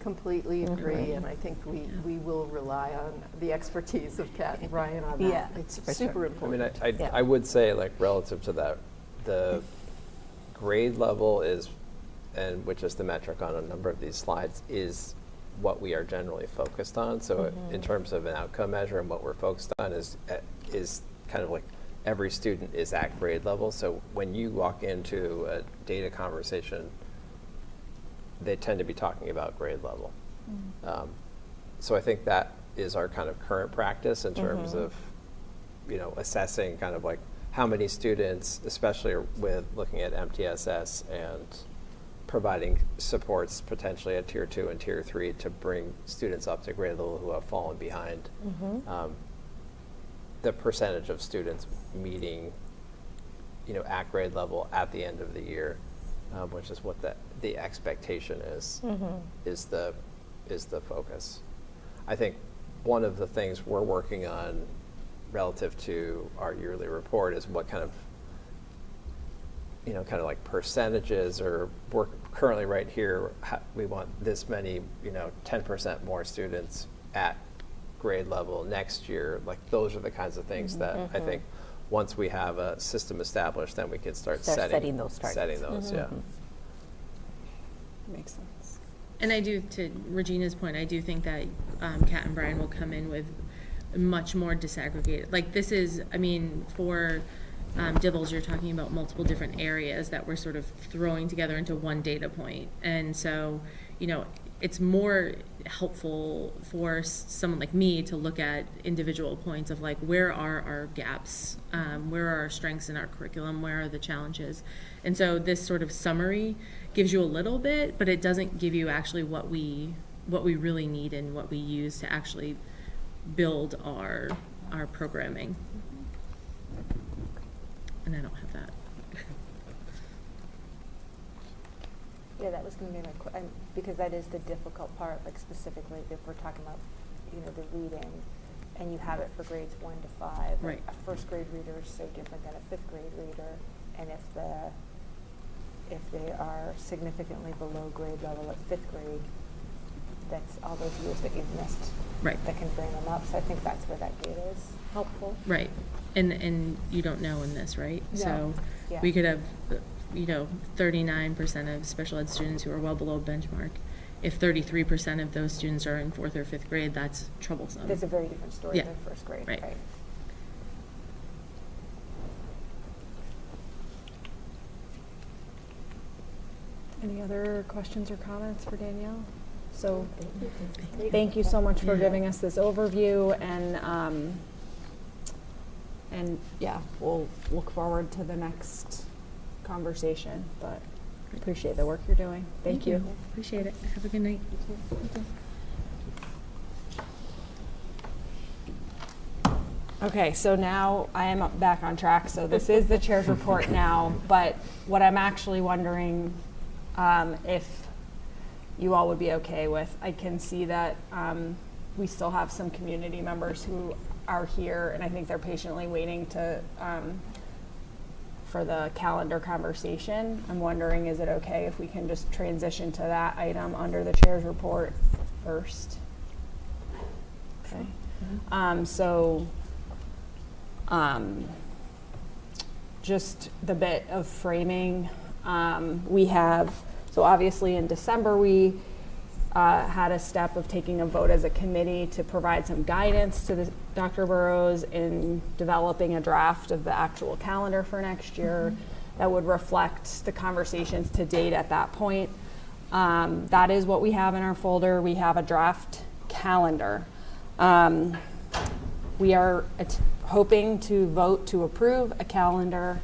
Completely agree, and I think we will rely on the expertise of Kat and Brian on that. Yeah, It's for super sure. important. I mean, I would say, like, relative to that, the grade level is, and which is the metric on a number of these slides, is what we are generally focused on. So in terms of an outcome measure, and what we're focused on is kind of like every student is at grade level. So when you walk into a data conversation, they tend to be talking about grade level. So I think that is our kind of current practice in terms of, assessing kind of like how many students, especially with looking at MTSS and providing supports potentially at Tier 2 and Tier 3 to bring students up to grade level who have fallen behind. The percentage of students meeting, at grade level at the end of the year, which is what the expectation is the focus. I think one of the things we're working on relative to our yearly report is what kind of, kind of like percentages, or we're currently right here, we want this many, 10% more students at grade level next year. Like, those are the kinds of things that I think once we have a system established, then we can start setting those targets. Setting those, yeah. Makes sense. And I do, to Regina's point, I do think that Kat and Brian will come in with much more disaggregated. Like, this is, for DIBELS, you're talking about multiple different areas that we're sort of throwing together into one data point. And so, it's more helpful for someone like me to look at individual points of, like, where are our gaps, where are our strengths in our curriculum, where are the challenges. And so this sort of summary gives you a little bit, but it doesn't give you actually what we really need and what we use to actually build our programming. And I don't have that. Yeah, that was going to be my because that is the difficult part, like specifically if we're talking about, the reading, and you have it for grades 1 to 5. Right. A first grade reader is so different than a 5th grade reader, and if they are significantly below grade level at 5th grade, that's all those years that you've missed. Right. That can bring them up. So I think that's where that data is helpful. Right. And you don't know in this, right? No. So Yeah. we could have, 39% of special ed students who are well below benchmark. If 33% of those students are in 4th or 5th grade, that's troublesome. That's a very different story Yeah. than first grade. Right. Any other questions or comments for Danielle? So, thank you so much for giving us this overview, and yeah, we'll look forward to the next conversation, but appreciate the work you're doing. Thank you. Appreciate it. Have a good night. Okay, so now I am back on track. So this is the chair's report now, but what I'm actually wondering if you all would be okay with, I can see that we still have some community members who are here, and I think they're patiently waiting to for the calendar conversation. I'm wondering, is it okay if we can just transition to that item under the chair's report first? Okay. Just the bit of framing, we have, so obviously in December we had a step of taking a vote as a committee to provide some guidance to Dr. Burrows in developing a draft of the actual calendar for next year that would reflect the conversations to date at that point. That is what we have in our folder. We have a draft calendar. We are hoping to vote to approve a calendar,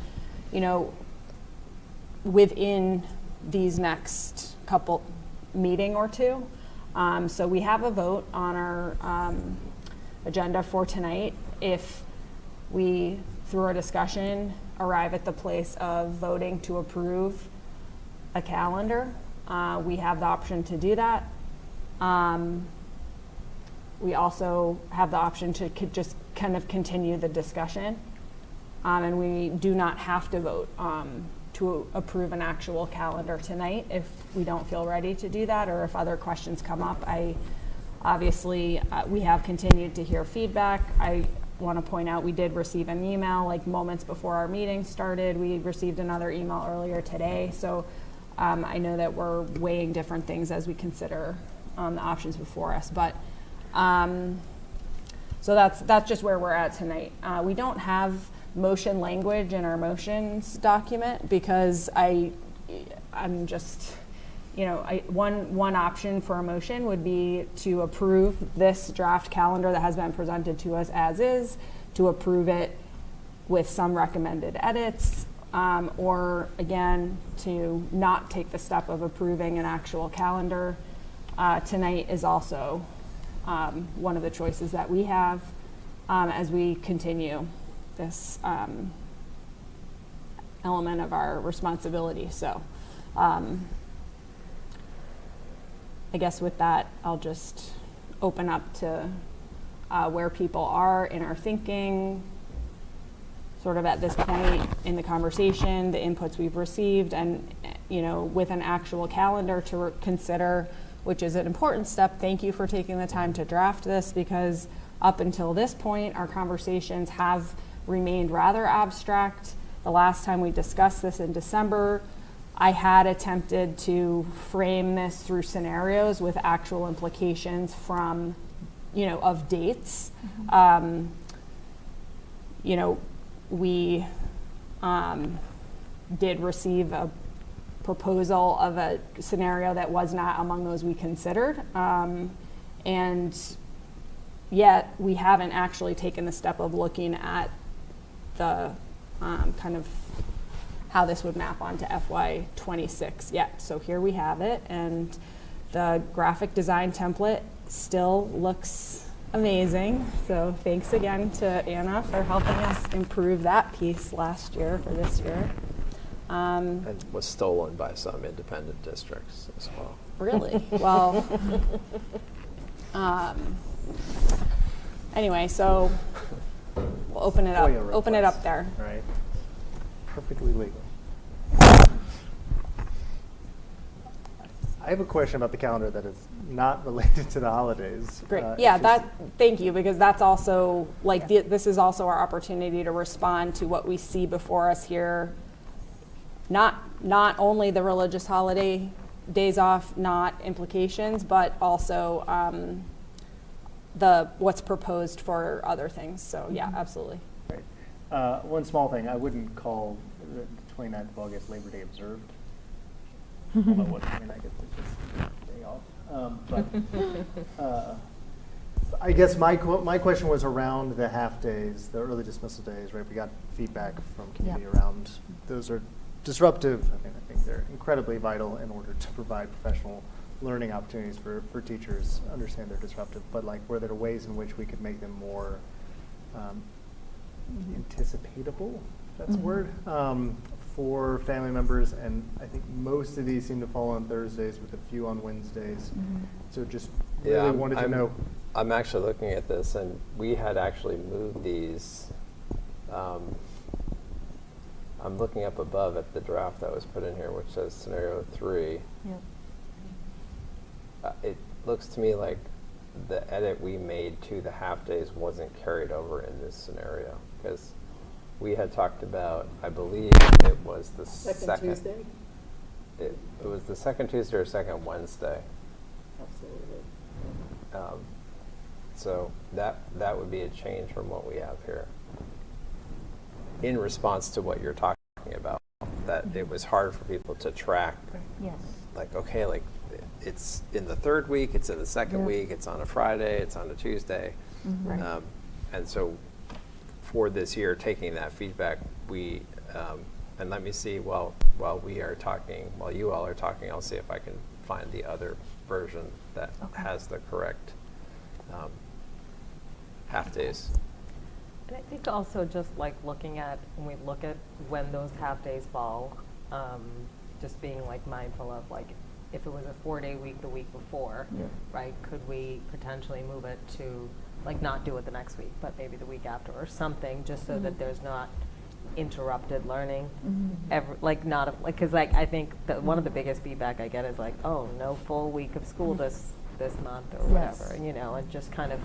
within these next couple meeting or two. So we have a vote on our agenda for tonight. If we, through our discussion, arrive at the place of voting to approve a calendar, we have the option to do that. We also have the option to just kind of continue the discussion. And we do not have to vote to approve an actual calendar tonight if we don't feel ready to do that, or if other questions come up. Obviously, we have continued to hear feedback. I want to point out we did receive an email like moments before our meeting started. We received another email earlier today. So I know that we're weighing different things as we consider the options before us. But so that's just where we're at tonight. We don't have motion language in our motions document because I'm just, one option for a motion would be to approve this draft calendar that has been presented to us as is, to approve it with some recommended edits, or again, to not take the step of approving an actual calendar. Tonight is also one of the choices that we have as we continue this element of our responsibility. So I guess with that, I'll just open up to where people are in our thinking, sort of at this point in the conversation, the inputs we've received, and with an actual calendar to consider, which is an important step. Thank you for taking the time to draft this, because up until this point, our conversations have remained rather abstract. The last time we discussed this in December, I had attempted to frame this through scenarios with actual implications from, of dates. We did receive a proposal of a scenario that was not among those we considered. And yet we haven't actually taken the step of looking at the kind of how this would map onto FY26 yet. So here we have it, and the graphic design template still looks amazing. So thanks again to Anna for helping us improve that piece last year for this year. And was stolen by some independent districts as well. Really? Well, anyway, so we'll open it up. Open it up there. Right. Perfectly legal. I have a question about the calendar that is not related to the holidays. Great. Yeah, thank you, because that's also, this is also our opportunity to respond to what we see before us here. Not only the religious holiday days off, not implications, but also what's proposed for other things. So yeah, absolutely. Right. One small thing, I wouldn't call the 29th of August Labor Day observed. Although what, I guess it's just a day off. But I guess my question was around the half days, the early dismissal days, right? We got feedback from community around those are disruptive. I think they're incredibly vital in order to provide professional learning opportunities for teachers. Understand they're disruptive, but were there ways in which we could make them more anticipatable, if that's a word, for family members, and I think most of these seem to fall on Thursdays with a few on Wednesdays. So just really wanted to know. I'm actually looking at this, and we had actually moved these. I'm looking up above at the draft that was put in here, which says scenario 3. It looks to me like the edit we made to the half days wasn't carried over in this scenario, because we had talked about, I believe it was the second Tuesday? It was the second Tuesday or second Wednesday. Absolutely. So that would be a change from what we have here. In response to what you're talking about, that it was hard for people to track. Yes. Like, okay, like it's in the third week, it's in the second week, it's on a Friday, it's on a Tuesday. And so for this year, taking that feedback, we, and let me see, while we are talking, while you all are talking, I'll see if I can find the other version that has the correct half days. And I think also just like looking at, when we look at when those half-days fall, just being like mindful of like, if it was a 4-day week the week before, right, could we potentially move it to, like not do it the next week, but maybe the week after or something, just so that there's not interrupted learning. Like not, like, cause like I think that one of the biggest feedback I get is like, oh, no full week of school this month or whatever, you know, and just kind of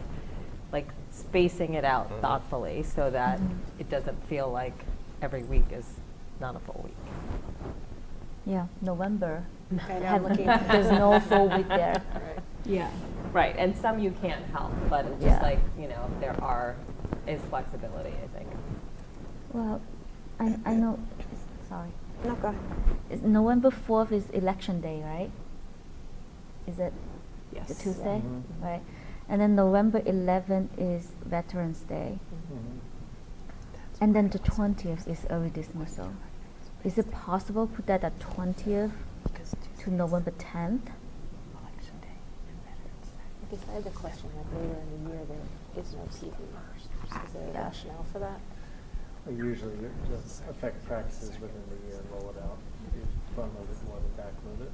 like spacing it out thoughtfully so that it doesn't feel like every week is not a full week. Yeah, November. I know. Have- There's no full week there. Yeah. Right, and some you can't help, but it's just like, you know, there is flexibility, I think. Well, I know, sorry. No, go ahead. November 4th is election day, right? Is it Yes. the Tuesday? Right. And then November 11th is Veterans Day. And then the 20th is early dismissal. Is it possible to put that at 20th to November 10th? I guess I had the question, like later in the year, there is no PD. Is there a rationale for that? Usually it just affect practices within the year and roll it out. You front load it more than back load it.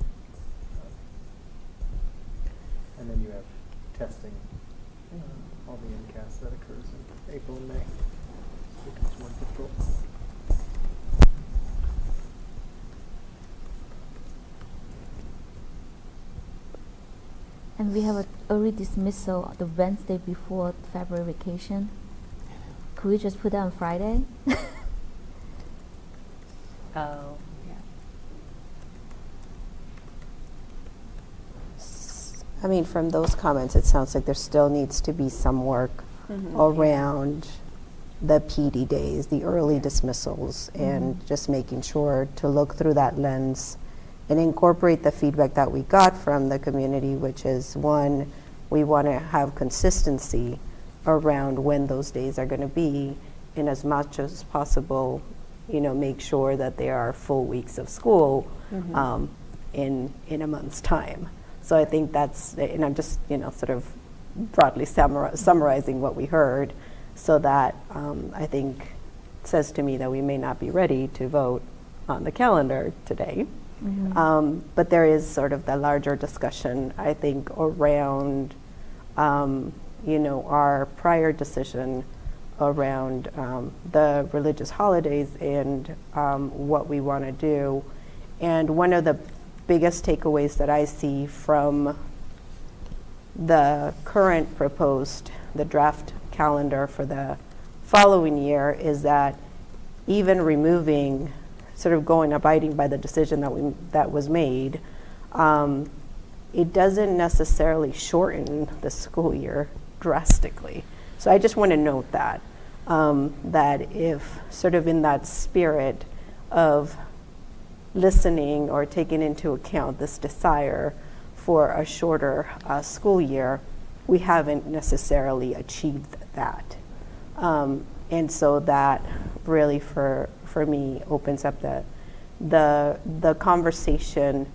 And then you have testing, all the MCAS that occurs in April and May. It becomes more difficult. And we have an early dismissal the Wednesday before February vacation. Could we just put that on Friday? Oh, yeah. I mean, from those comments, it sounds like there still needs to be some work around the PD days, the early dismissals, and just making sure to look through that lens and incorporate the feedback that we got from the community, which is, one, we want to have consistency around when those days are going to be, and as much as possible, you know, make sure that there are full weeks of school in a month's time. So I think that's, and I'm just, you know, sort of broadly summarizing what we heard, so that I think says to me that we may not be ready to vote on the calendar today. But there is sort of the larger discussion, I think, around, you know, our prior decision around the religious holidays and what we want to do. And one of the biggest takeaways that I see from the current proposed, the draft calendar for the following year, is that even removing, sort of abiding by the decision that was made, it doesn't necessarily shorten the school year drastically. So I just want to note that, that if sort of in that spirit of listening or taking into account this desire for a shorter school year, we haven't necessarily achieved that. And so that really for me opens up the conversation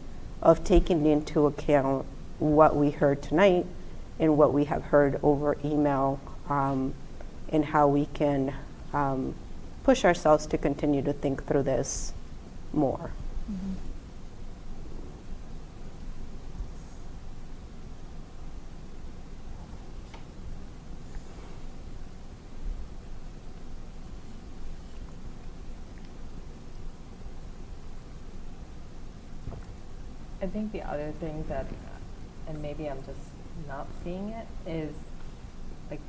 of taking into account what we heard tonight and what we have heard over email, and how we can push ourselves to continue to think through this more. I think the other thing that, and maybe I'm just not seeing it, is like,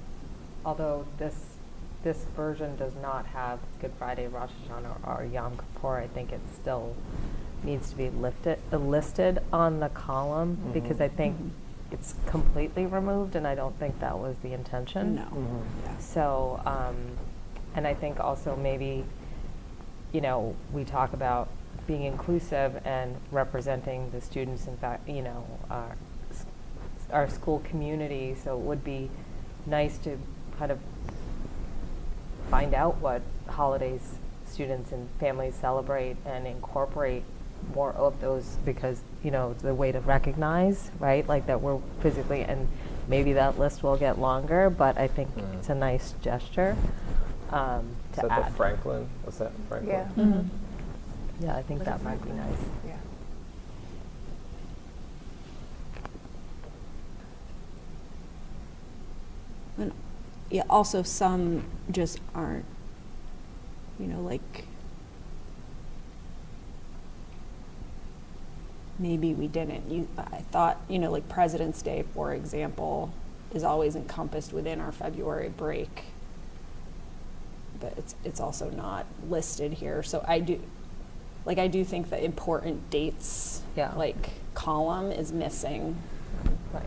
although this version does not have Good Friday, Rosh Hashanah, or Yom Kippur, I think it still needs to be listed on the column, because I think it's completely removed, and I don't think that was the intention. No. Yeah. So, and I think also maybe, you know, we talk about being inclusive and representing the students, in fact, you know, our school community. So it would be nice to kind of find out what holidays students and families celebrate and incorporate more of those, because, you know, it's a way to recognize, right, like that we're physically, and maybe that list will get longer, but I think it's a nice gesture to Is that add. the Franklin? Was that Franklin? Yeah. Yeah, I think that might be nice. Yeah. And yeah, also some just aren't, you know, like maybe we didn't. I thought, you know, like President's Day, for example, is always encompassed within our February break, but it's also not listed here. So I do think the important dates, like column is missing. Right.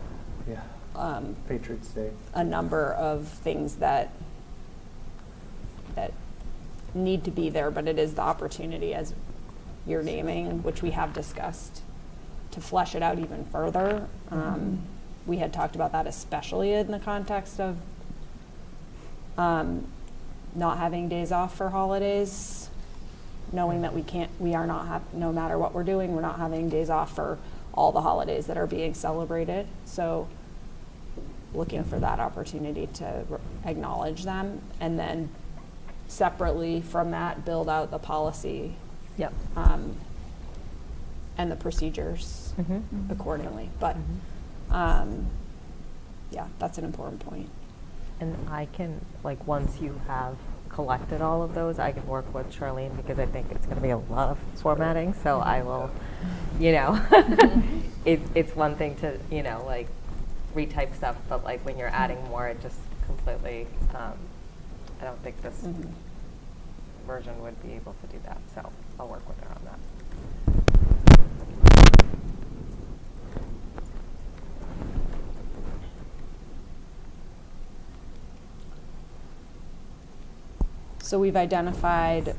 Yeah. Patriots Day. A number of things that need to be there, but it is the opportunity, as you're naming, which we have discussed, to flesh it out even further. We had talked about that, especially in the context of not having days off for holidays, knowing that no matter what we're doing, we're not having days off for all the holidays that are being celebrated. So looking for that opportunity to acknowledge them, and then separately from that, build out the policy and the procedures accordingly. But yeah, that's an important point. And I can, like, once you have collected all of those, I can work with Charlene, because I think it's going to be a lot of formatting. So I will, you know, it's one thing to, you know, like retype stuff, but like when you're adding more, it just completely, I don't think this version would be able to do that. So I'll work with her on that. So we've identified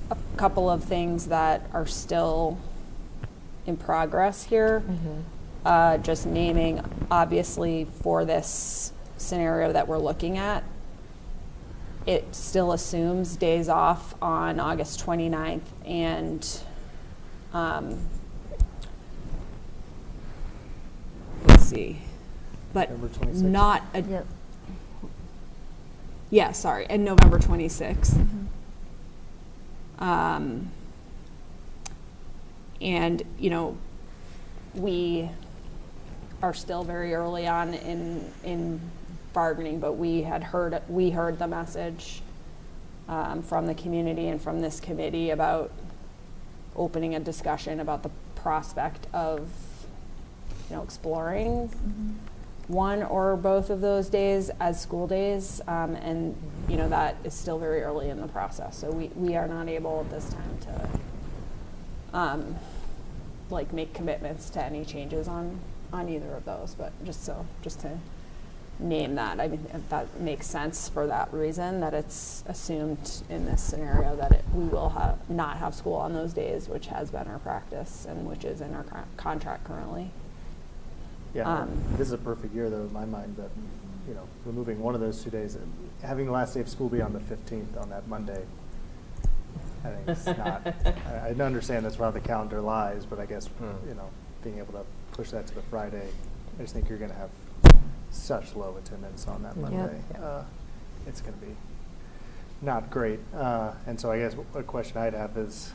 a couple of things that are still in progress here. Just naming, obviously, for this scenario that we're looking at, it still assumes days off on August 29th and let's see, but November 26th. not a, Yep. yeah, sorry, and November 26th. And, you know, we are still very early on in bargaining, but we heard the message from the community and from this committee about opening a discussion about the prospect of, you know, exploring one or both of those days as school days, and, you know, that is still very early in the process. So we are not able at this time to like make commitments to any changes on either of those, but just to name that. I mean, if that makes sense for that reason, that it's assumed in this scenario that we will not have school on those days, which has been our practice and which is in our contract currently. Yeah, this is a perfect year, though, in my mind, that, you know, removing one of those 2 days, having the last day of school be on the 15th on that Monday, I think it's not, I understand that's where the calendar lies, but I guess, you know, being able to push that to the Friday, I just think you're going to have such low attendance on that Monday. It's going to be not great. And so I guess a question I'd have is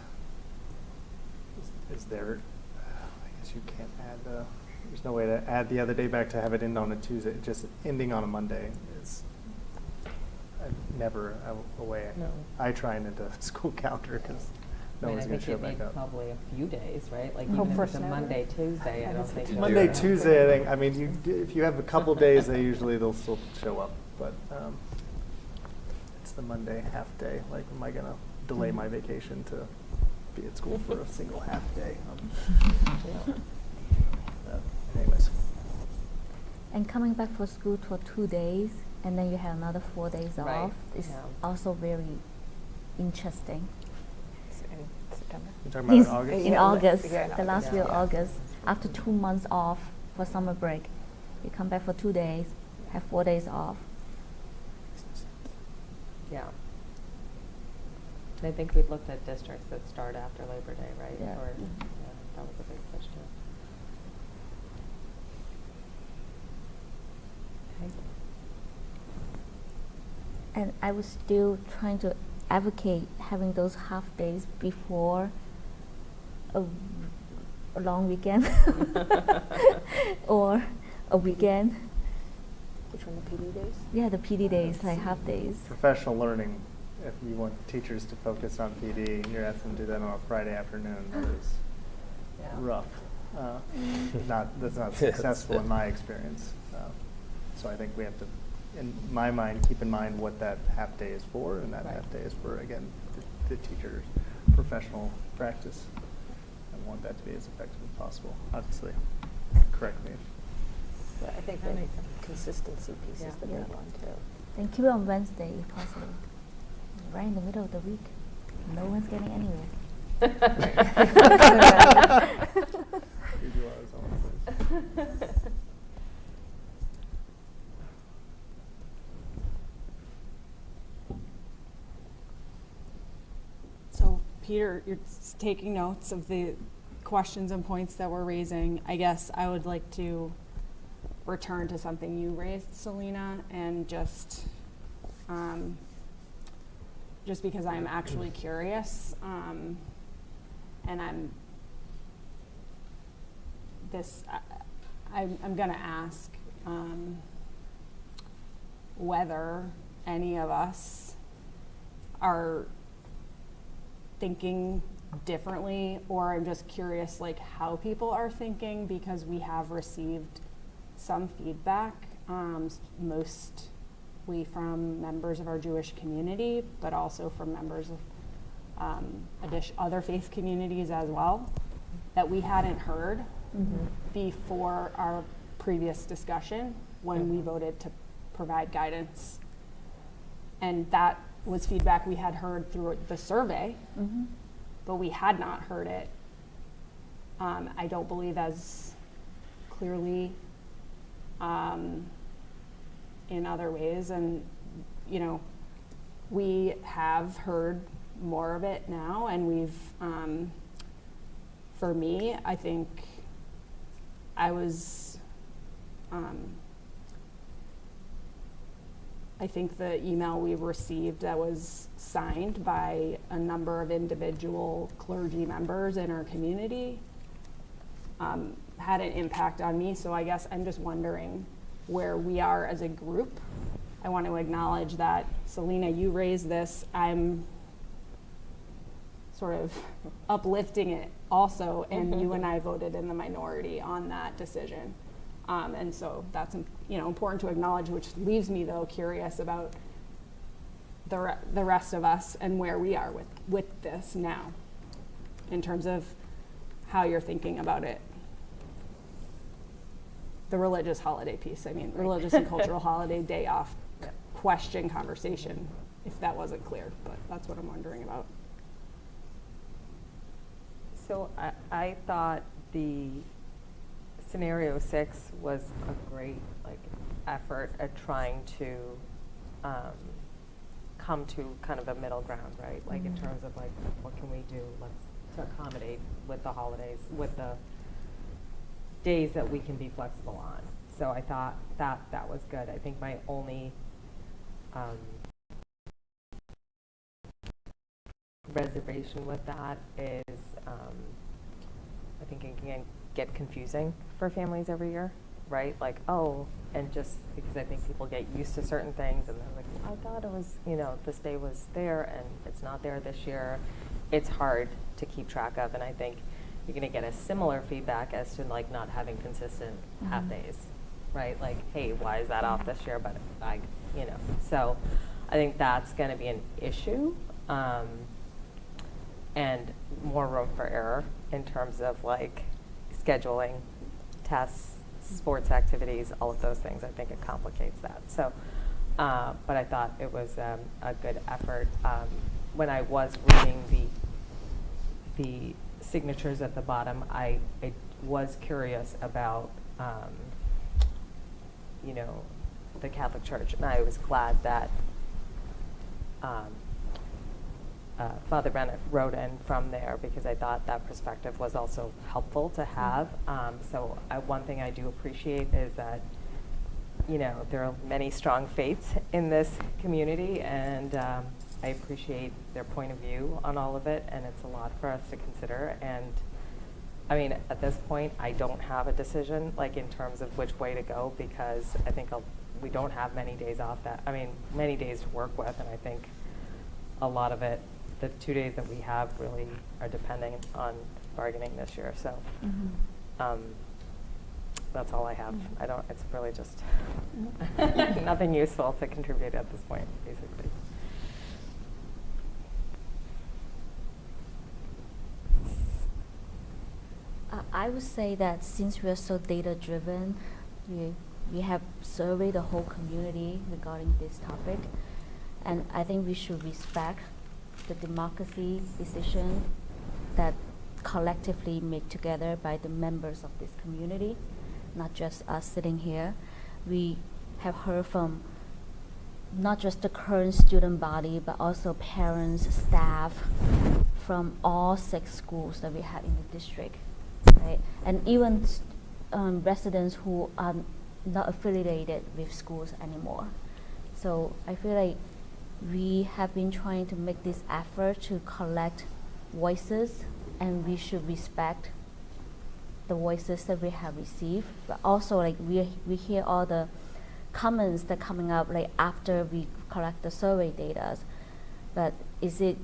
there, I guess you can't add, there's no way to add the other day back to have it end on a Tuesday. Just ending on a Monday is never a way No. I try and into school calendar because no one's going to show back up. Probably a few days, right? Like Hope even for if it's a snow. Monday, Tuesday, I don't think. they'll Monday, show up. Tuesday, I think. I mean, if you have a couple days, they'll still show up. But it's the Monday half day. Like, am I gonna delay my vacation to be at school for a single half day? Anyways, And coming back for school for 2 days, and then you have another 4 days Right, off, is yeah. also very interesting. In September. you're talking about in August? In Yeah, August, yeah, the last week of yeah. August, after 2 months off for summer break, you come back for 2 days, have 4 days off. Yeah. I think we've looked at districts that start after Labor Day, right? Yeah. Or, yeah, that was a big question. Okay. And I was still trying to advocate having those half days before a long weekend or a weekend. Which one, the PD days? Yeah, the PD days, like half days. Professional learning, if you want teachers to focus on PD, and you're asking them to do that on a Friday afternoon, that is Yeah. rough. That's not successful in my experience. So I think we have to, in my mind, keep in mind what that half day is for, and that Right. half day is for, again, the teacher's professional practice. I want that to be as effective as possible, obviously. Correct me. But I think That the makes sense. consistency piece Yeah. is the Yeah. big one too. Then keep it on Wednesday if possible. Right in the middle of the week. No one's getting anywhere. We do ours on Wednesdays. So, Peter, you're taking notes of the questions and points that we're raising. I guess I would like to return to something you raised, Selena, and just because I'm actually curious, and I'm going to ask whether any of us are thinking differently, or I'm just curious like how people are thinking, because we have received some feedback, mostly from members of our Jewish community, but also from members of other faith communities as well, that we hadn't heard before our previous discussion when we voted to provide guidance. And that was feedback we had heard through the survey, but we had not heard it, I don't believe, as clearly in other ways. And, you know, we have heard more of it now, and we've, for me, I think I think the email we received that was signed by a number of individual clergy members in our community had an impact on me. So I guess I'm just wondering where we are as a group. I want to acknowledge that, Selena, you raised this. I'm sort of uplifting it also, and you and I voted in the minority on that decision. And so that's important to acknowledge, which leaves me, though, curious about the rest of us and where we are with this now in terms of how you're thinking about it. The religious holiday piece, I mean, religious and cultural holiday, day off, question, conversation, if that wasn't clear, but that's what I'm wondering about. So I thought the scenario 6 was a great effort at trying to come to kind of a middle ground, right? Like in terms of what can we do to accommodate with the holidays, with the days that we can be flexible on. So I thought that was good. I think my only reservation with that is, I think it can get confusing for families every year, right? Like, oh, and just because I think people get used to certain things and they're like, well, I thought it was, this day was there and it's not there this year. It's hard to keep track of, and I think you're going to get a similar feedback as to like not having consistent half days, right? Like, hey, why is that off this year? But so I think that's going to be an issue, and more room for error in terms of like scheduling, tests, sports activities, all of those things. I think it complicates that. So, but I thought it was a good effort. When I was reading the signatures at the bottom, I was curious about, the Catholic Church, and I was glad that Father Bennett wrote in from there, because I thought that perspective was also helpful to have. So one thing I do appreciate is that, there are many strong faiths in this community, and I appreciate their point of view on all of it, and it's a lot for us to consider. And I mean, at this point, I don't have a decision, like in terms of which way to go, because I think we don't have many days off many days to work with, and I think a lot of it, the 2 days that we have really are depending on bargaining this year. So that's all I have. It's really just nothing useful to contribute at this point, basically. I would say that since we are so data-driven, we have surveyed the whole community regarding this topic, and I think we should respect the democracy decision that collectively made together by the members of this community, not just us sitting here. We have heard from not just the current student body, but also parents, staff from all 6 schools that we have in the district. Right? And even residents who are not affiliated with schools anymore. So I feel like we have been trying to make this effort to collect voices, and we should respect the voices that we have received. But also, like, we hear all the comments that are coming up like after we collect the survey data. But we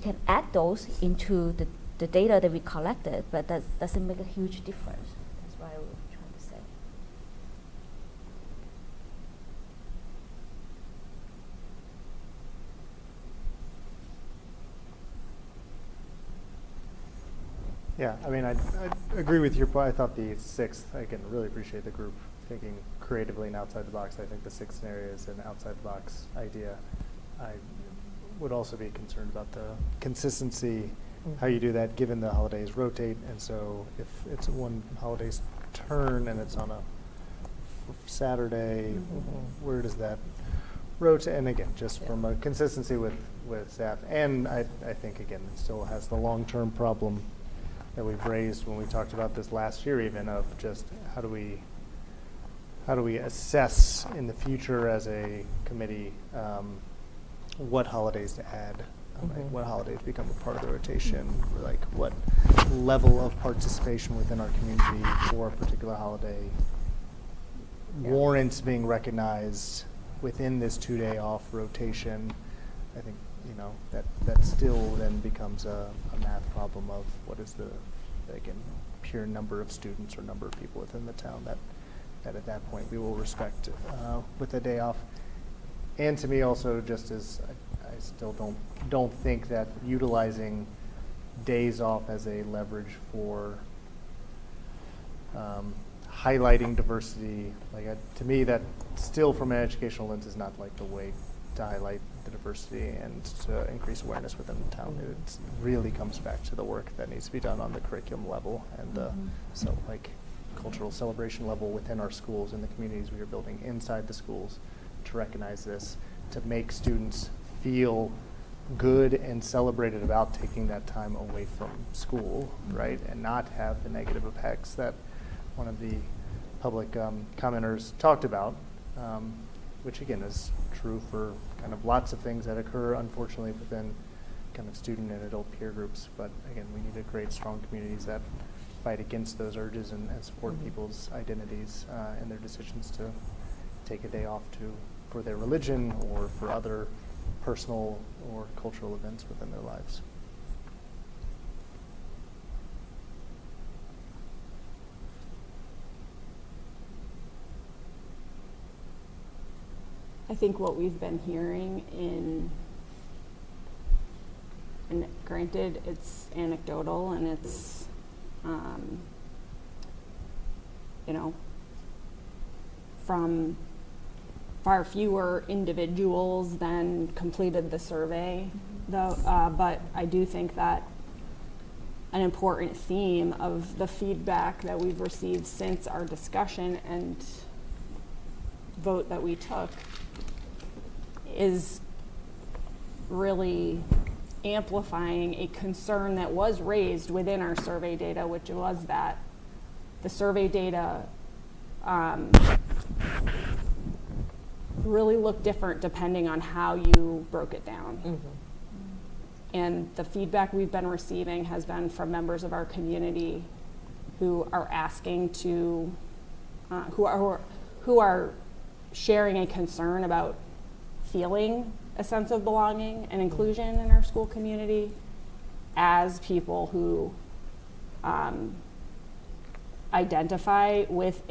can add those into the data that we collected, but that doesn't make a huge difference. That's what I was trying to say. Yeah, I mean, I agree with your point. I thought the 6th, again, really appreciate the group thinking creatively and outside the box. I think the 6th scenario is an outside the box idea. I would also be concerned about the consistency, how you do that given the holidays rotate. And so if it's one holiday's turn and it's on a Saturday, where does that rotate? And again, just from a consistency with staff. And I think, again, it still has the long-term problem that we've raised when we talked about this last year, even, of just how do we assess in the future as a committee what holidays to add, like what holidays become a part of the rotation, like what level of participation within our community for a particular holiday warrants being recognized within this 2-day off rotation. I think that still then becomes a math problem of what is the, again, pure number of students or number of people within the town that at that point we will respect with the day off. And to me also, just as I still don't think that utilizing days off as a leverage for highlighting diversity, to me that still from an educational lens is not like the way to highlight the diversity and to increase awareness within the town. It really comes back to the work that needs to be done on the curriculum level and the cultural celebration level within our schools and the communities we are building inside the schools, to recognize this, to make students feel good and celebrated about taking that time away from school, right, and not have the negative effects that one of the public commenters talked about. which again is true for kind of lots of things that occur, unfortunately, within kind of student and adult peer groups. But again, we need to create strong communities that fight against those urges and support people's identities and their decisions to take a day off for their religion or for other personal or cultural events within their lives. I think what we've been hearing and granted, it's anecdotal and it's, from far fewer individuals than completed the survey, though. But I do think that an important theme of the feedback that we've received since our discussion and vote that we took is really amplifying a concern that was raised within our survey data, which was that the survey data really looked different depending on how you broke it down. Mm-hmm. And the feedback we've been receiving has been from members of our community who are asking to, who are sharing a concern about feeling a sense of belonging and inclusion in our school community as people who identify with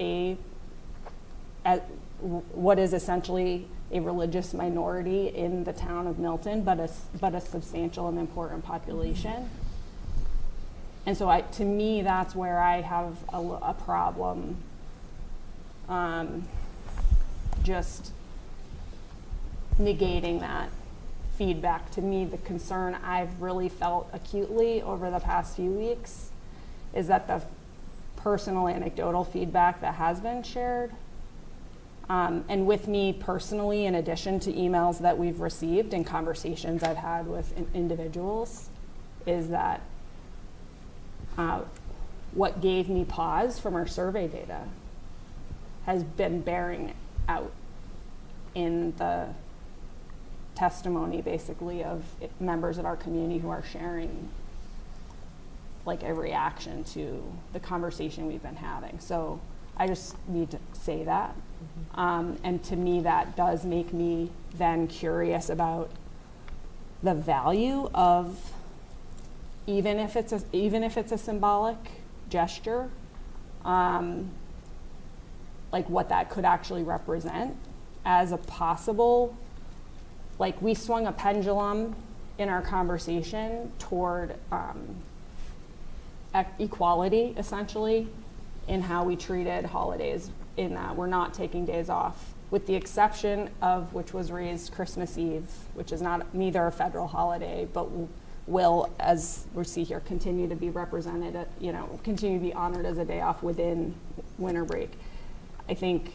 what is essentially a religious minority in the town of Milton, but a substantial and important population. And so to me, that's where I have a problem just negating that feedback. To me, the concern I've really felt acutely over the past few weeks is that the personal anecdotal feedback that has been shared, and with me personally, in addition to emails that we've received and conversations I've had with individuals, is that what gave me pause from our survey data has been bearing out in the testimony, basically, of members of our community who are sharing like a reaction to the conversation we've been having. So I just need to say that. And to me, that does make me then curious about the value of, even if it's a symbolic gesture, like what that could actually represent as a possible, like we swung a pendulum in our conversation toward equality, essentially, in how we treated holidays, in that we're not taking days off, with the exception of, which was raised, Christmas Eve, which is neither a federal holiday, but will, as we see here, continue to be represented, continue to be honored as a day off within winter break. I think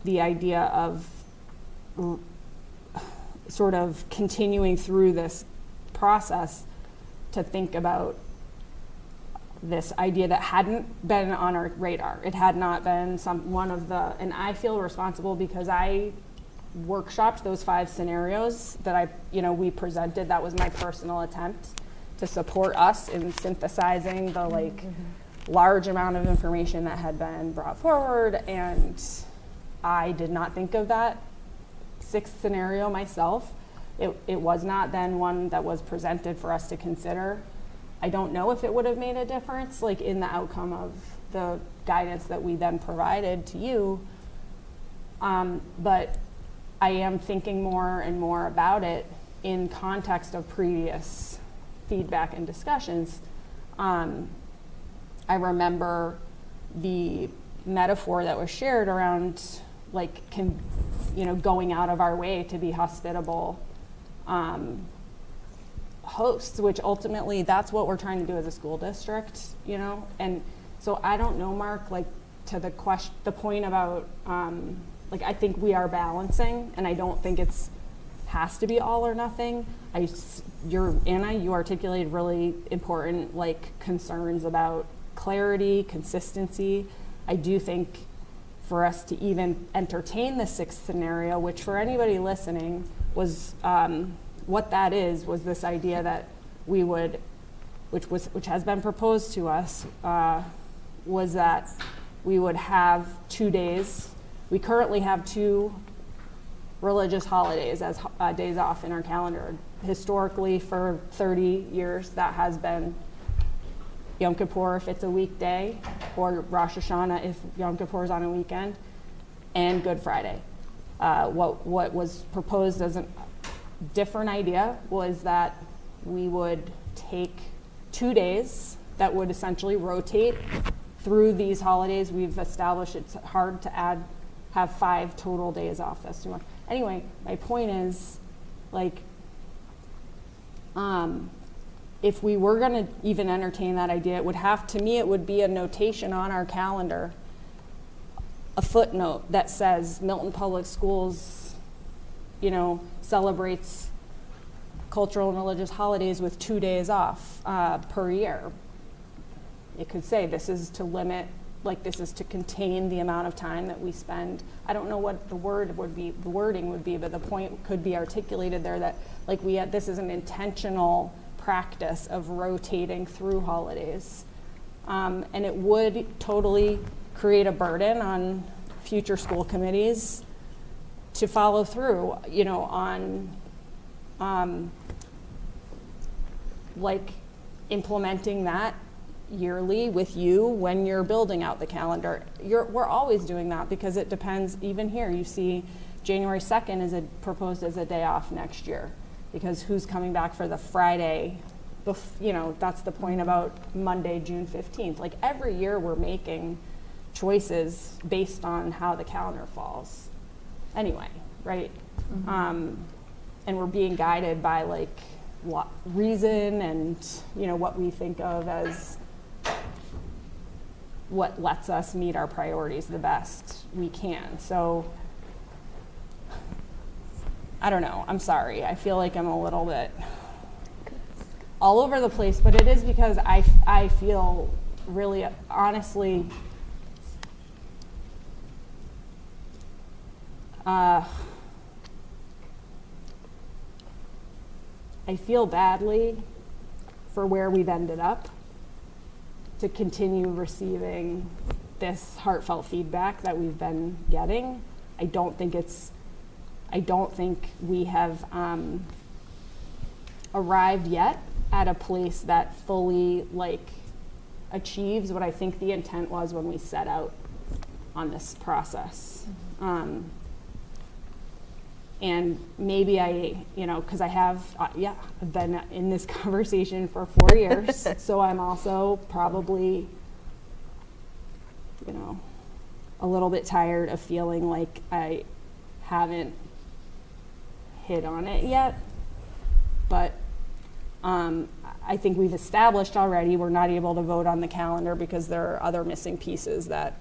the idea of sort of continuing through this process to think about this idea that hadn't been on our radar. It had not been and I feel responsible because I workshopped those 5 scenarios that we presented. That was my personal attempt to support us in synthesizing the large amount of information that had been brought forward, and I did not think of that 6th scenario myself. It was not then one that was presented for us to consider. I don't know if it would have made a difference, in the outcome of the guidance that we then provided to you. But I am thinking more and more about it in context of previous feedback and discussions. I remember the metaphor that was shared around going out of our way to be hospitable hosts, which ultimately that's what we're trying to do as a school district, and so I don't know, Mark, to the point about I think we are balancing, and I don't think has to be all or nothing. Anna, you articulated really important concerns about clarity, consistency. I do think for us to even entertain the sixth scenario, which for anybody listening was, what that is, was this idea that we would, which has been proposed to us, was that we would have 2 days. We currently have 2 religious holidays as days off in our calendar. Historically, for 30 years, that has been Yom Kippur if it's a weekday, or Rosh Hashanah if Yom Kippur is on a weekend, and Good Friday. What was proposed as a different idea was that we would take 2 days that would essentially rotate through these holidays. We've established it's hard to have 5 total days off. That's too much. Anyway, my point is, like, if we were going to even entertain that idea, it would have, to me, it would be a notation on our calendar, a footnote that says Milton Public Schools, celebrates cultural and religious holidays with 2 days off per year. It could say this is to limit, this is to contain the amount of time that we spend. I don't know what the wording would be, but the point could be articulated there that this is an intentional practice of rotating through holidays. And it would totally create a burden on future school committees to follow through, on implementing that yearly with you when you're building out the calendar. We're always doing that because it depends. Even here, you see January 2nd is proposed as a day off next year because who's coming back for the Friday? That's the point about Monday, June 15th. Every year we're making choices based on how the calendar falls. Anyway, right? And we're being guided by reason and what we think of as what lets us meet our priorities the best we can. So I don't know. I'm sorry. I feel like I'm a little bit all over the place, but it is because I feel really, honestly, I feel badly for where we've ended up to continue receiving this heartfelt feedback that we've been getting. I don't think we have arrived yet at a place that fully achieves what I think the intent was when we set out on this process. And maybe because I have, I've been in this conversation for 4 years, so I'm also probably, a little bit tired of feeling like I haven't hit on it yet. But I think we've established already we're not able to vote on the calendar because there are other missing pieces that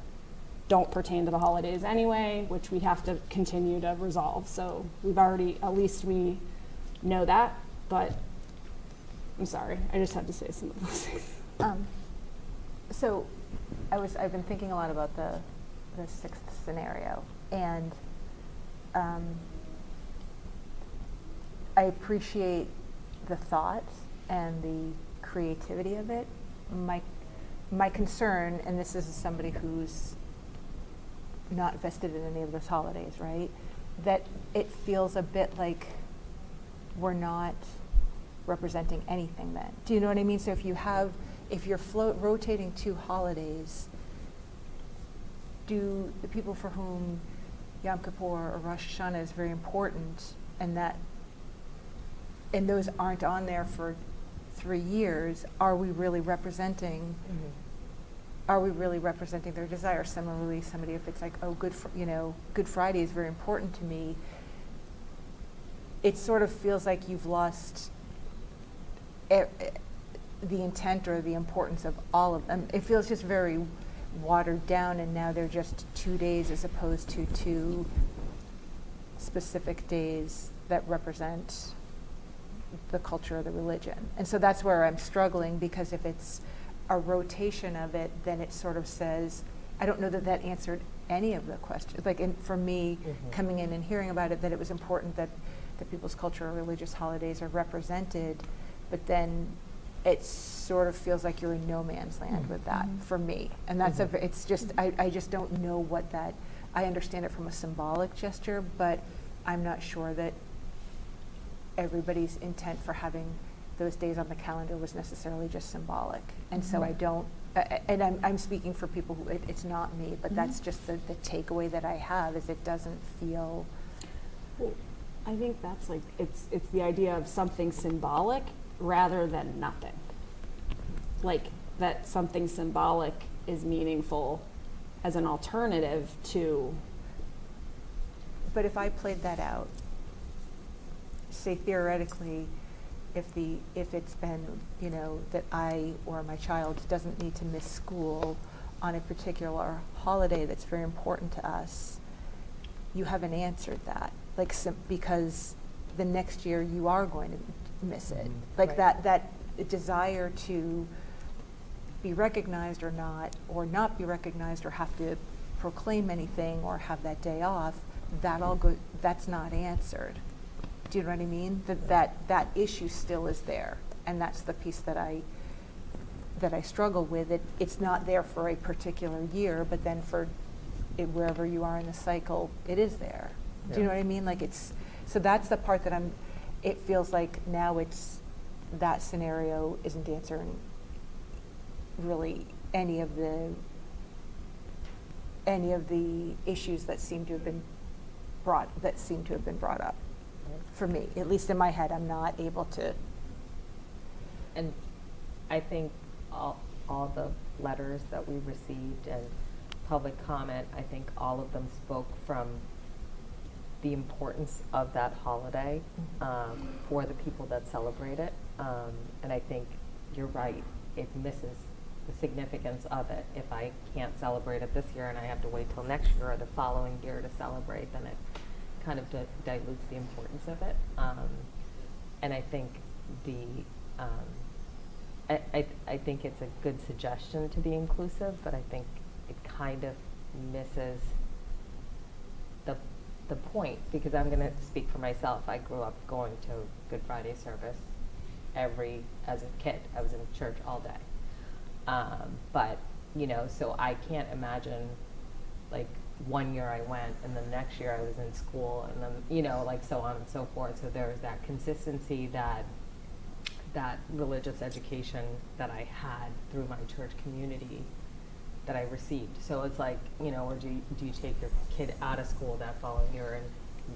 don't pertain to the holidays anyway, which we have to continue to resolve. So we've already, at least we know that, but I'm sorry, I just had to say some of those things. So I've been thinking a lot about the sixth scenario, and I appreciate the thought and the creativity of it. My concern, and this is somebody who's not vested in any of those holidays, right? That it feels a bit like we're not representing anything then. Do you know what I mean? So if you're rotating 2 holidays, do the people for whom Yom Kippur or Rosh Hashanah is very important and those aren't on there for 3 years, are we really representing their desire? Similarly, somebody, if it's like, oh, Good Friday is very important to me, it sort of feels like you've lost the intent or the importance of all of them. It feels just very watered down, and now they're just 2 days as opposed to 2 specific days that represent the culture or the religion. And so that's where I'm struggling, because if it's a rotation of it, then it sort of says, I don't know that answered any of the questions. Like, for me, coming in and hearing about it, that it was important that people's cultural or religious holidays are represented, but then it sort of feels like you're in no man's land with that, for me. And that's it's just, I just don't know what that, I understand it from a symbolic gesture, but I'm not sure that everybody's intent for having those days on the calendar was necessarily just symbolic. And so I don't, and I'm speaking for people who, it's not me, but that's just the takeaway that I have, is it doesn't feel. Well, I think that's like, it's the idea of something symbolic rather than nothing. Like, that something symbolic is meaningful as an alternative to. But if I played that out, say theoretically, if it's been, you know, that I or my child doesn't need to miss school on a particular holiday that's very important to us, you haven't answered that. Like, because the next year you are going to miss it. Like, that desire to be recognized or not be recognized, or have to proclaim anything or have that day off, that's not answered. Do you know what I mean? That issue still is there, and that's the piece that I struggle with. It's not there for a particular year, but then for wherever you are in the cycle, it is there. Do you know what I mean? Like, so that's the part that it feels like now that scenario isn't answering really any of the issues that seem to have been brought up. For me, at least in my head, I'm not able to. And I think all the letters that we received and public comment, I think all of them spoke from the importance of that holiday for the people that celebrate it. And I think you're right, it misses the significance of it. If I can't celebrate it this year and I have to wait till next year or the following year to celebrate, then it kind of dilutes the importance of it. And I think I think it's a good suggestion to be inclusive, but I think it kind of misses the point, because I'm going to speak for myself. I grew up going to Good Friday service as a kid. I was in church all day. But, you know, so I can't imagine, like, one year I went and the next year I was in school, and then, you know, like, so on and so forth. So there was that consistency, that religious education that I had through my church community that I received. So it's like, you know, or do you take your kid out of school that following year, and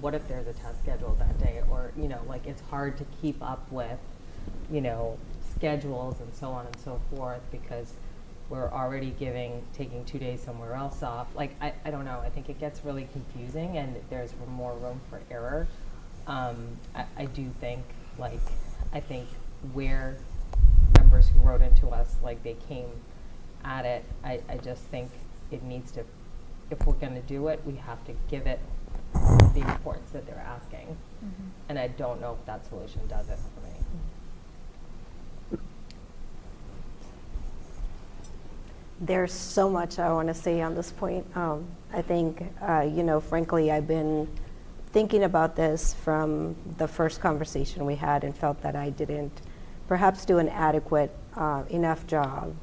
what if there's a test scheduled that day? Or, you know, like, it's hard to keep up with, you know, schedules and so on and so forth, because we're already taking 2 days somewhere else off. Like, I don't know, I think it gets really confusing, and there's more room for error. I do think, like, I think where members who wrote into us, like, they came at it, I just think it needs to, if we're going to do it, we have to give it the importance that they're asking. And I don't know if that solution does it for me. There's so much I want to say on this point. I think, you know, frankly, I've been thinking about this from the first conversation we had, and felt that I didn't perhaps do an adequate enough job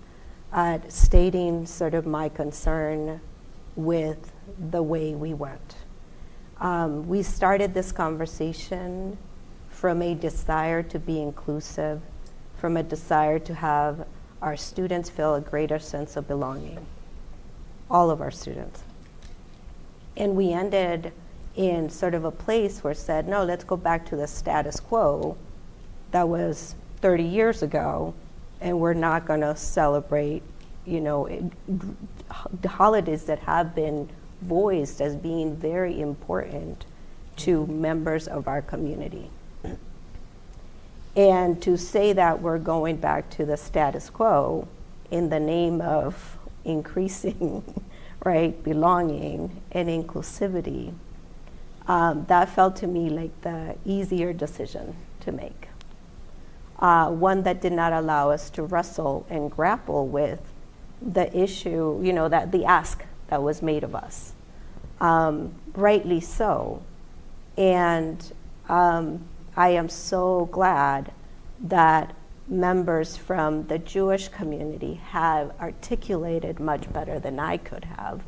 at stating sort of my concern with the way we went. We started this conversation from a desire to be inclusive, from a desire to have our students feel a greater sense of belonging, all of our students. And we ended in sort of a place where said, no, let's go back to the status quo that was 30 years ago, and we're not going to celebrate, you know, the holidays that have been voiced as being very important to members of our community. And to say that we're going back to the status quo in the name of increasing, right, belonging and inclusivity, that felt to me like the easier decision to make. One that did not allow us to wrestle and grapple with the issue, you know, that the ask that was made of us. rightly so. And I am so glad that members from the Jewish community have articulated much better than I could have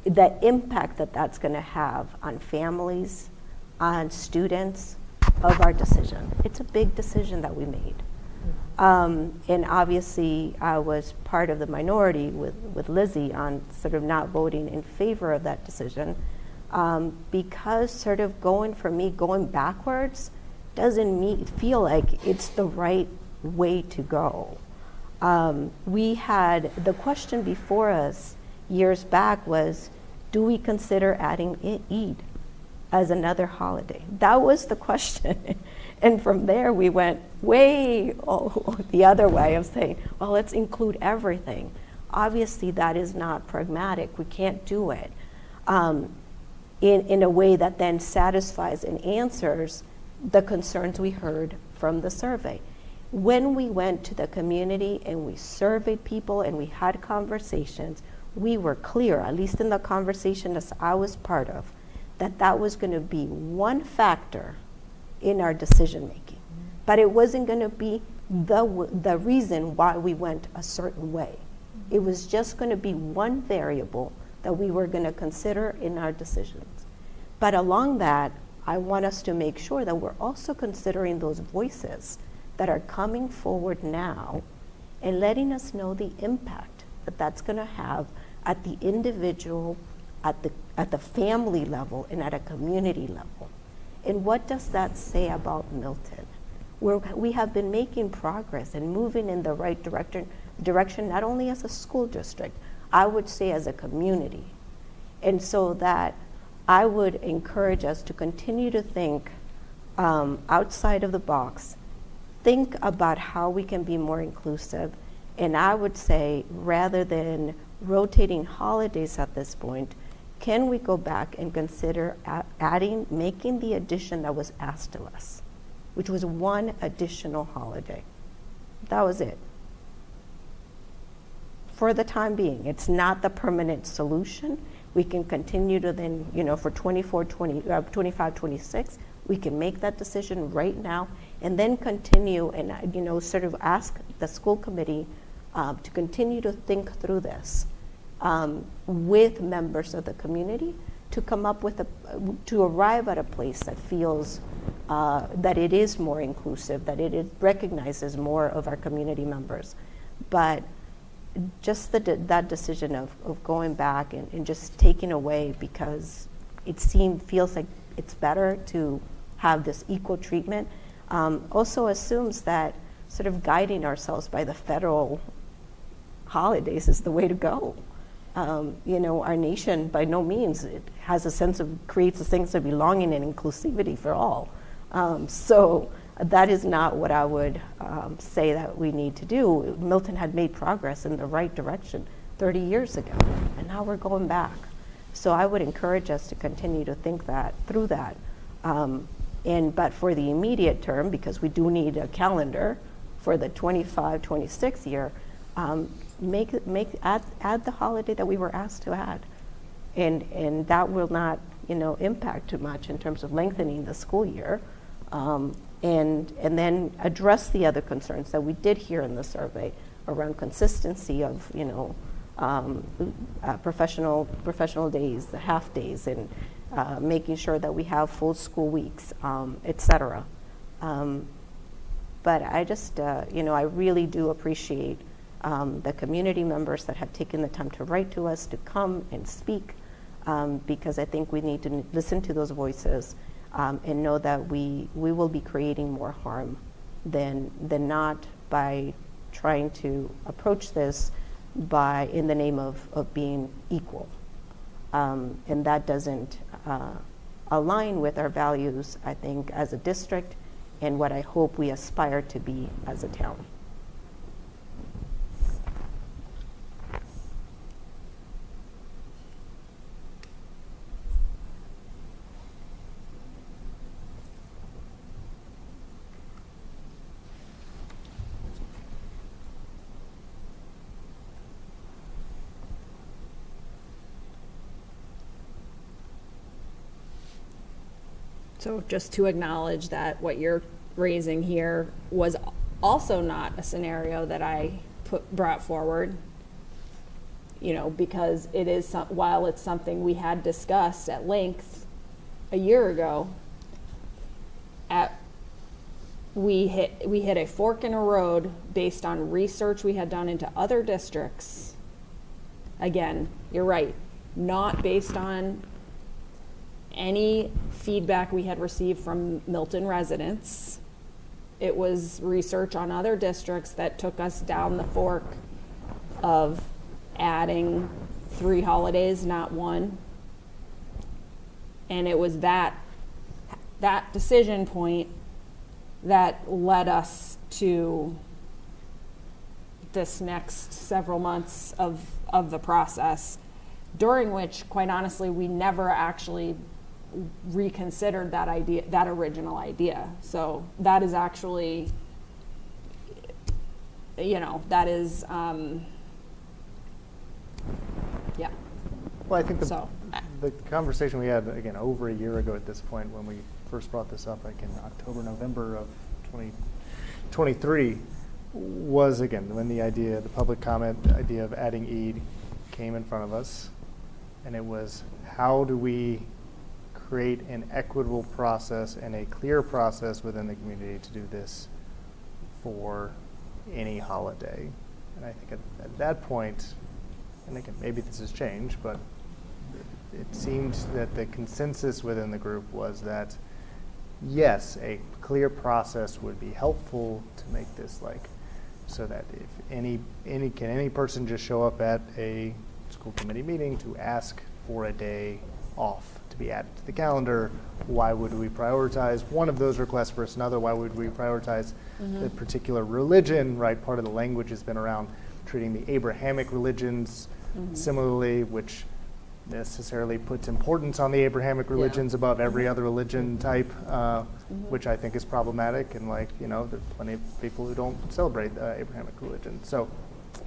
the impact that that's going to have on families, on students of our decision. It's a big decision that we made. And obviously, I was part of the minority with Lizzie on sort of not voting in favor of that decision, because sort of going backwards doesn't feel like it's the right way to go. We had, the question before us years back was, do we consider adding Eid as another holiday? That was the question. And from there, we went way the other way of saying, well, let's include everything. Obviously, that is not pragmatic. We can't do it in a way that then satisfies and answers the concerns we heard from the survey. When we went to the community and we surveyed people and we had conversations, we were clear, at least in the conversation that I was part of, that that was going to be one factor in our decision making. But it wasn't going to be the reason why we went a certain way. It was just going to be one variable that we were going to consider in our decisions. But along that, I want us to make sure that we're also considering those voices that are coming forward now and letting us know the impact that that's going to have at the individual, at the family level, and at a community level. And what does that say about Milton? We have been making progress and moving in the right direction, not only as a school district, I would say as a community. And so that I would encourage us to continue to think outside of the box, think about how we can be more inclusive. And I would say, rather than rotating holidays at this point, can we go back and consider making the addition that was asked of us, which was one additional holiday. That was it. For the time being, it's not the permanent solution. We can continue to then, for 24, 25, 26, we can make that decision right now and then continue and, sort of ask the school committee to continue to think through this with members of the community to come up with to arrive at a place that feels that it is more inclusive, that it recognizes more of our community members. But just that decision of going back and just taking away because it feels like it's better to have this equal treatment also assumes that sort of guiding ourselves by the federal holidays is the way to go. Our nation, by no means, it creates a sense of belonging and inclusivity for all. So that is not what I would say that we need to do. Milton had made progress in the right direction 30 years ago, and now we're going back. So I would encourage us to continue to think through that. But for the immediate term, because we do need a calendar for the 25-26 year, add the holiday that we were asked to add, and that will not impact too much in terms of lengthening the school year, and then address the other concerns that we did hear in the survey around consistency of professional days, the half days, and making sure that we have full school weeks, etc. But I just I really do appreciate the community members that have taken the time to write to us, to come and speak, because I think we need to listen to those voices and know that we will be creating more harm than not by trying to approach this in the name of being equal. And that doesn't align with our values, I think, as a district and what I hope we aspire to be as a town. So just to acknowledge that what you're raising here was also not a scenario that I brought forward, you know, because it is, while it's something we had discussed at length a year ago, we hit a fork in a road based on research we had done into other districts. Again, you're right, not based on any feedback we had received from Milton residents. It was research on other districts that took us down the fork of adding 3 holidays, not 1. And it was that decision point that led us to this next several months of the process, during which, quite honestly, we never actually reconsidered that idea, that original idea. So that is actually, you know, that is, yeah. Well, I think So, the conversation we had, again, over a year ago at this point, when we first brought this up, like in October, November of 2023, was, again, when the public comment idea of adding Eid came in front of us. And it was, how do we create an equitable process and a clear process within the community to do this for any holiday? And I think at that point, and again, maybe this has changed, but it seemed that the consensus within the group was that, yes, a clear process would be helpful to make this so that if any person just show up at a school committee meeting to ask for a day off to be added to the calendar? Why would we prioritize one of those requests versus another? Why would we prioritize the particular religion, right? Part of the language has been around treating the Abrahamic religions similarly, which necessarily puts importance on the Abrahamic religions above every other religion type, which I think is problematic. And there's plenty of people who don't celebrate Abrahamic religion. So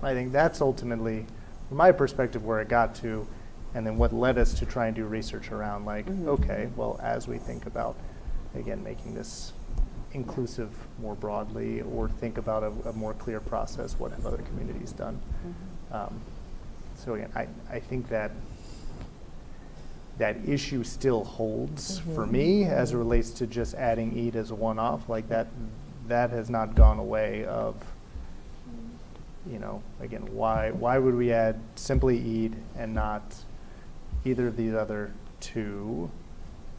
I think that's ultimately, from my perspective, where it got to, and then what led us to try and do research around okay, well, as we think about, again, making this inclusive more broadly, or think about a more clear process, what have other communities done? So again, I think that issue still holds for me as it relates to just adding Eid as a one-off. That has not gone away of, again, why would we add simply Eid and not either of these other 2?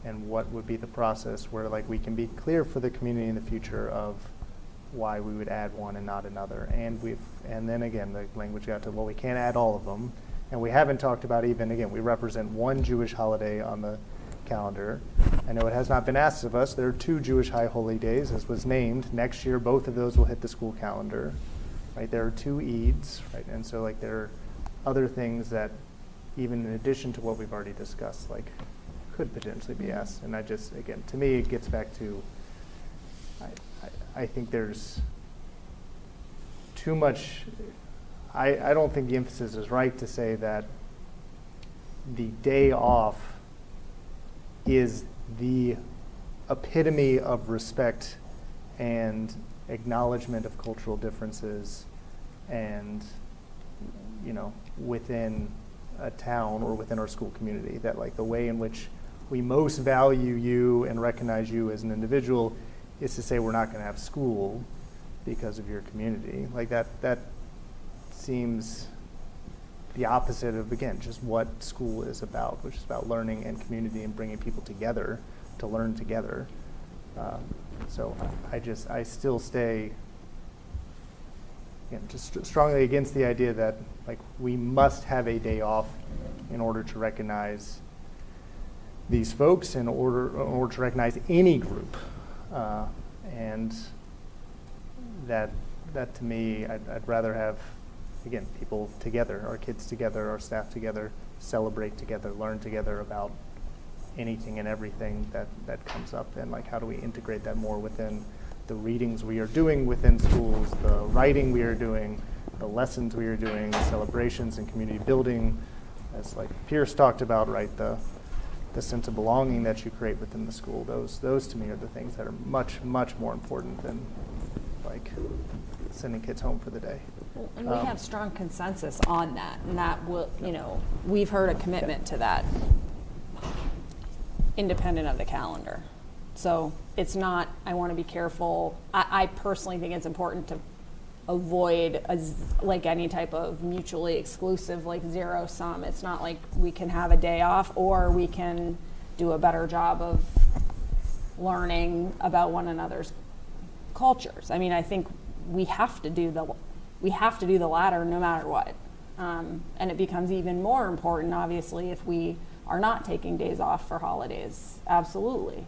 And what would be the process where we can be clear for the community in the future of why we would add one and not another? And then again, the language got to, well, we can't add all of them. And we haven't talked about even, again, we represent one Jewish holiday on the calendar. I know it has not been asked of us. There are 2 Jewish high holy days, as was named. Next year, both of those will hit the school calendar, right? There are 2 Eids, right? And so there are other things that, even in addition to what we've already discussed, could potentially be asked. And again, to me, it gets back to, I think there's too much. I don't think the emphasis is right to say that the day off is the epitome of respect and acknowledgement of cultural differences and, within a town or within our school community. That the way in which we most value you and recognize you as an individual is to say we're not going to have school because of your community. That seems the opposite of, again, just what school is about, which is about learning and community and bringing people together to learn together. So I still stay, again, just strongly against the idea that we must have a day off in order to recognize these folks, in order to recognize any group, and that to me, I'd rather have, again, people together, our kids together, our staff together, celebrate together, learn together about anything and everything that comes up, and how do we integrate that more within the readings we are doing within schools, the writing we are doing, the lessons we are doing, the celebrations and community building, as Pierce talked about, right? The the sense of belonging that you create within the school. Those to me are the things that are much, much more important than like sending kids home for the day. And we have strong consensus on that, and that will, we've heard a commitment to that, independent of the calendar. So it's not, I want to be careful. I personally think it's important to avoid like any type of mutually exclusive, like zero sum. It's not like we can have a day off or we can do a better job of learning about one another's cultures. I mean, I think we have to do the latter no matter what. And it becomes even more important, obviously, if we are not taking days off for holidays. Absolutely.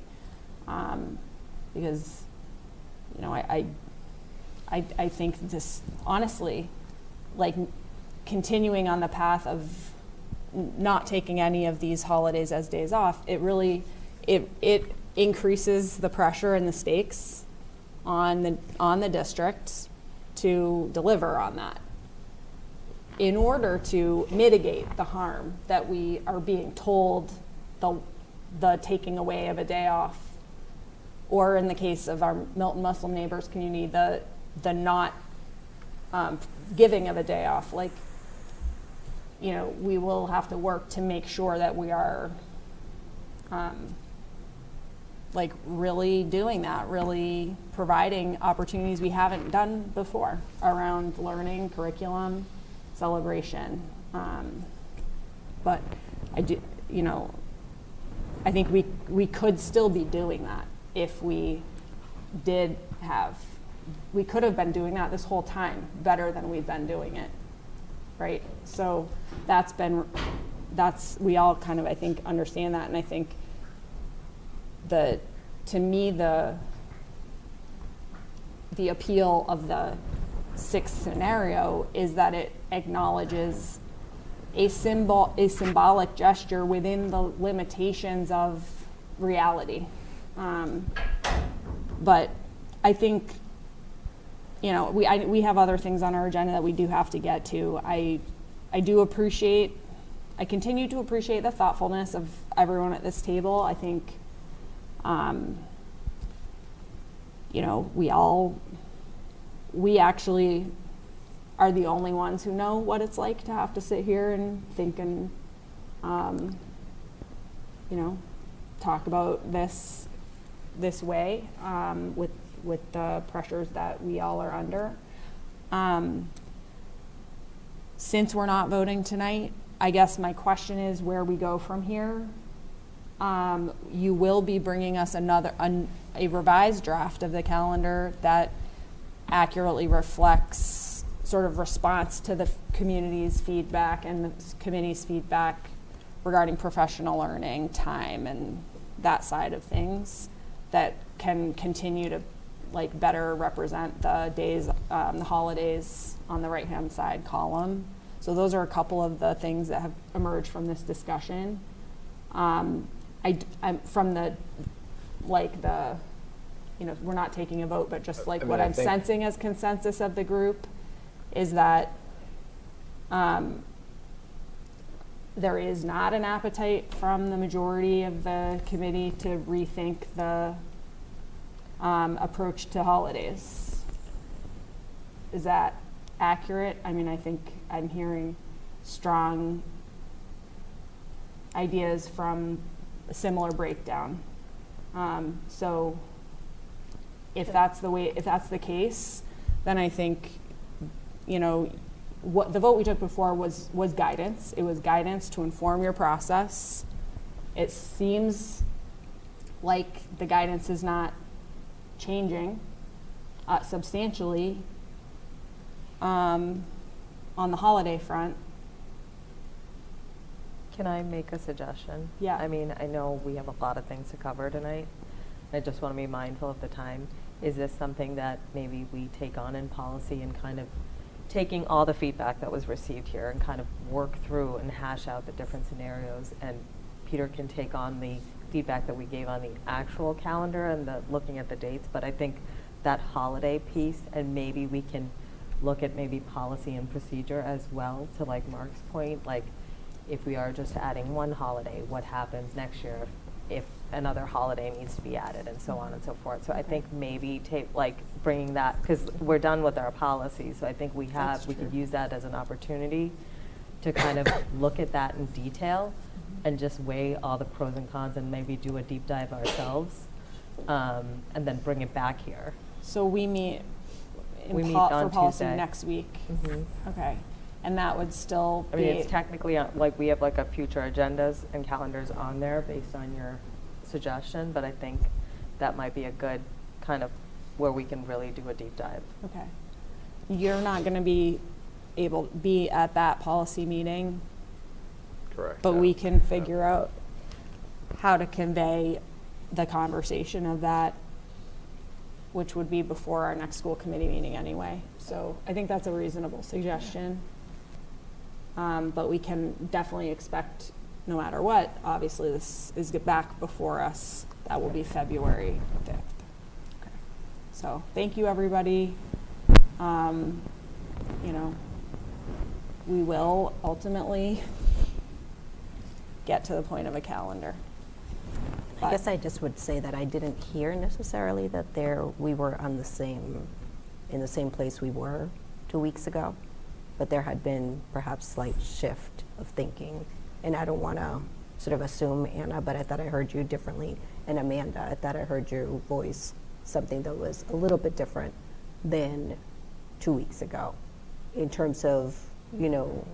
Because, I think this, honestly, like continuing on the path of not taking any of these holidays as days off, it really, it increases the pressure and the stakes on the district to deliver on that in order to mitigate the harm that we are being told the taking away of a day off, or in the case of our Milton Muslim neighbors community, the not giving of a day off. Like, we will have to work to make sure that we are like really doing that, really providing opportunities we haven't done before around learning, curriculum, celebration. But I do, I think we could still be doing that if we we could have been doing that this whole time better than we've been doing it, right? So we all kind of, I think, understand that, and I think to me, the appeal of the sixth scenario is that it acknowledges a symbolic gesture within the limitations of reality. But I think, we have other things on our agenda that we do have to get to. I continue to appreciate the thoughtfulness of everyone at this table. I think, we actually are the only ones who know what it's like to have to sit here and think and, talk about this way, with the pressures that we all are under. Since we're not voting tonight, I guess my question is where we go from here. You will be bringing us a revised draft of the calendar that accurately reflects sort of response to the community's feedback and the committee's feedback regarding professional learning, time, and that side of things that can continue to better represent the days, the holidays on the right-hand side column. So those are a couple of the things that have emerged from this discussion. I'm from we're not taking a vote, but just what I'm sensing as consensus of the group is that there is not an appetite from the majority of the committee to rethink the approach to holidays. Is that accurate? I mean, I think I'm hearing strong ideas from a similar breakdown. So if that's the case, then I think, what the vote we took before was guidance. It was guidance to inform your process. It seems like the guidance is not changing substantially on the holiday front. Can I make a suggestion? Yeah. I mean, I know we have a lot of things to cover tonight. I just want to be mindful of the time. Is this something that maybe we take on in policy and kind of taking all the feedback that was received here and kind of work through and hash out the different scenarios, and Peter can take on the feedback that we gave on the actual calendar and the looking at the dates, but I think that holiday piece, and maybe we can look at maybe policy and procedure as well, to Mark's point, if we are just adding one holiday, what happens next year if another holiday needs to be added, and so on and so forth. So I think maybe bringing that, because we're done with our policy, so I think we could use that as an opportunity to kind of look at that in detail and just weigh all the pros and cons and maybe do a deep dive ourselves, and then bring it back here. So we meet We meet for on policy Tuesday. next week. Mhm. Okay. And that would still I be. mean, it's technically, we have like a future agendas and calendars on there based on your suggestion, but I think that might be a good kind of where we can really do a deep dive. Okay. You're not going to be able to be at that policy meeting, Correct. but no. we can figure out how to convey the conversation of that, which would be before our next school committee meeting anyway. So I think that's a reasonable suggestion. But we can definitely expect, no matter what, obviously this is back before us. That will be February 5th. Okay. So thank you, everybody. You know, we will ultimately get to the point of a calendar. I guess I just would say that I didn't hear necessarily that we were in the same place we were 2 weeks ago, but there had been perhaps slight shift of thinking. And I don't want to sort of assume, Anna, but I thought I heard you differently. And Amanda, I thought I heard your voice something that was a little bit different than 2 weeks ago in terms of, you know,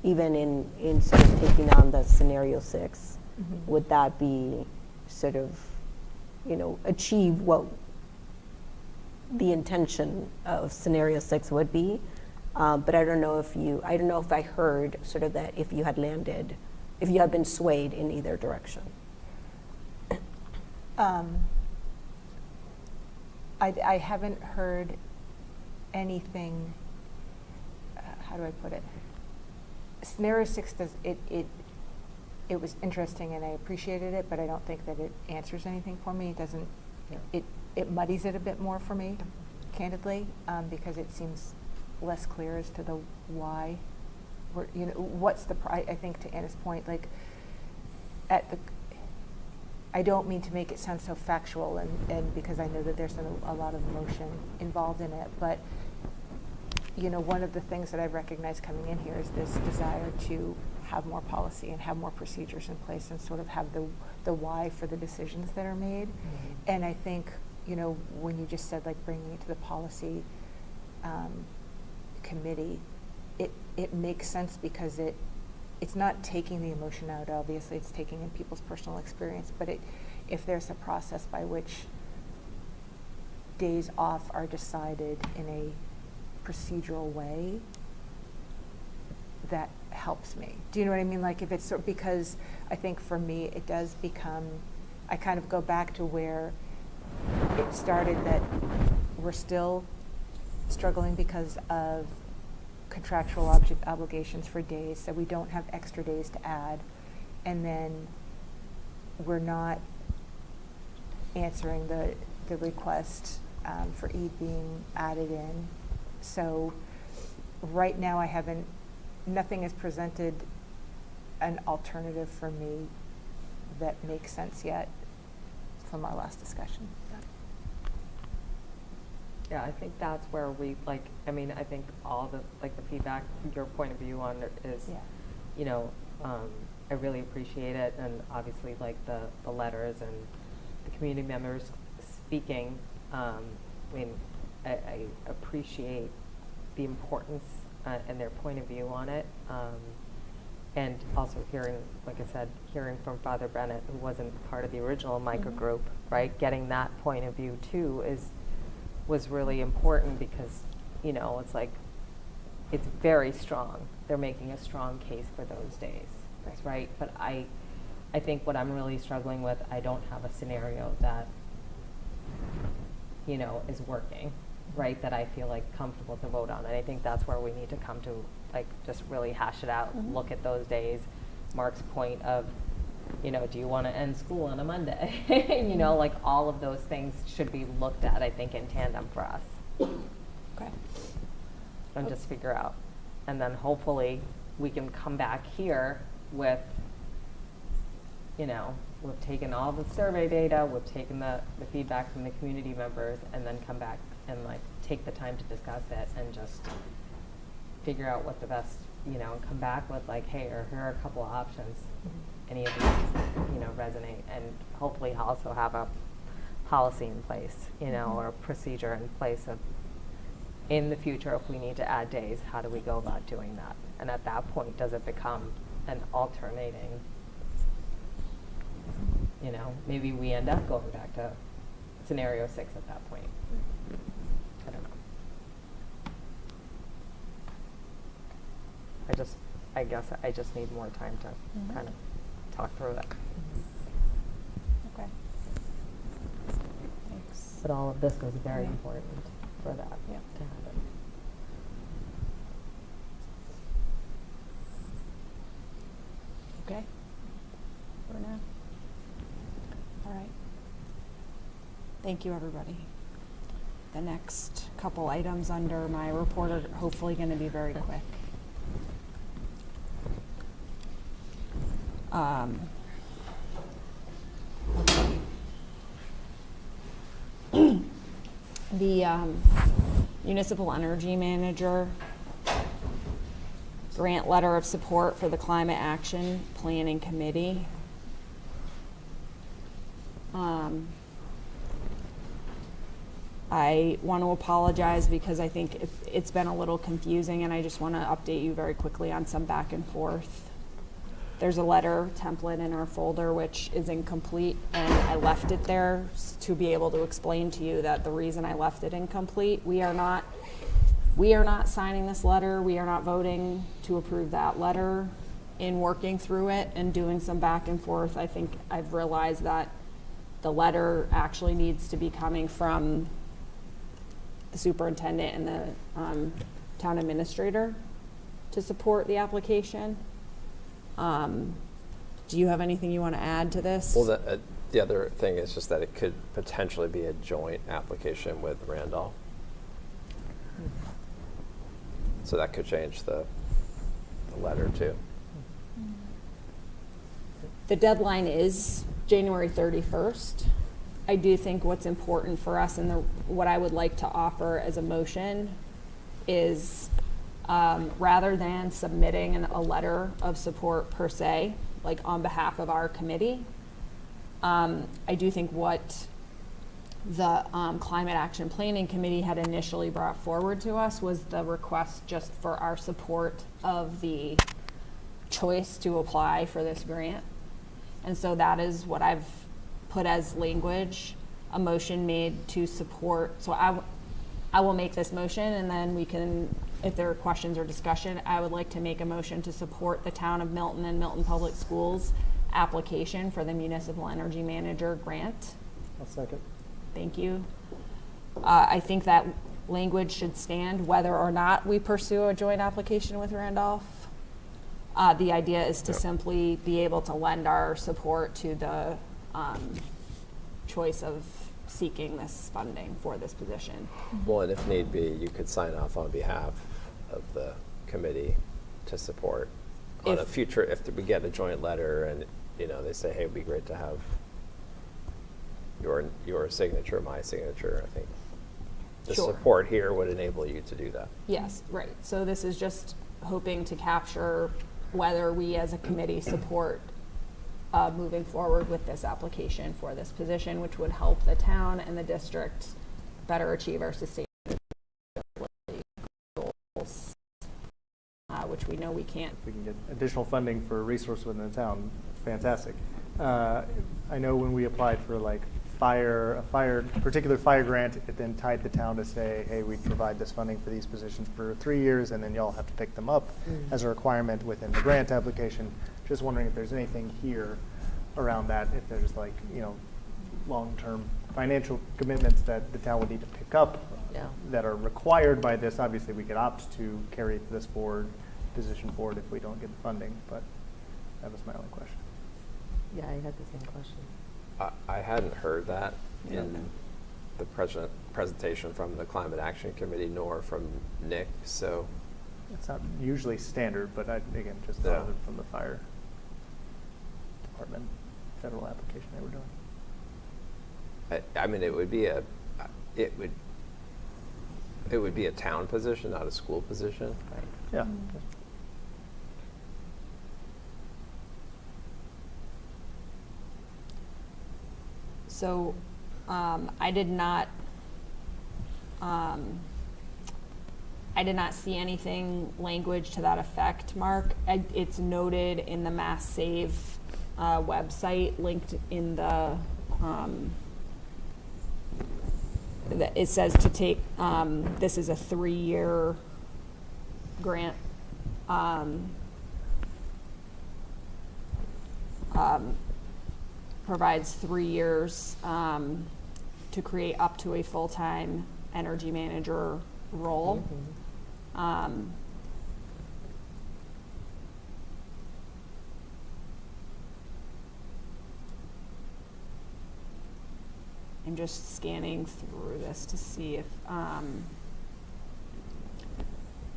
even in sort of taking on the scenario 6, would that be sort of, you know, achieve what the intention of scenario 6 would be? But I don't know if I heard sort of that if you had been swayed in either direction. I haven't heard anything, how do I put it? Scenario 6 it was interesting and I appreciated it, but I don't think that it answers anything for me. It doesn't, it muddies it a bit more for me, candidly, because it seems less clear as to the why. What's the, I think to Anna's point, like I don't mean to make it sound so factual and because I know that there's a lot of emotion involved in it, but you know, one of the things that I recognize coming in here is this desire to have more policy and have more procedures in place and sort of have the why for the decisions that are made. Mm-hmm. And I think, you know, when you just said like bringing it to the policy committee, it makes sense because it's not taking the emotion out, obviously, it's taking in people's personal experience, but if there's a process by which days off are decided in a procedural way, that helps me. Do you know what I mean? Like if it's because I think for me it does become, I kind of go back to where it started, that we're still struggling because of contractual obligations for days, so we don't have extra days to add, and then we're not answering the request for Eid being added in. So right now nothing has presented an alternative for me that makes sense yet from our last discussion. Yeah, I think that's where we, like, I mean, I think all the, like, the feedback, your point of view on it is, you know, I really appreciate it, and obviously, like, the letters and the community members speaking, I mean, I appreciate the importance and their point of view on it, and also hearing, like I said, hearing from Father Bennett, who wasn't part of the original microgroup, right? Getting that point of view, too, was really important because, you know, it's like, it's very strong. They're making a strong case for those days, right? But I think what I'm really struggling with, I don't have a scenario that, you know, is working, right? That I feel like comfortable to vote on. And I think that's where we need to come to, like, just really hash it out, look at those days. Mark's point of, you know, do you want to end school on a Monday? You know, like all of those things should be looked at, I think, in tandem for us. Okay. And just figure out. And then hopefully we can come back here with, you know, we've taken all the survey data, we've taken the feedback from the community members, and then come back and like take the time to discuss it and just figure out what the best, you know, and come back with like, hey, or here are a couple of options. Any of these, you know, resonate, and hopefully also have a policy in place, you know, or a procedure in place of, in the future, if we need to add days, how do we go about doing that? And at that point, does it become an alternating, you know, maybe we end up going back to scenario 6 at that point. I don't know. I guess I just need more time to kind of talk through it. Okay. Thanks. But all of this was very important for that to happen. Okay. For now. All right. Thank you, everybody. The next couple items under my report are hopefully going to be very quick. The municipal energy manager grant letter of support for the Climate Action Planning Committee. I want to apologize because I think it's been a little confusing, and I just want to update you very quickly on some back and forth. There's a letter template in our folder which is incomplete, and I left it there to be able to explain to you that the reason I left it incomplete, we are not signing this letter. We are not voting to approve that letter. In working through it and doing some back and forth, I think I've realized that the letter actually needs to be coming from the superintendent and the town administrator to support the application. Do you have anything you want to add to this? Well, the other thing is just that it could potentially be a joint application with Randolph. So that could change the letter too. The deadline is January 31st. I do think what's important for us and what I would like to offer as a motion is rather than submitting a letter of support per se, like on behalf of our committee, I do think what the Climate Action Planning Committee had initially brought forward to us was the request just for our support of the choice to apply for this grant. And so that is what I've put as language, a motion made to support. So I will make this motion, and then we can, if there are questions or discussion, I would like to make a motion to support the town of Milton and Milton Public Schools application for the Municipal Energy Manager grant. I'll second. Thank you. I think that language should stand whether or not we pursue a joint application with Randolph. The idea is to simply be able to lend our support to the choice of seeking this funding for this position. Well, and if need be, you could sign off on behalf of the committee to support on a future, if we get a joint letter and, you know, they say, hey, it'd be great to have your signature, my signature. I think the support here would enable you to do that. Yes, right. So this is just hoping to capture whether we as a committee support moving forward with this application for this position, which would help the town and the district better achieve our sustainability goals, which we know we can't. If we can get additional funding for a resource within the town, fantastic. I know when we applied for like particular fire grant, it then tied the town to say, hey, we provide this funding for these positions for 3 years, and then y'all have to pick them up as a requirement within the grant application. Just wondering if there's anything here around that, if there's like, you know, long-term financial commitments that the town would need to pick up that are required by this. Obviously, we could opt to carry this position forward if we don't get the funding, but that was my only question. Yeah, I had the same question. I hadn't heard that in the presentation from the Climate Action Committee nor from Nick, so It's not usually standard, but I, again, just thought of it from the fire department, federal application they were doing. I mean, it would be a town position, not a school position. Yeah. So I did not see anything language to that effect, Mark. It's noted in the Mass Save website, linked in the, it says to take, this is a 3-year grant. Provides 3 years to create up to a full-time energy manager role. I'm just scanning through this to see if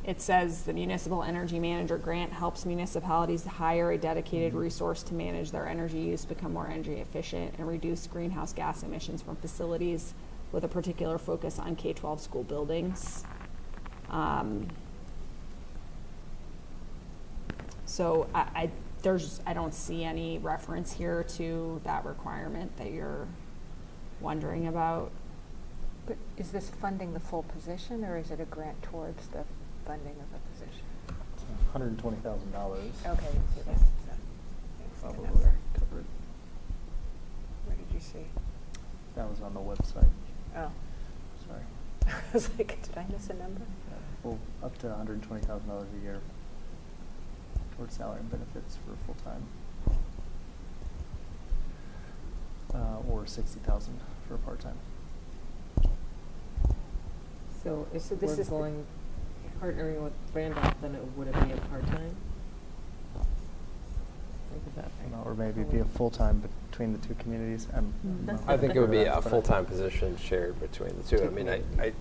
it says the Municipal Energy Manager Grant helps municipalities hire a dedicated resource to manage their energy use, become more energy efficient, and reduce greenhouse gas emissions from facilities with a particular focus on K-12 school buildings. So I don't see any reference here to that requirement that you're wondering about. But is this funding the full position, or is it a grant towards the funding of the position? It's $120,000. Okay, so that's the Probably number. covered. Where did you see? That was on the website. Oh. Sorry. I was like, did I miss a number? Well, up to $120,000 a year towards salary and benefits for full-time. Or $60,000 for part-time. So if So this we're is the- going, partnering with Randolph, then would it be a part-time? Like, is that right? Or maybe be a full-time between the two communities. I think it would be a full-time position shared between the two. I mean, Okay.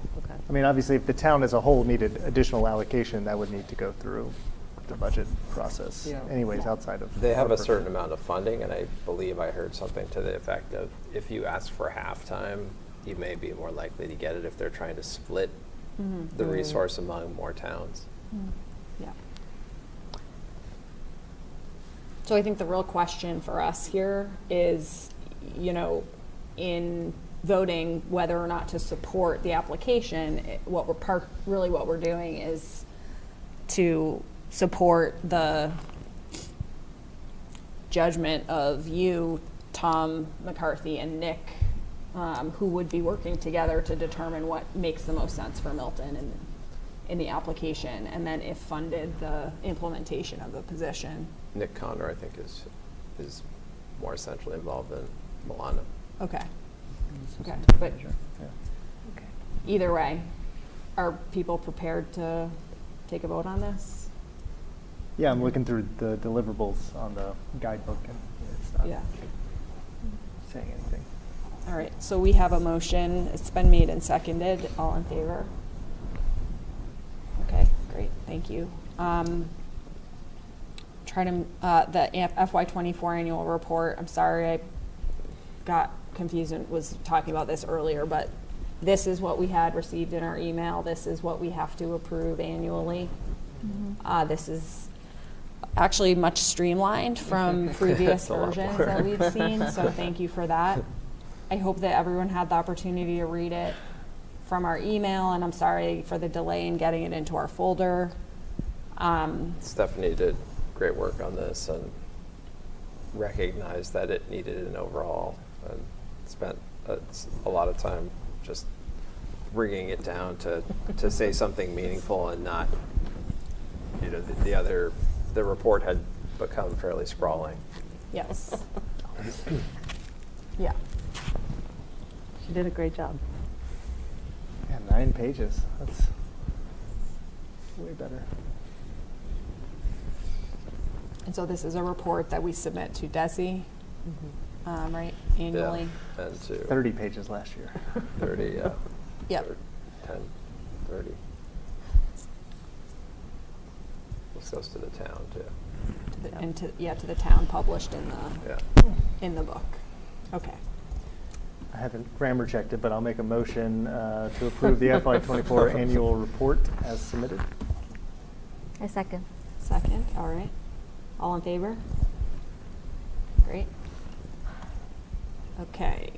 I mean, obviously, if the town as a whole needed additional allocation, that would need to go through the budget process Yeah. anyways, outside of. they have our a certain purview. amount of funding, and I believe I heard something to the effect of if you ask for half-time, you may be more likely to get it if they're trying to split the resource among more towns. Yeah. So I think the real question for us here is, you know, in voting whether or not to support the application, what we're doing is to support the judgment of you, Tom McCarthy, and Nick, who would be working together to determine what makes the most sense for Milton in the application, and then if funded, the implementation of the position. Nick Connor, I think, is more essentially involved than Milana. Okay. Okay, Assistant but manager, yeah. Okay. either way, are people prepared to take a vote on this? Yeah, I'm looking through the deliverables on the guidebook, and it's not Yeah. saying anything. All right, so we have a motion. It's been made and seconded. All in favor? Okay, great, thank you. The FY24 annual report, I'm sorry, I got confused and was talking about this earlier, but this is what we had received in our email. This is what we have to approve annually. This is actually much streamlined from previous It's a lot versions more. that we've seen, so thank you for that. I hope that everyone had the opportunity to read it from our email, and I'm sorry for the delay in getting it into our folder. Stephanie did great work on this and recognized that it needed an overhaul, and spent a lot of time just bringing it down to say something meaningful and not, you know, the report had become fairly sprawling. Yes. Yeah. She did a great job. Yeah, 9 pages. That's way better. And so this is a report that we submit to DESI, right, annually? Yeah, and to 30 pages last year. 30, yeah. Yep. 10, 30. This goes to the town too. To the town, published in the book. Okay. I haven't grammar checked it, but I'll make a motion to approve the FY24 annual report as submitted. I second. Second, all right. All in favor? Great. Okay.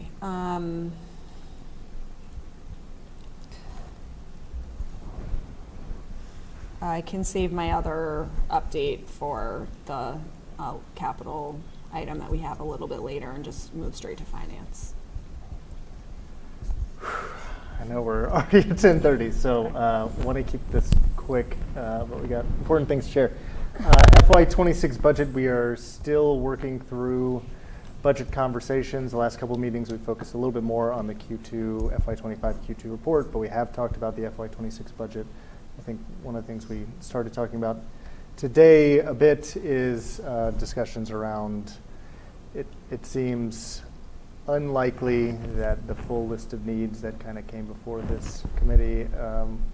I can save my other update for the capital item that we have a little bit later and just move straight to finance. I know we're already at 10:30, so want to keep this quick, but we got important things to share. FY26 budget, we are still working through budget conversations. The last couple of meetings, we focused a little bit more on the Q2, FY25 Q2 report, but we have talked about the FY26 budget. I think one of the things we started talking about today a bit is discussions around, it seems unlikely that the full list of needs that kind of came before this committee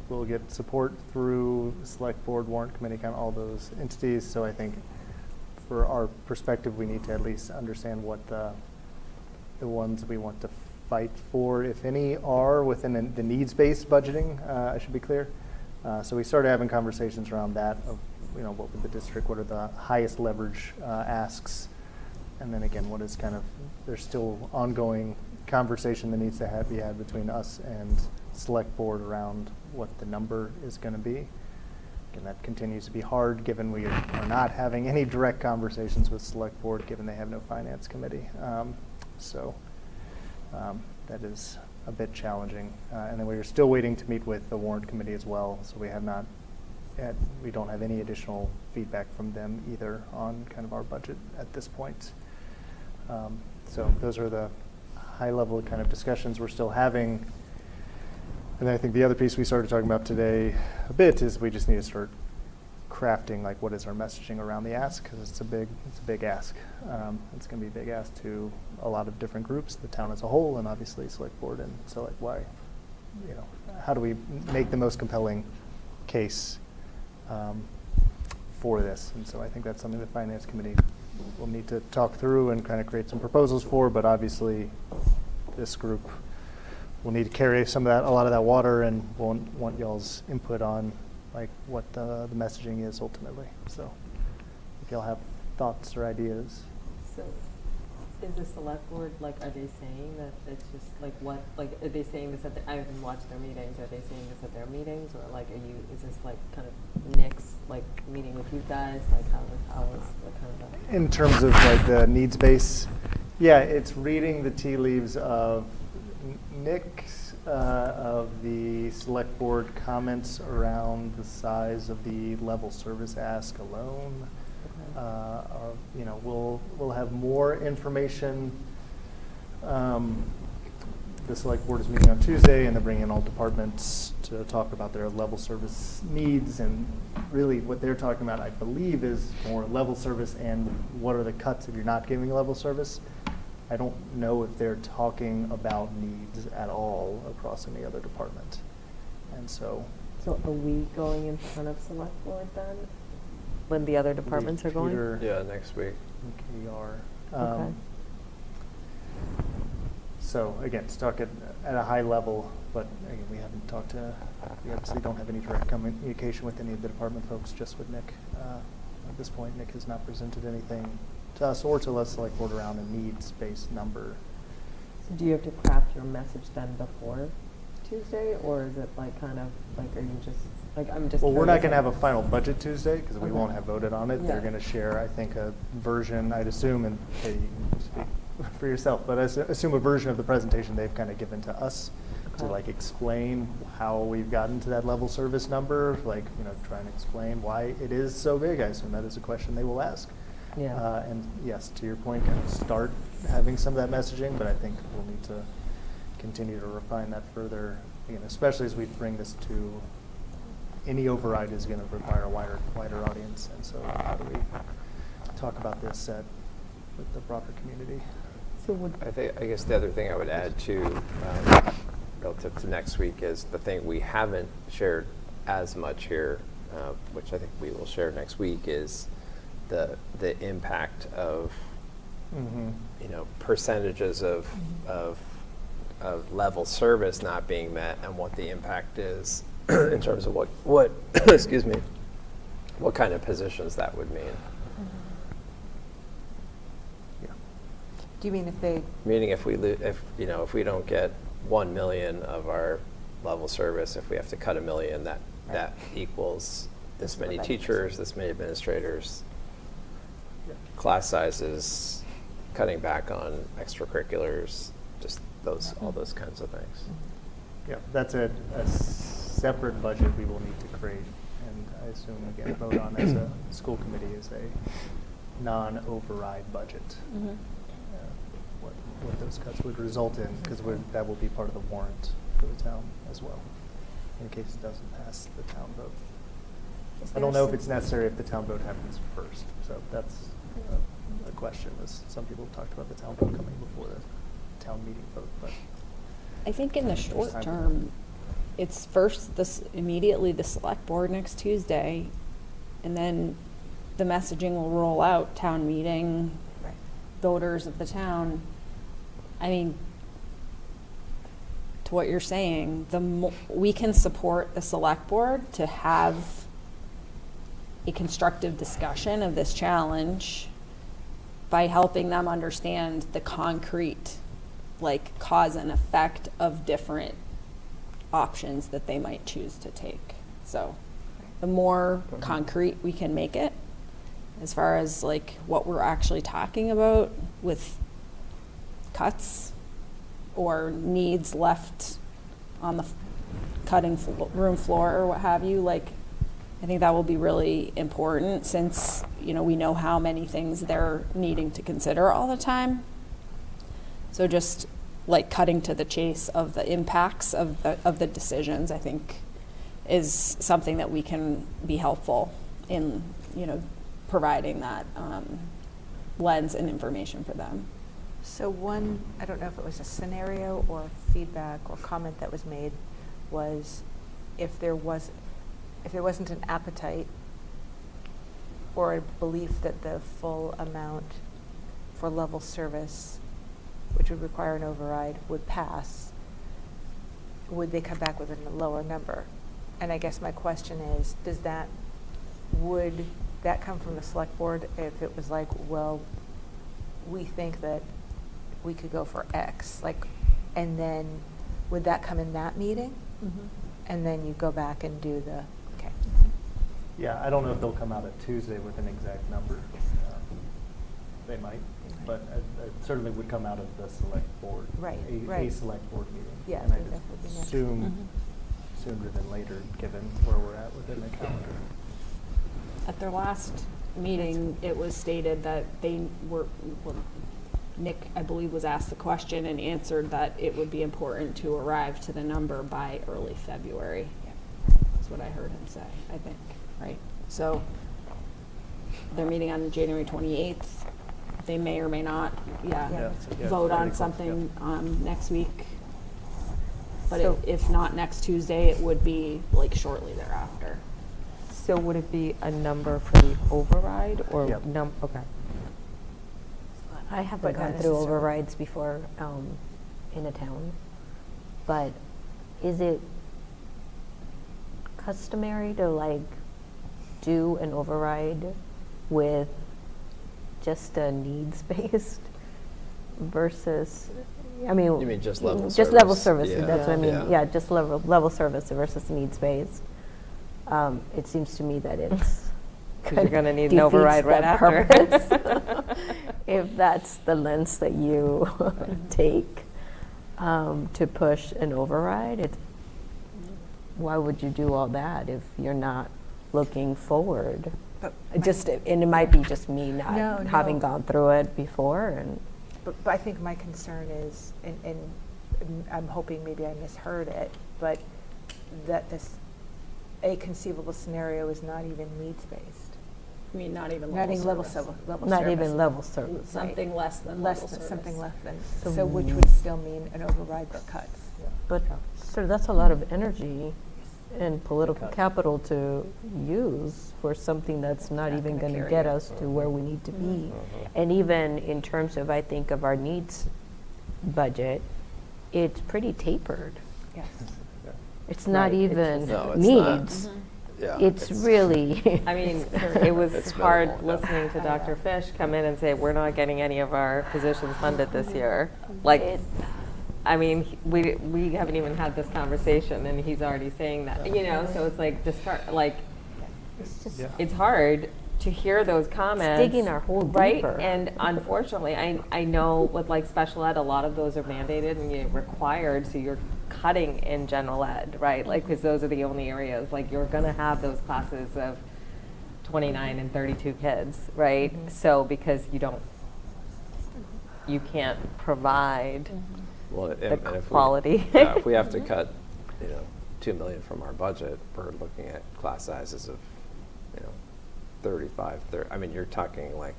will get support through select board, warrant committee, kind of all those entities. So I think for our perspective, we need to at least understand what the ones we want to fight for, if any, are within the needs-based budgeting, I should be clear. So we started having conversations around that of, what would the district, what are the highest leverage asks? And then again, what is kind of, there's still ongoing conversation that needs to be had between us and select board around what the number is going to be. And that continues to be hard given we are not having any direct conversations with select board given they have no finance committee. So that is a bit challenging. And then we are still waiting to meet with the warrant committee as well. So we don't have any additional feedback from them either on kind of our budget at this point. So those are the high level kind of discussions we're still having. And I think the other piece we started talking about today a bit is we just need to start crafting like what is our messaging around the ask, because it's a big ask. It's going to be a big ask to a lot of different groups, the town as a whole, and obviously select board. And so like why, how do we make the most compelling case for this? And so I think that's something the finance committee will need to talk through and kind of create some proposals for, but obviously this group will need to carry a lot of that water, and we'll want y'all's input on like what the messaging is ultimately. So if y'all have thoughts or ideas. So is the select board, are they saying that it's just are they saying this I haven't watched their meetings, are they saying this at their meetings, or is this kind of Nick's meeting with you guys, how is the kind of In terms of the needs base, yeah, it's reading the tea leaves of Nick's, of the select board comments around the size of the level service ask alone. We'll have more information. The select board is meeting on Tuesday, and they're bringing in all departments to talk about their level service needs. And really what they're talking about, I believe, is more level service and what are the cuts if you're not giving level service. I don't know if they're talking about needs at all across any other department. And so. So are we going in front of select board then? When the other departments are going? Yeah, next week. We are. Okay. So again, to talk at a high level, but again, we obviously don't have any direct communication with any of the department folks, just with Nick. At this point, Nick has not presented anything to us or to us select board around a needs-based number. So do you have to craft your message then before Tuesday, or is it are you just I'm just. Well, we're not going to have a final budget Tuesday because we Okay. won't have voted on it. Yeah. They're going to share, I think, a version, I'd assume, and Katie, you can speak for yourself, but I assume a version of the presentation they've kind of given to us to explain how we've gotten to that level service number, try and explain why it is so big. I assume that is a question they will ask. Yeah. And yes, to your point, kind of start having some of that messaging, but I think we'll need to continue to refine that further, again, especially as we bring this to any override is going to require a wider audience. And so how do we talk about this with the broader community? So I guess the other thing I would add to relative to next week is the thing we haven't shared as much here which I think we will share next week, is the impact of percentages of level service not being met, and what the impact is in terms of what excuse me, what kind of positions that would mean. Do you mean if they? Meaning if we if we don't get 1 million of our level service, if we have to cut 1 million, that equals this many teachers, this many administrators, class sizes, cutting back on extracurriculars, just all those kinds of things. Yeah, that's a separate budget we will need to create, and I assume, again, vote on as a school committee is a non-override budget. What those cuts would result in, because that will be part of the warrant for the town as well, in case it doesn't pass the town vote. I don't know if it's necessary if the town vote happens first, so that's a question, as some people have talked about the town vote coming before the town meeting vote, but. I think in the short term, it's first immediately the select board next Tuesday, and then the messaging will roll out, town meeting, voters of the town. I mean, to what you're saying, we can support the select board to have a constructive discussion of this challenge by helping them understand the concrete, like, cause and effect of different options that they might choose to take. So the more concrete we can make it, as far as like what we're actually talking about with cuts or needs left on the cutting room floor or what have you, like, I think that will be really important, since we know how many things they're needing to consider all the time. So just like cutting to the chase of the impacts of the decisions, I think, is something that we can be helpful in providing that lens and information for them. So I don't know if it was a scenario or feedback or comment that was made, was if there wasn't an appetite or a belief that the full amount for level service, which would require an override, would pass, would they come back with a lower number? And I guess my question is, would that come from the select board if it was like, well, we think that we could go for X, and then would that come in that meeting? And then you go back and do okay. Yeah, I don't know if they'll come out at Tuesday with an exact number. They might, but it certainly would come out of the select board. Right. A select board meeting. Yeah, and I that would be next. assume sooner than later, given where we're at within the calendar. At their last meeting, it was stated that they were, Nick, I believe, was asked the question and answered that it would be important to arrive to the number by early February. That's what I heard him say, I think, right? So they're meeting on January 28th. They may or may not, vote on something next week. But if not next Tuesday, it would be like shortly thereafter. So would it be a number for the override or okay. I haven't gone through overrides before in a town, but is it customary to do an override with just a needs-based versus, I mean, You mean just level service? Just level service, Yeah. that's what I mean. Yeah. Yeah, just level service versus needs-based. It seems to me that it's Because you're going to need an override right after. If that's the lens that you take to push an override, why would you do all that if you're not looking forward? And it might be just me not having gone through it before. But I think my concern is, and I'm hoping maybe I misheard it, but that a conceivable scenario is not even needs-based. I mean, not even Not level even level service. level Not service. even level service. Something less than level service. Something less than, so which would still mean an override that cuts. But, so that's a lot of energy and political capital to use for something that's not even going to get us to where we need to be. And even in terms of, I think, of our needs budget, it's pretty tapered. Yes. It's not even No, it's not. needs. Yeah, It's really. I mean, it was It's hard minimal, yeah. listening to Dr. Fish come in and say, we're not getting any of our positions funded this year. Like, I mean, we haven't even had this conversation and he's already saying that, you know, so it's like, it's hard to hear those comments. digging our hole Right, deeper. and unfortunately, I know with like special ed, a lot of those are mandated and you're required, so you're cutting in general ed, right? Like, because those are the only areas, like you're gonna have those classes of 29 and 32 kids, right? So because you can't provide Well, the and if quality. if we have to cut, $2 million from our budget, we're looking at class sizes of, 35, 30. I mean, you're talking like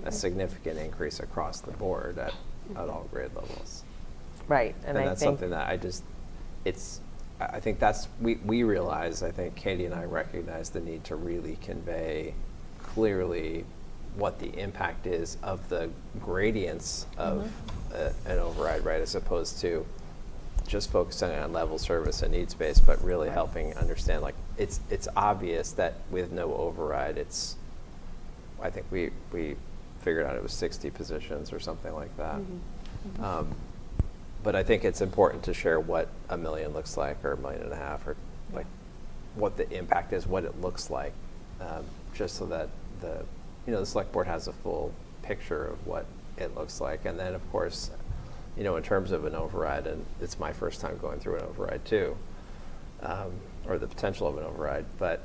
a significant increase across the board at all grade levels. Right, And I that's think something that I think that's, we realize, I think Katie and I recognize the need to really convey clearly what the impact is of the gradients of an override, right, as opposed to just focusing on level service and needs-based, but really helping understand, like, it's obvious that with no override, I think we figured out it was 60 positions or something like that. But I think it's important to share what $1 million looks like, or $1.5 million, or like what the impact is, what it looks like, just so that the select board has a full picture of what it looks like. And then, of course, in terms of an override, and it's my first time going through an override too, or the potential of an override, but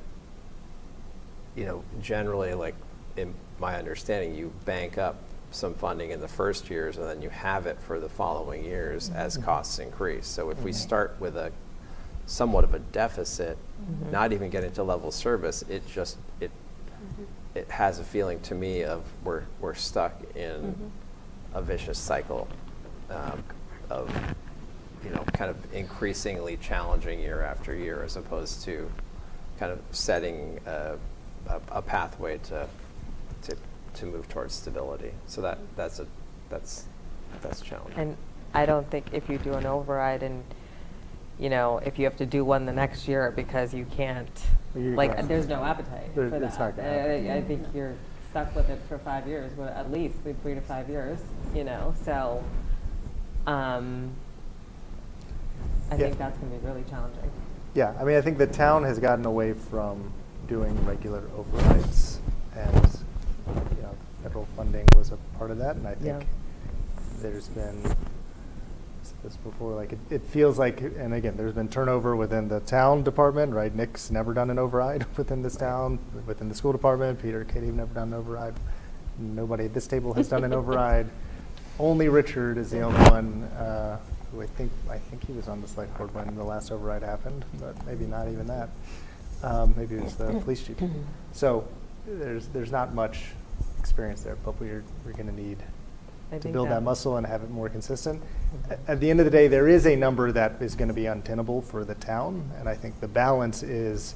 generally, like in my understanding, you bank up some funding in the first years and then you have it for the following years as costs increase. So if we start with a somewhat of a deficit, not even getting to level service, it has a feeling to me of we're stuck in a vicious cycle of kind of increasingly challenging year after year, as opposed to kind of setting a pathway to move towards stability. So that's challenging. And I don't think if you do an override and, if you have to do one the next year because you can't, there's no appetite for that. It's not gonna happen. I think you're stuck with it for 5 years, well, at least 3 to 5 years, so I think that's going to be really challenging. Yeah, I mean, I think the town has gotten away from doing regular overrides, and federal funding was a part of that, and I think there's been, I said this before, like it feels like, and again, there's been turnover within the town department, right? Nick's never done an override within this town, within the school department. Peter, Katie have never done an override. Nobody at this table has done an override. Only Richard is the only one who I think he was on the select board when the last override happened, but maybe not even that. Maybe it was the police chief. So there's not much experience there, but we're going to need to build that muscle and have it more consistent. At the end of the day, there is a number that is going to be untenable for the town, and I think the balance is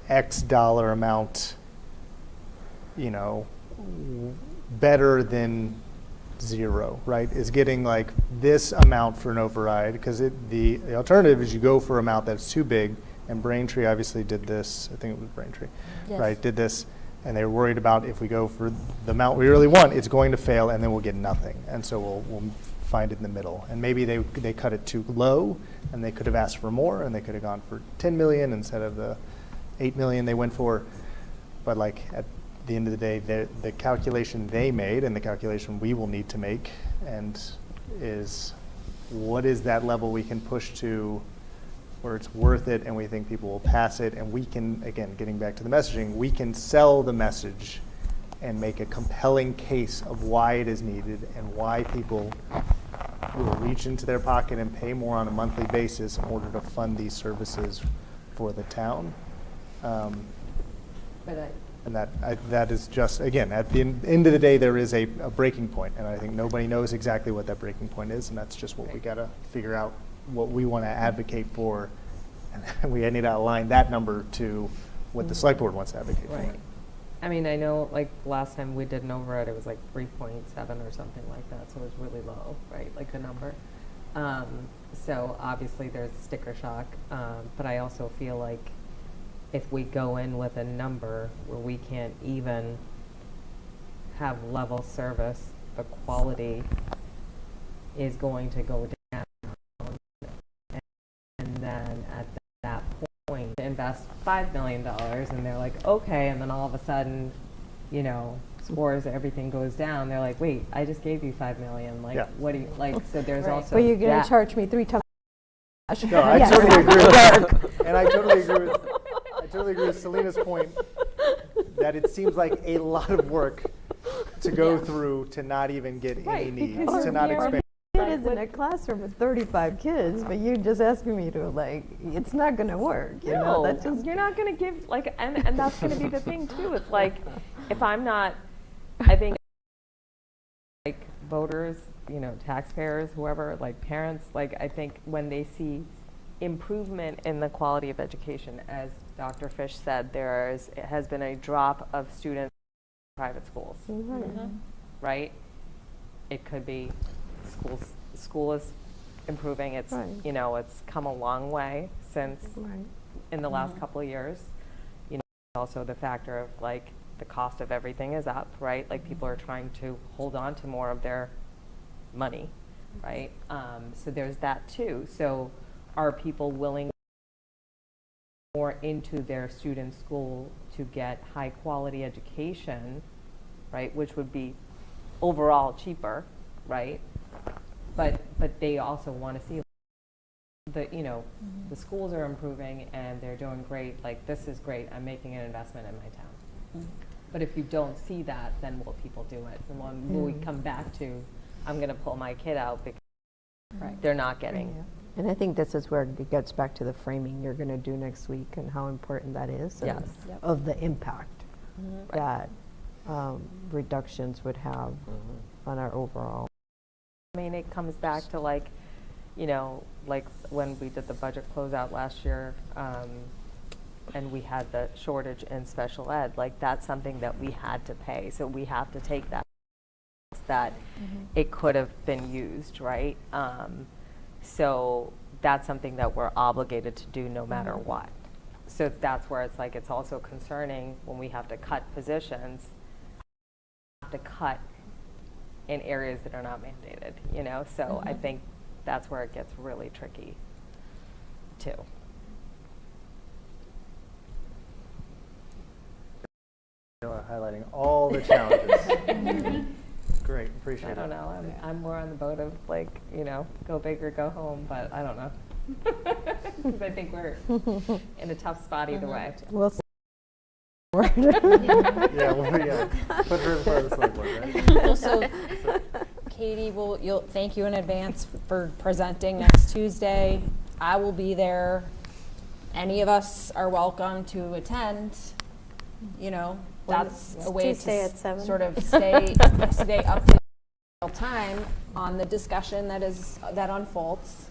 X dollar amount, better than zero, right? Is getting like this amount for an override, because the alternative is you go for an amount that's too big, and Braintree obviously did this. I think it was Braintree, right? Did this, and they were worried about if we go for the amount we really want, it's going to fail, and then we'll get nothing. And so we'll find it in the middle. And maybe they cut it too low, and they could have asked for more, and they could have gone for 10 million instead of the 8 million they went for. But like at the end of the day, the calculation they made and the calculation we will need to make is what is that level we can push to where it's worth it and we think people will pass it, and we can, again, getting back to the messaging, we can sell the message and make a compelling case of why it is needed and why people will reach into their pocket and pay more on a monthly basis in order to fund these services for the town. And that is just, again, at the end of the day, there is a breaking point, and I think nobody knows exactly what that breaking point is, and that's just what we got to figure out, what we want to advocate for And we need to align that number to what the select board wants to advocate for. Right. I mean, I know, like, last time we did an override, it was like 3.7 or something like that, so it was really low, right, like the number. So obviously there's sticker shock, but I also feel like if we go in with a number where we can't even have level service, the quality is going to go down. And then at that point, invest $5 million, and they're like, okay, and then all of a sudden, you know, scores, everything goes down. They're like, wait, I just gave you $5 million. Like, what do you, like, so there's also But you're going that. to charge me 3 times. No, I totally agree with that. And I totally agree with Selena's point that it seems like a lot of work to go through to not even get any needs, to not expand. It is in a classroom with 35 kids, but you're just asking me to, like, it's not going to work. You know, that's just, you're not going to give, like, and that's going to be the thing, too. It's like, if I'm not, I think, like, voters, you know, taxpayers, whoever, like, parents, like, I think when they see improvement in the quality of education, as Dr. Fish said, it has been a drop of students in private schools, right? It could be school is improving. It's, you know, it's come a long way since in the last couple of years. You know, also the factor of, like, the cost of everything is up, right? Like, people are trying to hold on to more of their money, right? So there's that too. So are people willing more into their student school to get high quality education, right? Which would be overall cheaper, right? But they also want to see the, you know, the schools are improving and they're doing great. Like, this is great. I'm making an investment in my town. But if you don't see that, then will people do it? And when we come back to, I'm going to pull my kid out because they're not getting. and I think this is where it gets back to the framing you're going to do next week and how important that is of the impact that reductions would have on our overall. I mean, it comes back to, like, you know, like when we did the budget closeout last year, and we had the shortage in special ed, like, that's something that we had to pay. So we have to take that it could have been used, right? So that's something that we're obligated to do no matter what. So that's where it's like, it's also concerning when we have to cut positions, to cut in areas that are not mandated, you know? So I think that's where it gets really tricky too. Highlighting all the challenges. Great, appreciate it. I don't know, I'm more on the boat of, like, you know, go big or go home, but I don't know. Because I think we're in a tough spot either way. We'll see. Put her in front of the select board, right? Also, Katie, thank you in advance for presenting next Tuesday. I will be there. Any of us are welcome to attend. You know, that's a way Tuesday to at 7. sort of stay up to real time on the discussion that unfolds.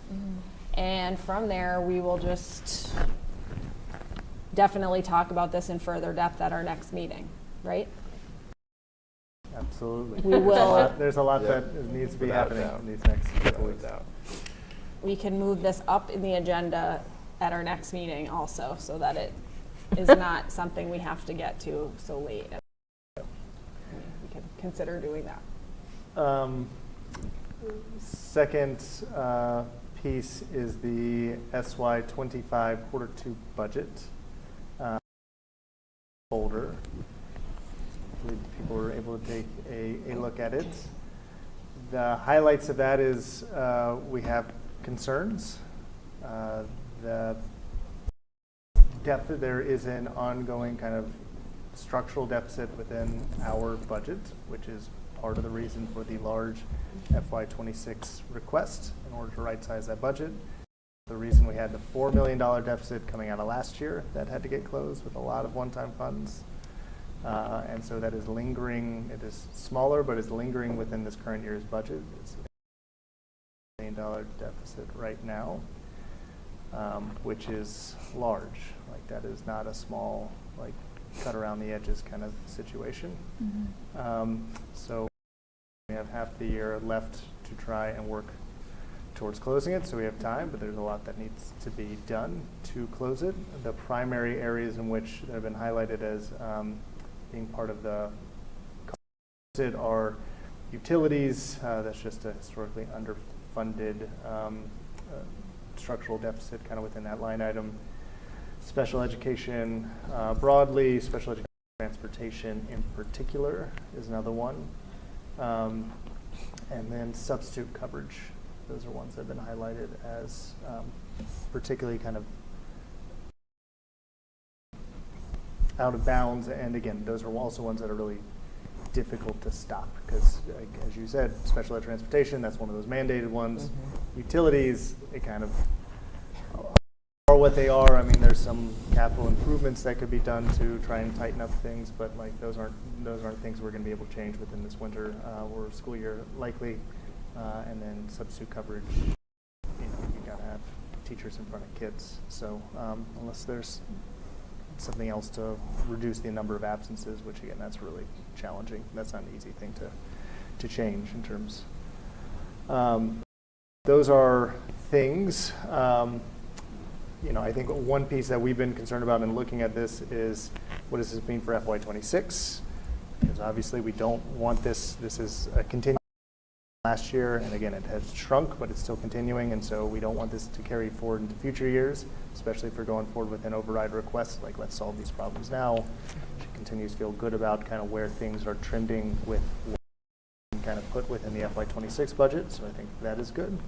And from there, we will just definitely talk about this in further depth at our next meeting, right? Absolutely. We will. There's a lot that needs to be happening in these next couple weeks. We can move this up in the agenda at our next meeting also, so that it is not something we have to get to so late. We can consider doing that. Second piece is the SY25 Q2 budget folder. Hopefully people were able to take a look at it. The highlights of that is we have concerns. The there is an ongoing kind of structural deficit within our budget, which is part of the reason for the large FY26 request in order to right-size that budget. The reason we had the $4 million deficit coming out of last year that had to get closed with a lot of one-time funds. And so that is lingering. It is smaller, but is lingering within this current year's budget. It's a $1 million deficit right now. which is large. Like, that is not a small, like, cut around the edges kind of situation. So we have half the year left to try and work towards closing it, so we have time, but there's a lot that needs to be done to close it. The primary areas in which have been highlighted as being part of the are utilities. That's just a historically underfunded structural deficit kind of within that line item. Special education broadly, special education transportation in particular is another one. And then substitute coverage. Those are ones that have been highlighted as particularly kind of out of bounds. And again, those are also ones that are really difficult to stop because, as you said, special ed transportation, that's one of those mandated ones. Utilities, it kind of are what they are. I mean, there's some capital improvements that could be done to try and tighten up things, but like those aren't things we're going to be able to change within this winter or school year likely. And then substitute coverage, you got to have teachers in front of kids. So unless there's something else to reduce the number of absences, which again, that's really challenging. That's not an easy thing to change in terms. Those are things. I think one piece that we've been concerned about in looking at this is what does this mean for FY26? Because obviously we don't want this. This is a continuing last year, and again, it has shrunk, but it's still continuing, and so we don't want this to carry forward into future years, especially if we're going forward with an override request, like let's solve these problems now. She continues to feel good about kind of where things are trending with what we can kind of put within the FY26 budget, so I think that is good.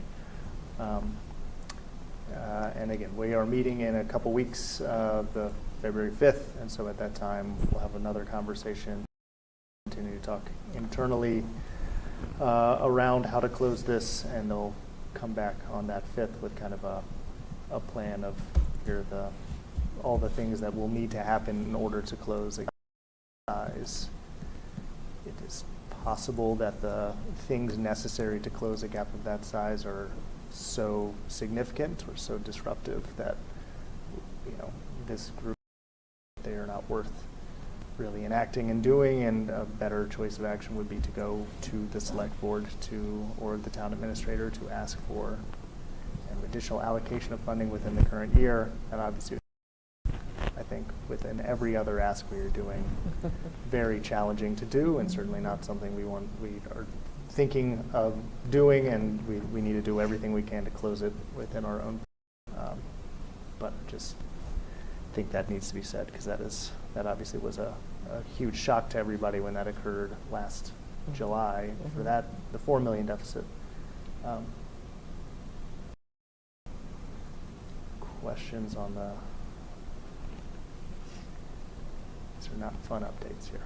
And again, we are meeting in a couple weeks, the February 5th, and so at that time, we'll have another conversation, continue to talk internally around how to close this, and they'll come back on that 5th with kind of a plan of here are all the things that will need to happen in order to close. It is possible that the things necessary to close a gap of that size are so significant or so disruptive that this group, they are not worth really enacting and doing, and a better choice of action would be to go to the select board or the town administrator to ask for an additional allocation of funding within the current year. And obviously, I think within every other ask we are doing, very challenging to do, and certainly not something we are thinking of doing, and we need to do everything we can to close it within our own. But just think that needs to be said, because that obviously was a huge shock to everybody when that occurred last July for the $4 million deficit. Questions on these are not fun updates here.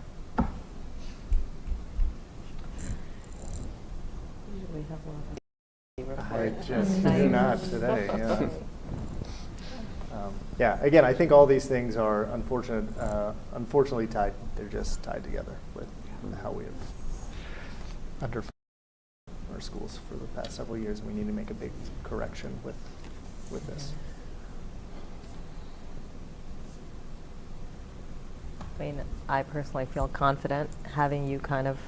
Usually have a lot of I just do not today, yeah. Yeah, again, I think all these things are unfortunately tied. They're just tied together with how we have underfunded our schools for the past several years, and we need to make a big correction with this. I mean, I personally feel confident having you kind of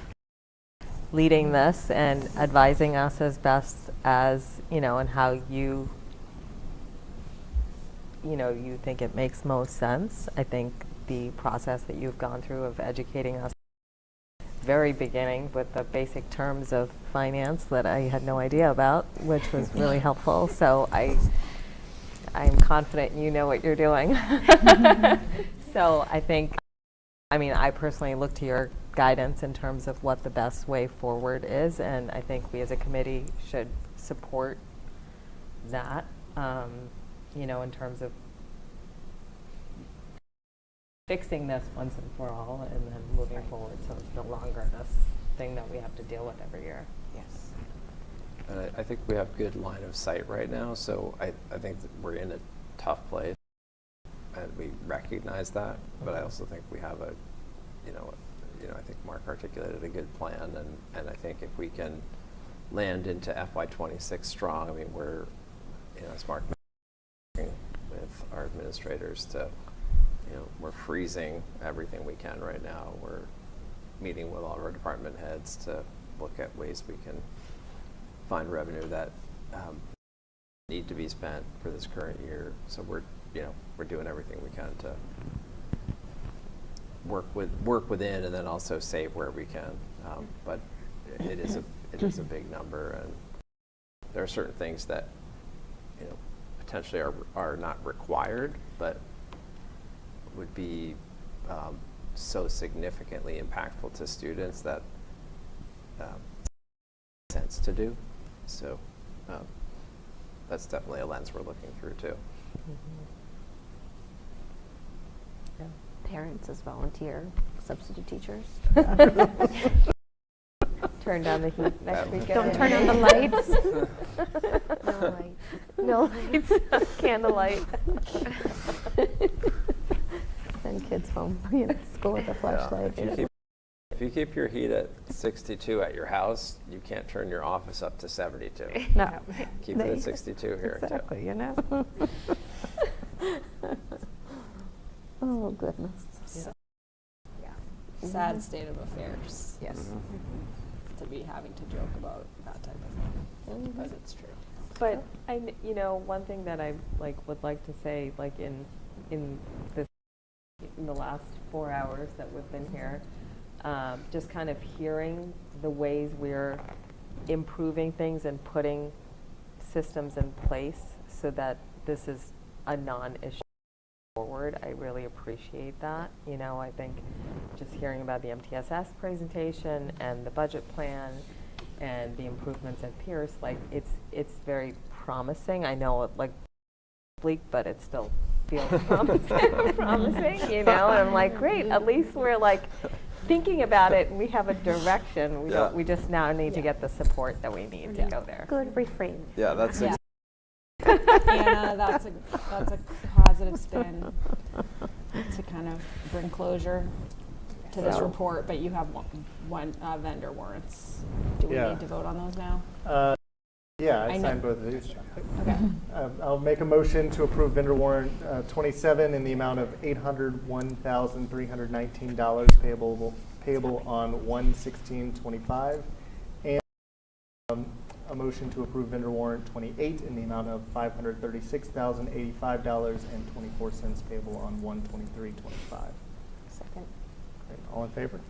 leading this and advising us as best as, and how you think it makes most sense. I think the process that you've gone through of educating us very beginning with the basic terms of finance that I had no idea about, which was really helpful. So I'm confident you know what you're doing. So I personally look to your guidance in terms of what the best way forward is, and I think we as a committee should support that, in terms of fixing this once and for all, and then moving forward so it's no longer this thing that we have to deal with every year. Yes. And I think we have good line of sight right now, so I think that we're in a tough place, and we recognize that, but I also think we have I think Mark articulated a good plan, and I think if we can land into FY26 strong, I mean, we're, as Mark mentioned, administrators to, we're freezing everything we can right now. We're meeting with all of our department heads to look at ways we can find revenue that need to be spent for this current year. So we're doing everything we can to work within, and then also save where we can. But it is a big number, and there are certain things that potentially are not required, but would be so significantly impactful to students that sense to do. So that's definitely a lens we're looking through too. Parents as volunteer substitute teachers. Turn down the heat next weekend. Don't turn on the lights. No lights. No lights. Candlelight. Send kids home, school with a flashlight. If you keep your heat at 62 at your house, you can't turn your office up to 72. No. Keep it at 62 here too. Exactly, Oh, goodness. Sad state of affairs. Yes. To be having to joke about that type of thing, but it's true. But one thing that I would like to say, in the last 4 hours that we've been here, just kind of hearing the ways we're improving things and putting systems in place so that this is a non-issue forward. I really appreciate that. I think just hearing about the MTSS presentation and the budget plan and the improvements at Pierce, it's very promising. I know it bleak, but it still feels promising, and I'm like, great, at least we're thinking about it and we have a direction. We just now need to get the support that we need to go there. Good reframe. Yeah, that's Anna, that's a positive spin to kind of bring closure to this report, but you have one vendor warrants. Do we need to vote on those now? I signed both of these. Okay. I'll make a motion to approve vendor warrant 27 in the amount of $801,319 payable on 1/16/25, and a motion to approve vendor warrant 28 in the amount of $536,085.24 payable on 1/23/25. Second. Great. All in favor?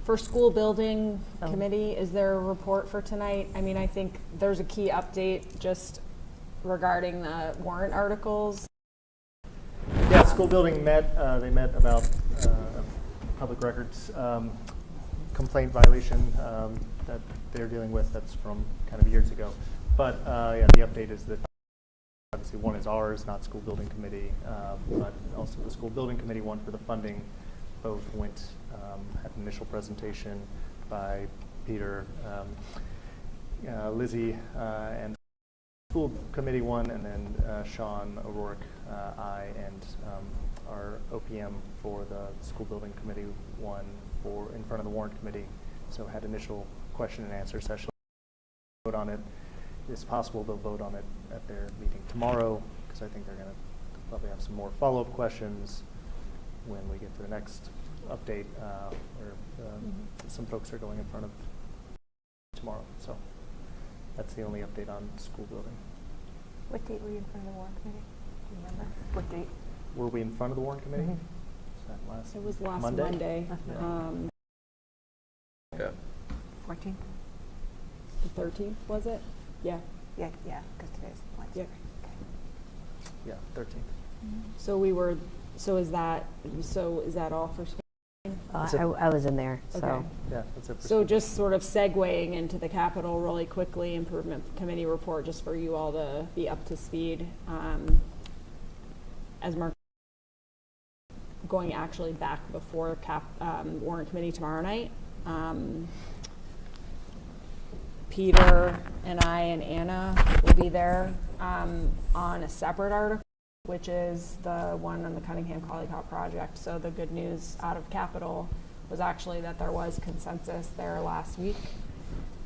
For school building committee, is there a report for tonight? I mean, I think there's a key update just regarding the warrant articles. Yeah, school building met. They met about public records complaint violation that they're dealing with. That's from kind of years ago. But the update is that obviously one is ours, not school building committee, but also the school building committee one for the funding. Both went, had an initial presentation by Peter, Lizzie, and school committee one, and then Sean O'Rourke, I, and our OPM for the school building committee one for in front of the warrant committee. So had initial question and answer session. Vote on it. It's possible they'll vote on it at their meeting tomorrow, because I think they're going to probably have some more follow-up questions when we get to the next update, where some folks are going in front of tomorrow. So that's the only update on school building. What date were you in front of the warrant committee? Do you remember? What date? Were we in front of the warrant committee? It was last Monday. Yeah. 14th? The 13th, was it? Yeah. Yeah, because today's Wednesday. Yep. Yeah, 13th. So is that all for school? I was in there, so. Okay. Yeah, that's it. So just sort of segueing into the capital really quickly, improvement committee report, just for you all to be up to speed. As Mark going actually back before warrant committee tomorrow night. Peter and I and Anna will be there on a separate article, which is the one on the Cunningham Collycott project. So the good news out of Capitol was actually that there was consensus there last week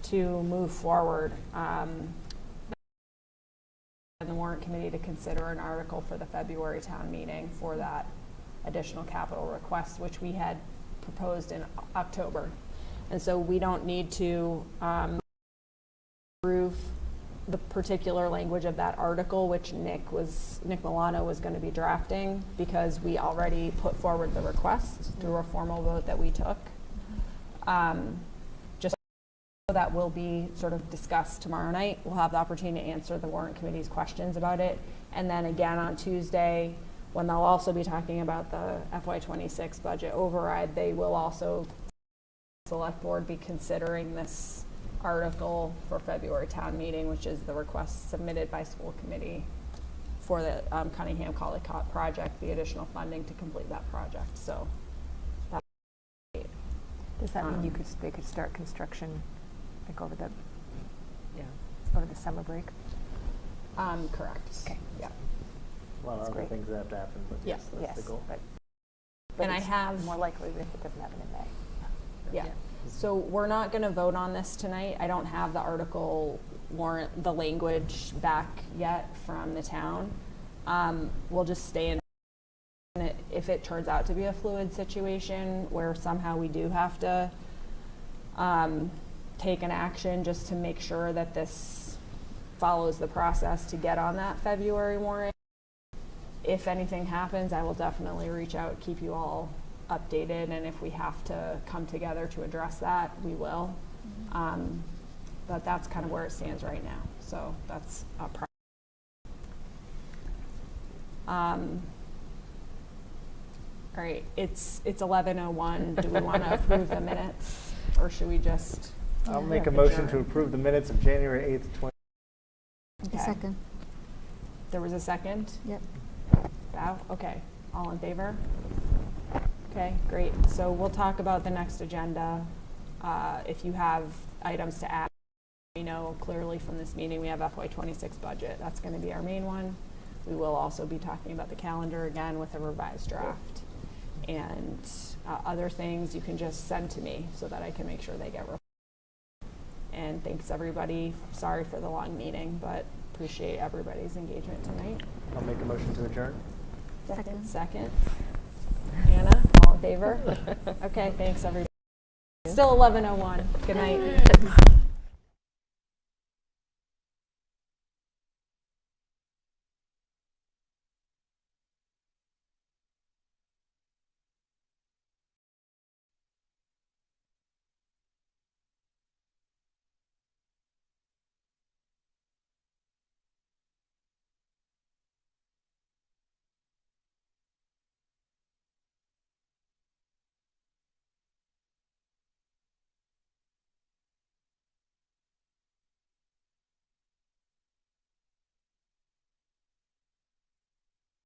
to move forward and the warrant committee to consider an article for the February town meeting for that additional capital request, which we had proposed in October. And so we don't need to approve the particular language of that article, which Nick Milano was going to be drafting, because we already put forward the request through a formal vote that we took. Just so that will be sort of discussed tomorrow night. We'll have the opportunity to answer the warrant committee's questions about it. And then again on Tuesday, when they'll also be talking about the FY26 budget override, they will also, select board, be considering this article for February town meeting, which is the request submitted by school committee for the Cunningham College project, the additional funding to complete that project. So that's great. Does that mean they could start construction like over the summer break? Correct. Okay. Yeah. A lot of other things that have to happen, but yes, that's the goal. But And I have more likely if it doesn't happen in May. Yeah. So we're not going to vote on this tonight. I don't have the article warrant, the language back yet from the town. We'll just stay in it if it turns out to be a fluid situation where somehow we do have to take an action just to make sure that this follows the process to get on that February warrant. If anything happens, I will definitely reach out, keep you all updated, and if we have to come together to address that, we will. But that's kind of where it stands right now. So that's a all right, it's 11:01. Do we want to approve the minutes, or should we just? I'll make a motion to approve the minutes of January 8th, 20. Okay. Second. There was a second? Yep. Bow? Okay. All in favor? Okay, great. So we'll talk about the next agenda. If you have items to add, we know clearly from this meeting we have FY26 budget. That's going to be our main one. We will also be talking about the calendar again with a revised draft. And other things you can just send to me so that I can make sure they get reported. And thanks everybody. Sorry for the long meeting, but appreciate everybody's engagement tonight. I'll make a motion to adjourn. Second. Anna, all in favor? Okay, thanks everybody. Still 11:01. Good night.